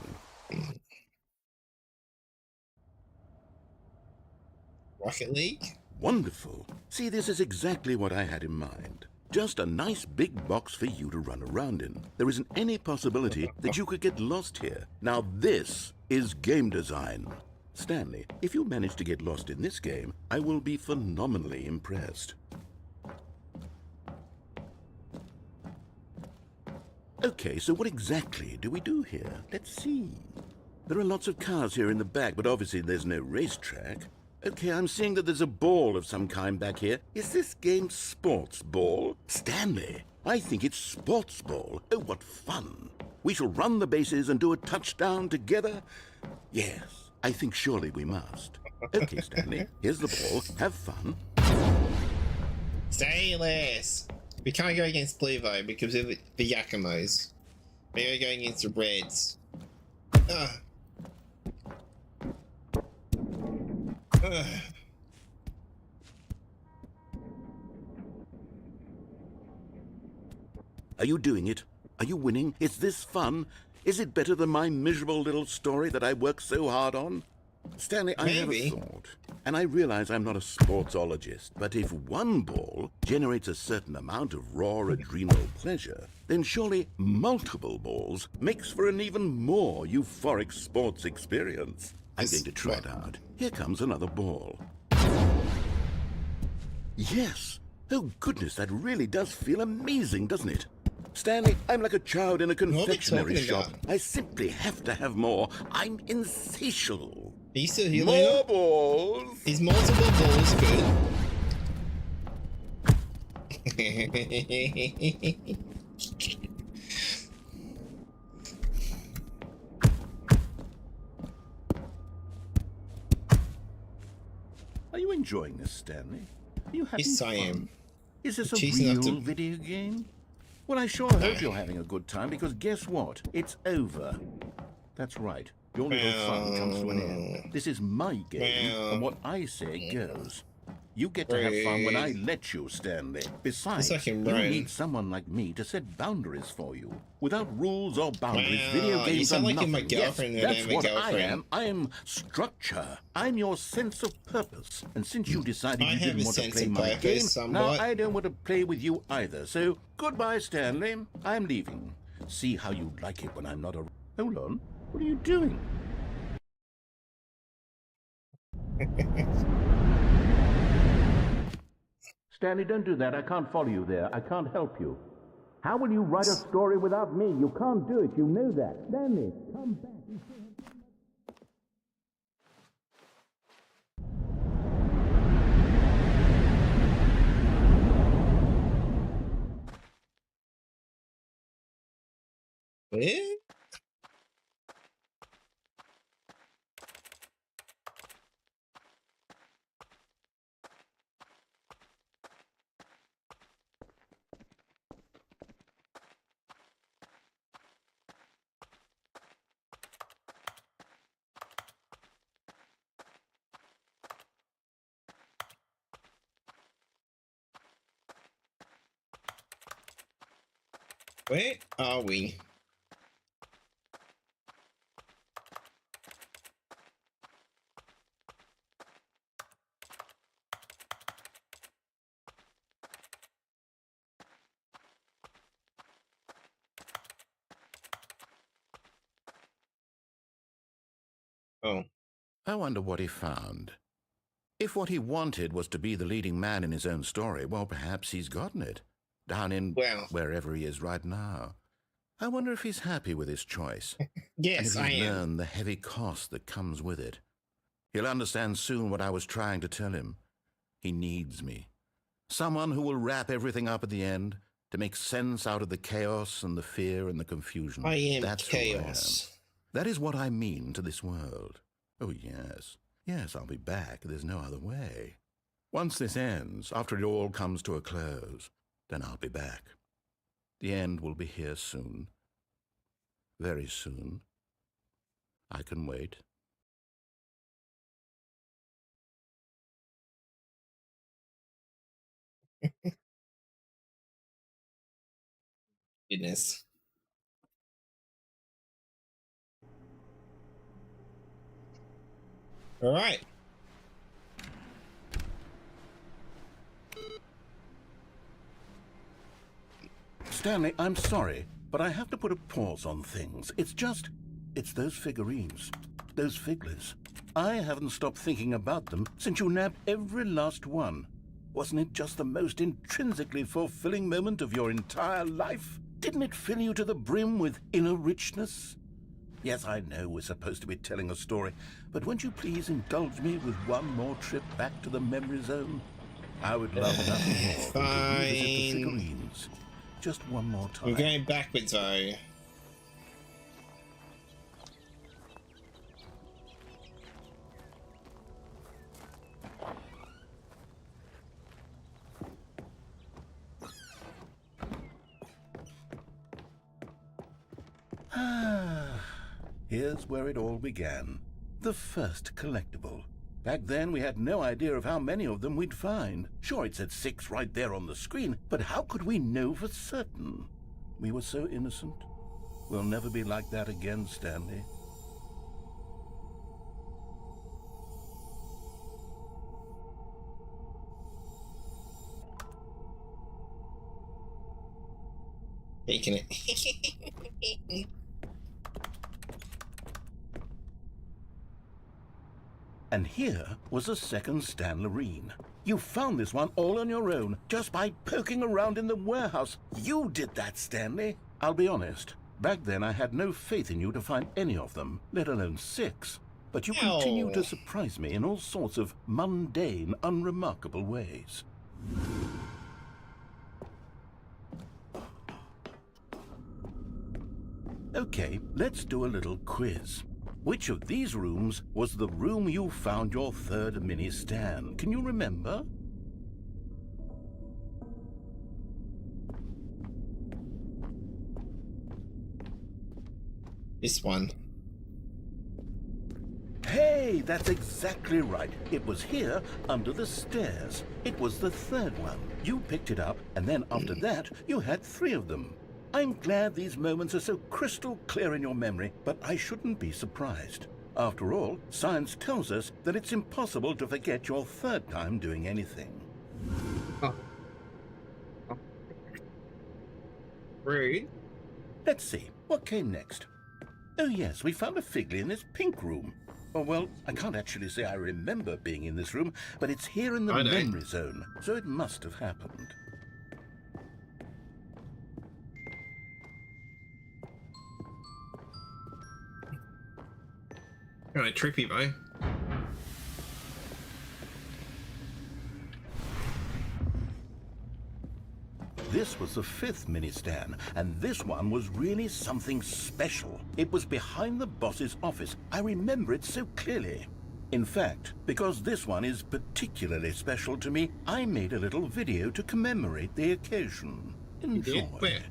Rocket League? Wonderful. See, this is exactly what I had in mind. Just a nice big box for you to run around in. There isn't any possibility that you could get lost here. Now this is game design. Stanley, if you manage to get lost in this game, I will be phenomenally impressed. Okay, so what exactly do we do here? Let's see. There are lots of cars here in the back, but obviously there's no racetrack. Okay, I'm seeing that there's a ball of some kind back here. Is this game sports ball? Stanley, I think it's sports ball. Oh, what fun. We shall run the bases and do a touchdown together? Yes, I think surely we must. Okay, Stanley, here's the ball. Have fun. Say less. We can't go against Blue though because of the Yakumos. We are going into reds. Ugh. Ugh. Are you doing it? Are you winning? Is this fun? Is it better than my miserable little story that I worked so hard on? Stanley, I have Maybe. a thought. And I realize I'm not a sportsologist, but if one ball generates a certain amount of raw adrenal pleasure, then surely multiple balls makes for an even more euphoric sports experience. I'm going to try it out. Here comes another ball. Yes! Oh goodness, that really does feel amazing, doesn't it? Stanley, I'm like a child in a confectionery talking shop. about? I simply have to have more. I'm insatiable. Are you still healing More up? balls! Is multiple balls good? Are you enjoying this, Stanley? Are you having Yes, I fun? am. Is this a Cheesing up real to- video game? Well, I sure hope you're having a good time, because guess what? It's over. That's right. Your little fun comes to an end. This is my game, and what I say goes. You get to have fun when I let you, Stanley. Besides, like you him, Ryan. need someone like me to set boundaries for you. Without rules or boundaries, Wow, video you games sound are like you're nothing. my girlfriend Yes, when that's I'm a what I girlfriend. am. I am structure. I'm your sense of purpose. And since you decided I you have didn't a want to sense play of my purpose game, somewhat. now I don't want to play with you either. So, goodbye, Stanley. I'm leaving. See how you like it when I'm not around. Hold on. What are you doing? Stanley, don't do that. I can't follow you there. I can't help you. How will you write a story without me? You can't do it. You know that. Stanley, come back. Eh? Where are we? Oh. I wonder what he found. If what he wanted was to be the leading man in his own story, well, perhaps he's gotten it. Down in Well. wherever he is right now. I wonder if he's happy with his choice. Yes, and I if he's am. learned the heavy cost that comes with it. He'll understand soon what I was trying to tell him. He needs me. Someone who will wrap everything up at the end to make sense out of the chaos and the fear and the confusion. I am That's who I am. chaos. That is what I mean to this world. Oh, yes. Yes, I'll be back. There's no other way. Once this ends, after it all comes to a close, then I'll be back. The end will be here soon. Very soon. I can wait. Goodness. All right. Stanley, I'm sorry, but I have to put a pause on things. It's those figurines, those figglers. I haven't stopped thinking about them since you nabbed every last one. Wasn't it just the most intrinsically fulfilling moment of your entire life? Didn't it fill you to the brim with inner richness? Yes, I know we're supposed to be telling a story, but won't you please indulge me with one more trip back to the memory zone? I would love nothing more than to revisit the Fine. figurines. Just one more time. We're going backwards, though. Here's where it all began. The first collectible. Back then, we had no idea of how many of them we'd find. Sure, it said 6 right there on the screen, but how could we know for certain? We were so innocent. We'll never be like that again, Stanley. Taking it. And here was a second Stanlerine. You found this one all on your own, just by poking around in the warehouse. You did that, Stanley. I'll be honest. Back then, I had no faith in you to find any of them, let alone 6. But you continue to surprise me in all sorts of mundane, unremarkable ways. Okay, let's do a little quiz. Which of these rooms was the room you found your third mini Stan? Can you remember? This one. Hey, that's exactly right. It was here, under the stairs. It was the third one. You picked it up, and then after that, you had 3 of them. I'm glad these moments are so crystal clear in your memory, but I shouldn't be surprised. After all, science tells us that it's impossible to forget your third time doing anything. Oh. Rude. Let's see, what came next? Oh yes, we found a Figley in this pink room. Oh well, I can't actually say I remember being in this room, but it's here in the memory zone, so it must have happened. Kind of trippy, though. This was the 5th mini Stan, and this one was really something special. It was behind the boss's office. I remember it so clearly. In fact, because this one is particularly special to me, I made a little video to commemorate the occasion. Enjoy. Yeah, where?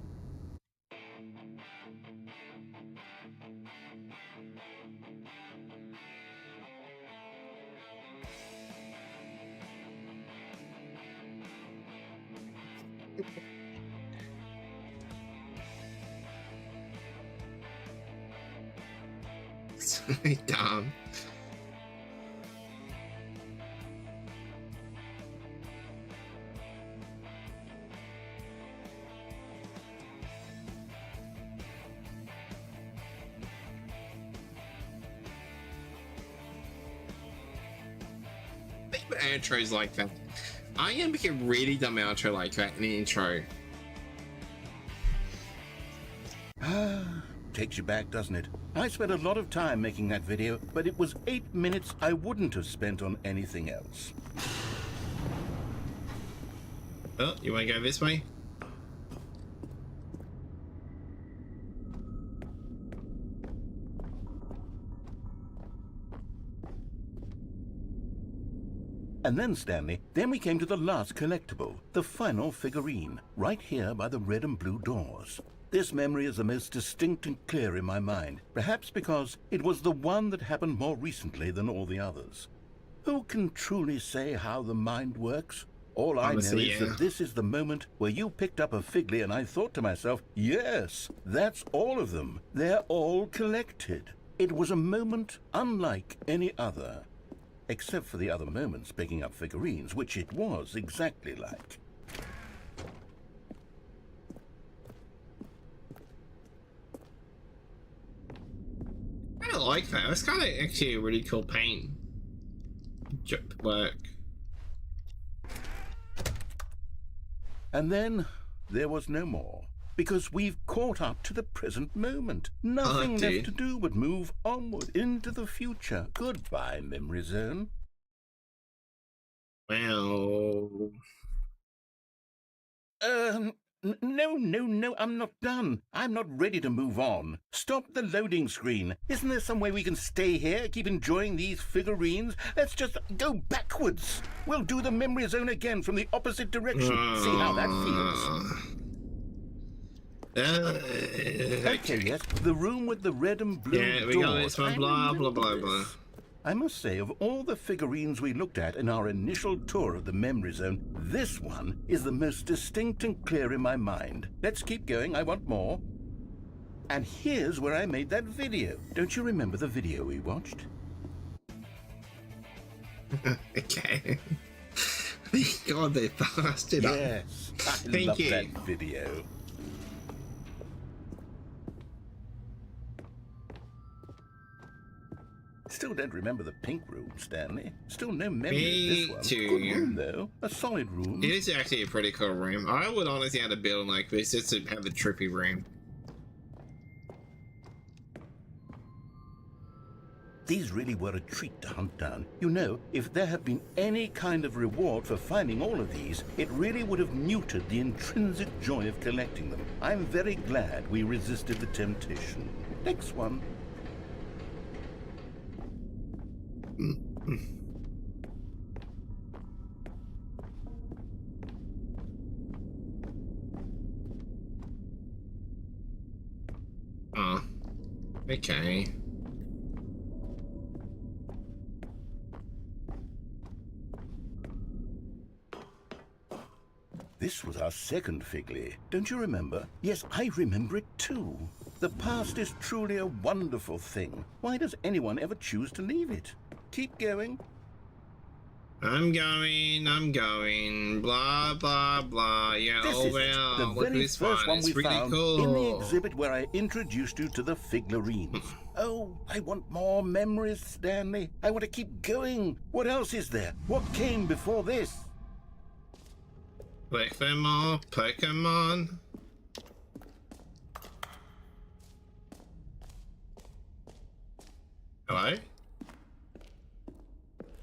So dumb. Outros like that. I'm gonna make a really dumb outro like that in the intro. Takes you back, doesn't it? I spent a lot of time making that video, but it was 8 minutes I wouldn't have spent on anything else. Oh, you wanna go this way? And then, Stanley, then we came to the last collectible, the final figurine, right here by the red and blue doors. This memory is the most distinct and clear in my mind, perhaps because it was the one that happened more recently than all the others. Who can truly say how the mind works? All I know is that this is the moment where you picked up a Figley and I thought to myself, yes, that's all of them. They're all collected. It was a moment unlike any other. Except for the other moments picking up figurines, which it was exactly like. I don't like that. It's kind of actually a really cool paint work. And then there was no more, because we've caught up to the present moment. Nothing left to do but move onward into the future. Goodbye, Memory Zone. Well... No, I'm not done. I'm not ready to move on. Stop the loading screen. Isn't there some way we can stay here, keep enjoying these figurines? Let's just go backwards. We'll do the Memory Zone again from the opposite direction. See how that feels. Okay, yes, the room with the red and blue Yeah, we doors. got this one, blah, blah, blah, blah. I must say, of all the figurines we looked at in our initial tour of the Memory Zone, this one is the most distinct and clear in my mind. Let's keep going, I want more. And here's where I made that video. Don't you remember the video we watched? Okay. Thank God they passed it up. Yes, I Thank love you. that video. Still don't remember the pink room, Stanley. Still no memory Me of this one. too. Good room, though. A solid room. It is actually a pretty cool room. I would honestly have a building like this just to have a trippy room. These really were a treat to hunt down. You know, if there had been any kind of reward for finding all of these, it really would have muted the intrinsic joy of collecting them. I'm very glad we resisted the temptation. Next one. Oh. Okay. This was our second Figley. Don't you remember? Yes, I remember it too. The past is truly a wonderful thing. Why does anyone ever choose to leave it? Keep going. I'm going, blah, blah, blah. Yeah, This oh is it. well, The look at very this first one It's we really found cool. in the exhibit where I introduced you to the Figlarines. Oh, I want more memories, Stanley. I want to keep going. What else is there? What came before this? Collect them all, Pokemon. Hello?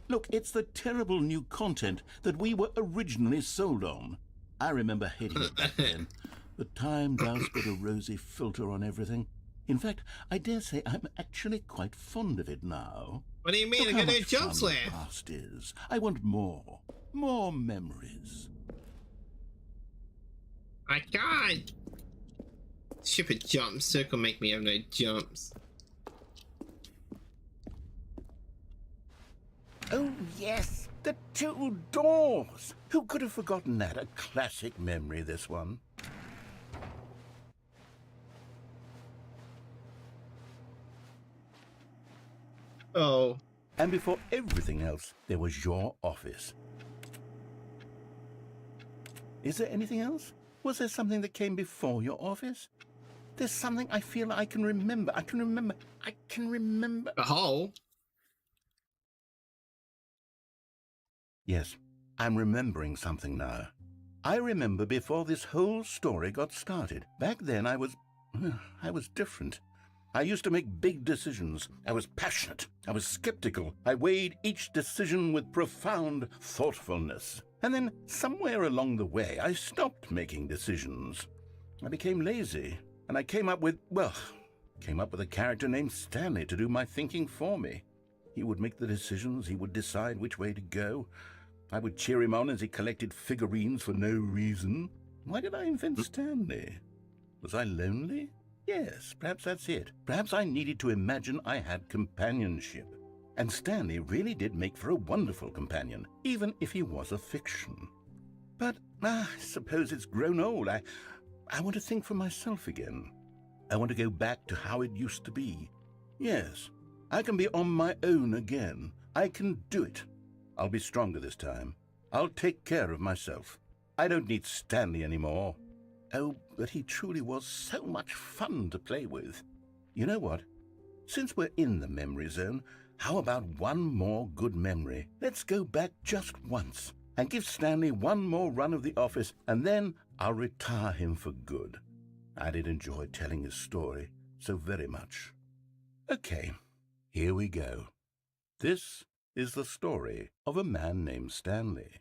Look, it's the terrible new content that we were originally sold on. I remember hating it back then. The time does put a rosy filter on everything. In fact, I dare say I'm actually quite fond of it now. What do you mean? Look I how got no much jumps fun the left. past is. I want more. More memories. I can't. Stupid jump circle make me have no jumps. Oh, yes, the two doors. Who could have forgotten that? A classic memory, this one. Oh. And before everything else, there was your office. Is there anything else? Was there something that came before your office? There's something I feel I can remember. I can remember. A hole? Yes, I'm remembering something now. I remember before this whole story got started. Back then I was different. I used to make big decisions. I was passionate. I was skeptical. I weighed each decision with profound thoughtfulness. And then somewhere along the way, I stopped making decisions. I became lazy, and I came up with a character named Stanley to do my thinking for me. He would make the decisions. He would decide which way to go. I would cheer him on as he collected figurines for no reason. Why did I invent Stanley? Was I lonely? Yes, perhaps that's it. Perhaps I needed to imagine I had companionship. And Stanley really did make for a wonderful companion, even if he was a fiction. But I suppose it's grown old. I want to think for myself again. I want to go back to how it used to be. Yes, I can be on my own again. I can do it. I'll be stronger this time. I'll take care of myself. I don't need Stanley anymore. Oh, but he truly was so much fun to play with. You know what? Since we're in the memory zone, how about one more good memory? Let's go back just once and give Stanley one more run of the office, and then I'll retire him for good. I did enjoy telling his story so very much. Okay, here we go. This is the story of a man named Stanley.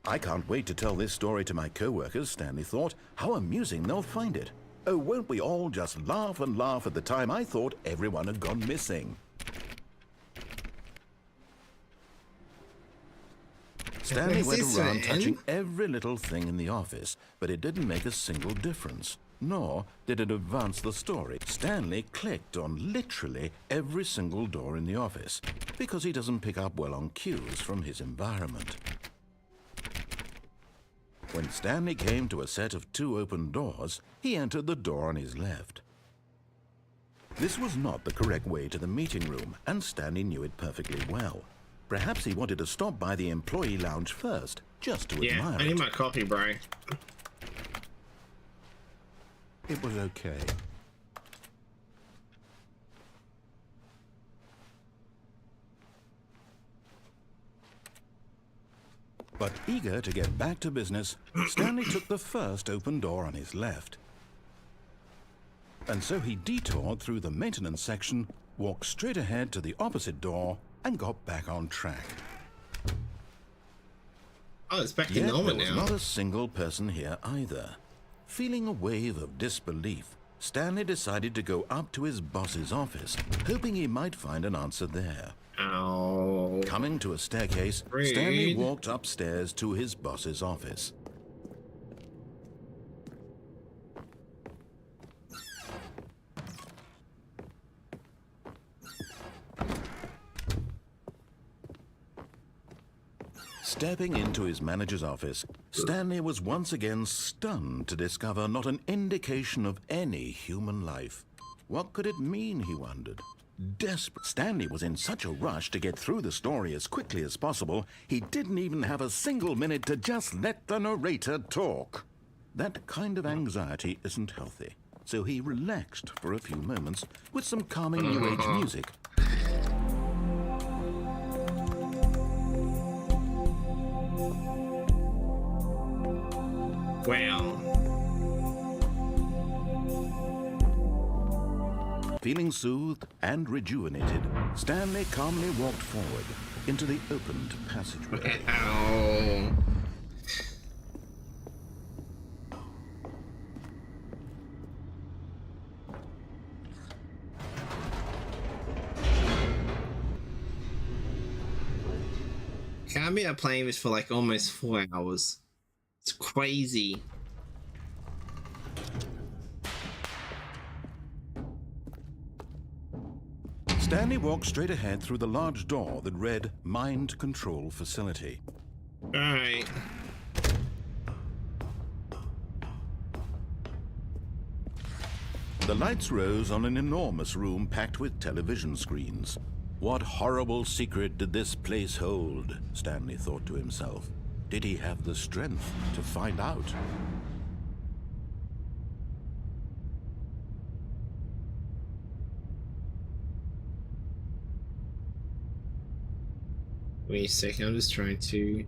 I can't wait to tell this story to my co-workers, Stanley thought. How amusing they'll find it. Oh, won't we all just laugh and laugh at the time I thought everyone had gone missing. Stanley Is went this around an touching end? every little thing in the office, but it didn't make a single difference. Nor did it advance the story. Stanley clicked on literally every single door in the office, because he doesn't pick up well on cues from his environment. When Stanley came to a set of 2 open doors, he entered the door on his left. This was not the correct way to the meeting room, and Stanley knew it perfectly well. Perhaps he wanted to stop by the employee lounge first, just to Yeah, admire I need it. my coffee, bro. It was okay. But eager to get back to business, Stanley took the first open door on his left. And so he detoured through the maintenance section, walked straight ahead to the opposite door, and got back on track. Oh, it's back to Yet normal there was now. not a single person here either. Feeling a wave of disbelief, Stanley decided to go up to his boss's office, hoping he might find an answer there. Ow. Coming to a staircase, Rude. Stanley walked upstairs to his boss's office. Stepping into his manager's office, Stanley was once again stunned to discover not an indication of any human life. What could it mean, he wondered. Desperate, Stanley was in such a rush to get through the story as quickly as possible, he didn't even have a single minute to just let the narrator talk. That kind of anxiety isn't healthy, so he relaxed for a few moments with some calming New Age music. Wow. Feeling soothed and rejuvenated, Stanley calmly walked forward into the opened passageway. Ow. Can't be playing this for like almost 4 hours. It's crazy. Stanley walked straight ahead through the large door that read Mind Control Facility. Alright. The lights rose on an enormous room packed with television screens. What horrible secret did this place hold? Stanley thought to himself. Did he have the strength to find out? Wait a second, I'm just trying to...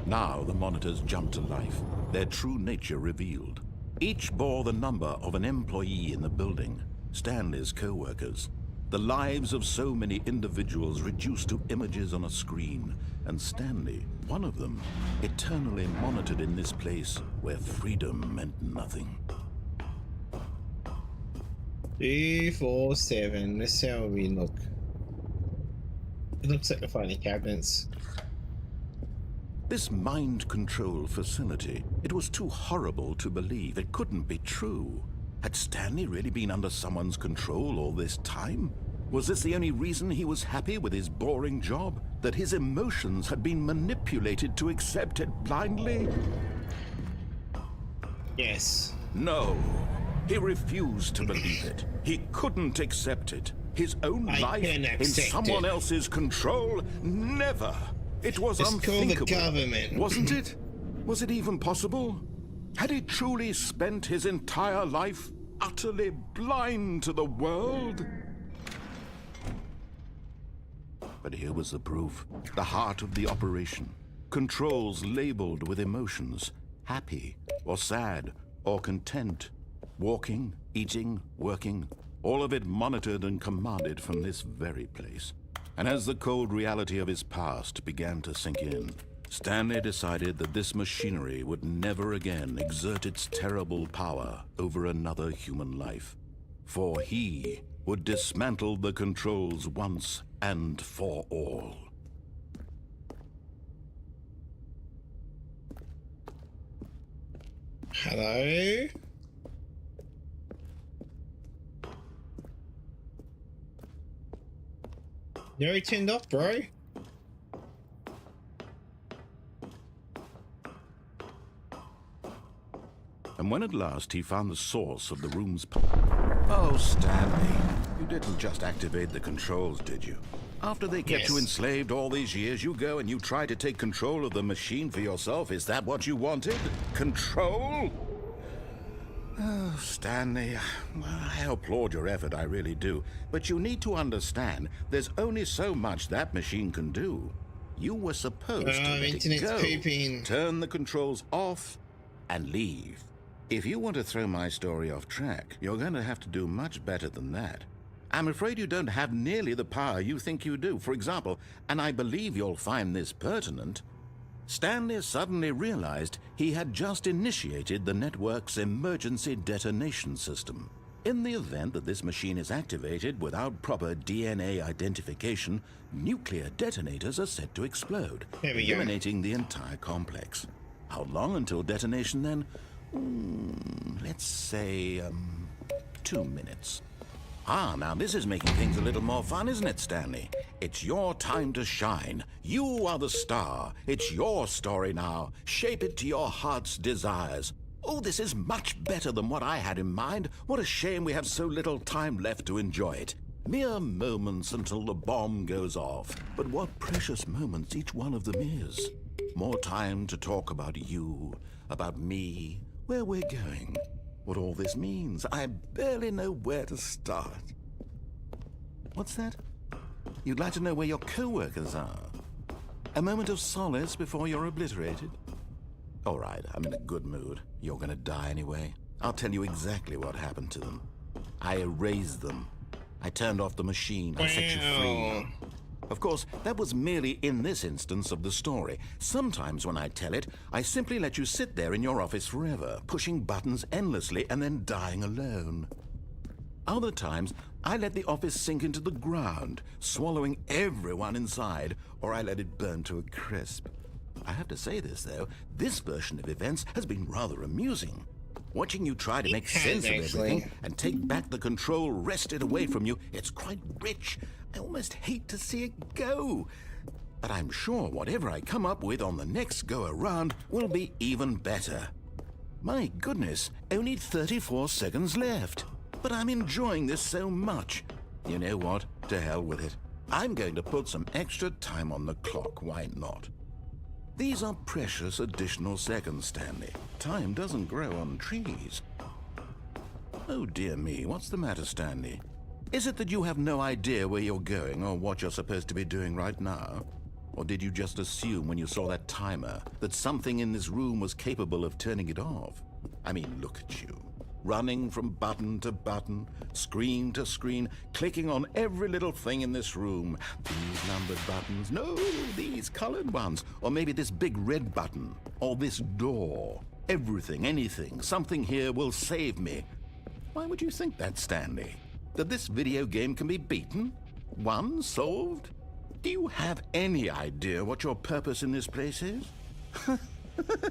Now the monitors jumped to life, their true nature revealed. Each bore the number of an employee in the building, Stanley's co-workers. The lives of so many individuals reduced to images on a screen, and Stanley, one of them, eternally monitored in this place where freedom meant nothing. 3, 4, 7. Let's see how we look. It looks like the filing cabinets. This mind control facility, it was too horrible to believe. It couldn't be true. Had Stanley really been under someone's control all this time? Was this the only reason he was happy with his boring job? That his emotions had been manipulated to accept it blindly? Yes. No. He refused to believe it. He couldn't accept it. His own I life can in accept someone it. else's control? Never. It was It's called the unthinkable. government. Wasn't it? Was it even possible? Had he truly spent his entire life utterly blind to the world? But here was the proof. The heart of the operation. Controls labeled with emotions. Happy, or sad, or content. Walking, eating, working. All of it monitored and commanded from this very place. And as the cold reality of his past began to sink in, Stanley decided that this machinery would never again exert its terrible power over another human life. For he would dismantle the controls once and for all. Hello? You already turned off, bro? And when at last he found the source of the room's Oh, Stanley, you didn't just activate the controls, did you? After they kept you Yes. enslaved all these years, you go and you try to take control of the machine for yourself. Is that what you wanted? Control? Oh, Stanley, I applaud your effort, I really do. But you need to understand, there's only so much that machine can do. You were supposed to let it internet's go, pooping. turn the controls off, and leave. If you want to throw my story off track, you're going to have to do much better than that. I'm afraid you don't have nearly the power you think you do. For example, and I believe you'll find this pertinent, Stanley suddenly realized he had just initiated the network's emergency detonation system. In the event that this machine is activated without proper DNA identification, nuclear detonators are set to explode, There we go. eliminating the entire complex. How long until detonation then? Let's say, 2 minutes. Ah, now this is making things a little more fun, isn't it, Stanley? It's your time to shine. You are the star. It's your story now. Shape it to your heart's desires. Oh, this is much better than what I had in mind. What a shame we have so little time left to enjoy it. Mere moments until the bomb goes off. But what precious moments each one of them is. More time to talk about you, about me, where we're going, what all this means. I barely know where to start. What's that? You'd like to know where your co-workers are? A moment of solace before you're obliterated? All right, I'm in a good mood. You're gonna die anyway. I'll tell you exactly what happened to them. I erased them. I turned off the machine. I set you free. Of course, that was merely in this instance of the story. Sometimes when I tell it, I simply let you sit there in your office forever, pushing buttons endlessly and then dying alone. Other times, I let the office sink into the ground, swallowing everyone inside, or I let it burn to a crisp. I have to say this, though, this version of events has been rather amusing. Watching you try to make sense of everything and take back the control wrested away from you, it's quite rich. I almost hate to see it go. But I'm sure whatever I come up with on the next go-around will be even better. My goodness, only 34 seconds left. But I'm enjoying this so much. You know what? To hell with it. I'm going to put some extra time on the clock, why not? These are precious additional seconds, Stanley. Time doesn't grow on trees. Oh dear me, what's the matter, Stanley? Is it that you have no idea where you're going or what you're supposed to be doing right now? Or did you just assume when you saw that timer that something in this room was capable of turning it off? I mean, look at you. Running from button to button, screen to screen, clicking on every little thing in this room. These numbered buttons, no, these colored ones. Or maybe this big red button, or this door. Everything, anything, something here will save me. Why would you think that, Stanley? That this video game can be beaten? Won? Solved? Do you have any idea what your purpose in this place is?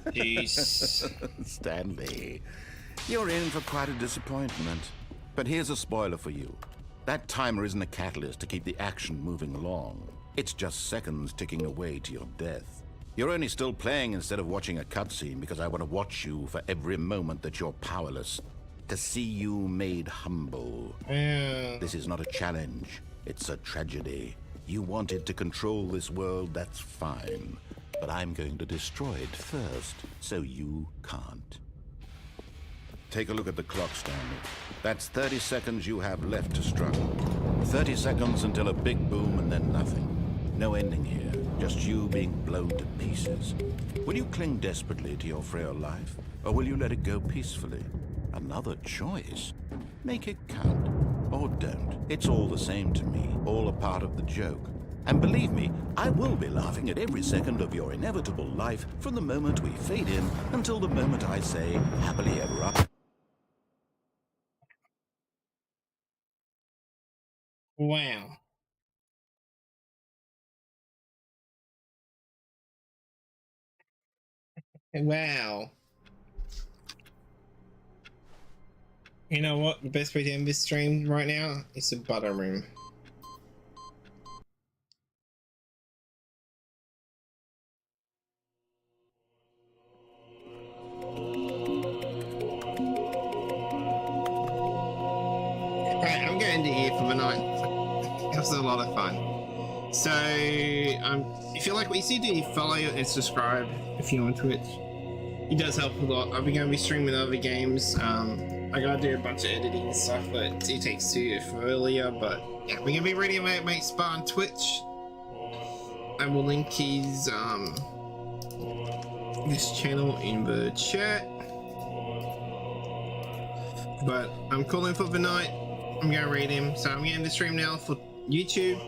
Jeez. Stanley, you're in for quite a disappointment. But here's a spoiler for you. That timer isn't a catalyst to keep the action moving along. It's just seconds ticking away to your death. You're only still playing instead of watching a cutscene because I want to watch you for every moment that you're powerless. To see you made humble. This is not a challenge. It's a tragedy. You wanted to control this world, that's fine. But I'm going to destroy it first, so you can't. Take a look at the clock, Stanley. That's 30 seconds you have left to struggle. 30 seconds until a big boom and then nothing. No ending here, just you being blown to pieces. Will you cling desperately to your frail life, or will you let it go peacefully? Another choice. Make it count. Or don't. It's all the same to me, all a part of the joke. And believe me, I will be laughing at every second of your inevitable life from the moment we fade in until the moment I say, happily ever after. Wow. Wow. You know what? The best way to end this stream right now is the butter room. Alright, I'm going to here for the night. That was a lot of fun. So, if you like what you see, do follow and subscribe if you're on Twitch. It does help a lot. I'll be going to be streaming other games. I gotta do a bunch of editing and stuff, but it takes two for earlier. But yeah, we're gonna be ready to make Spot on Twitch. I will link his this channel in the chat. But I'm calling for the night. I'm gonna raid him, so I'm gonna end the stream now for YouTube.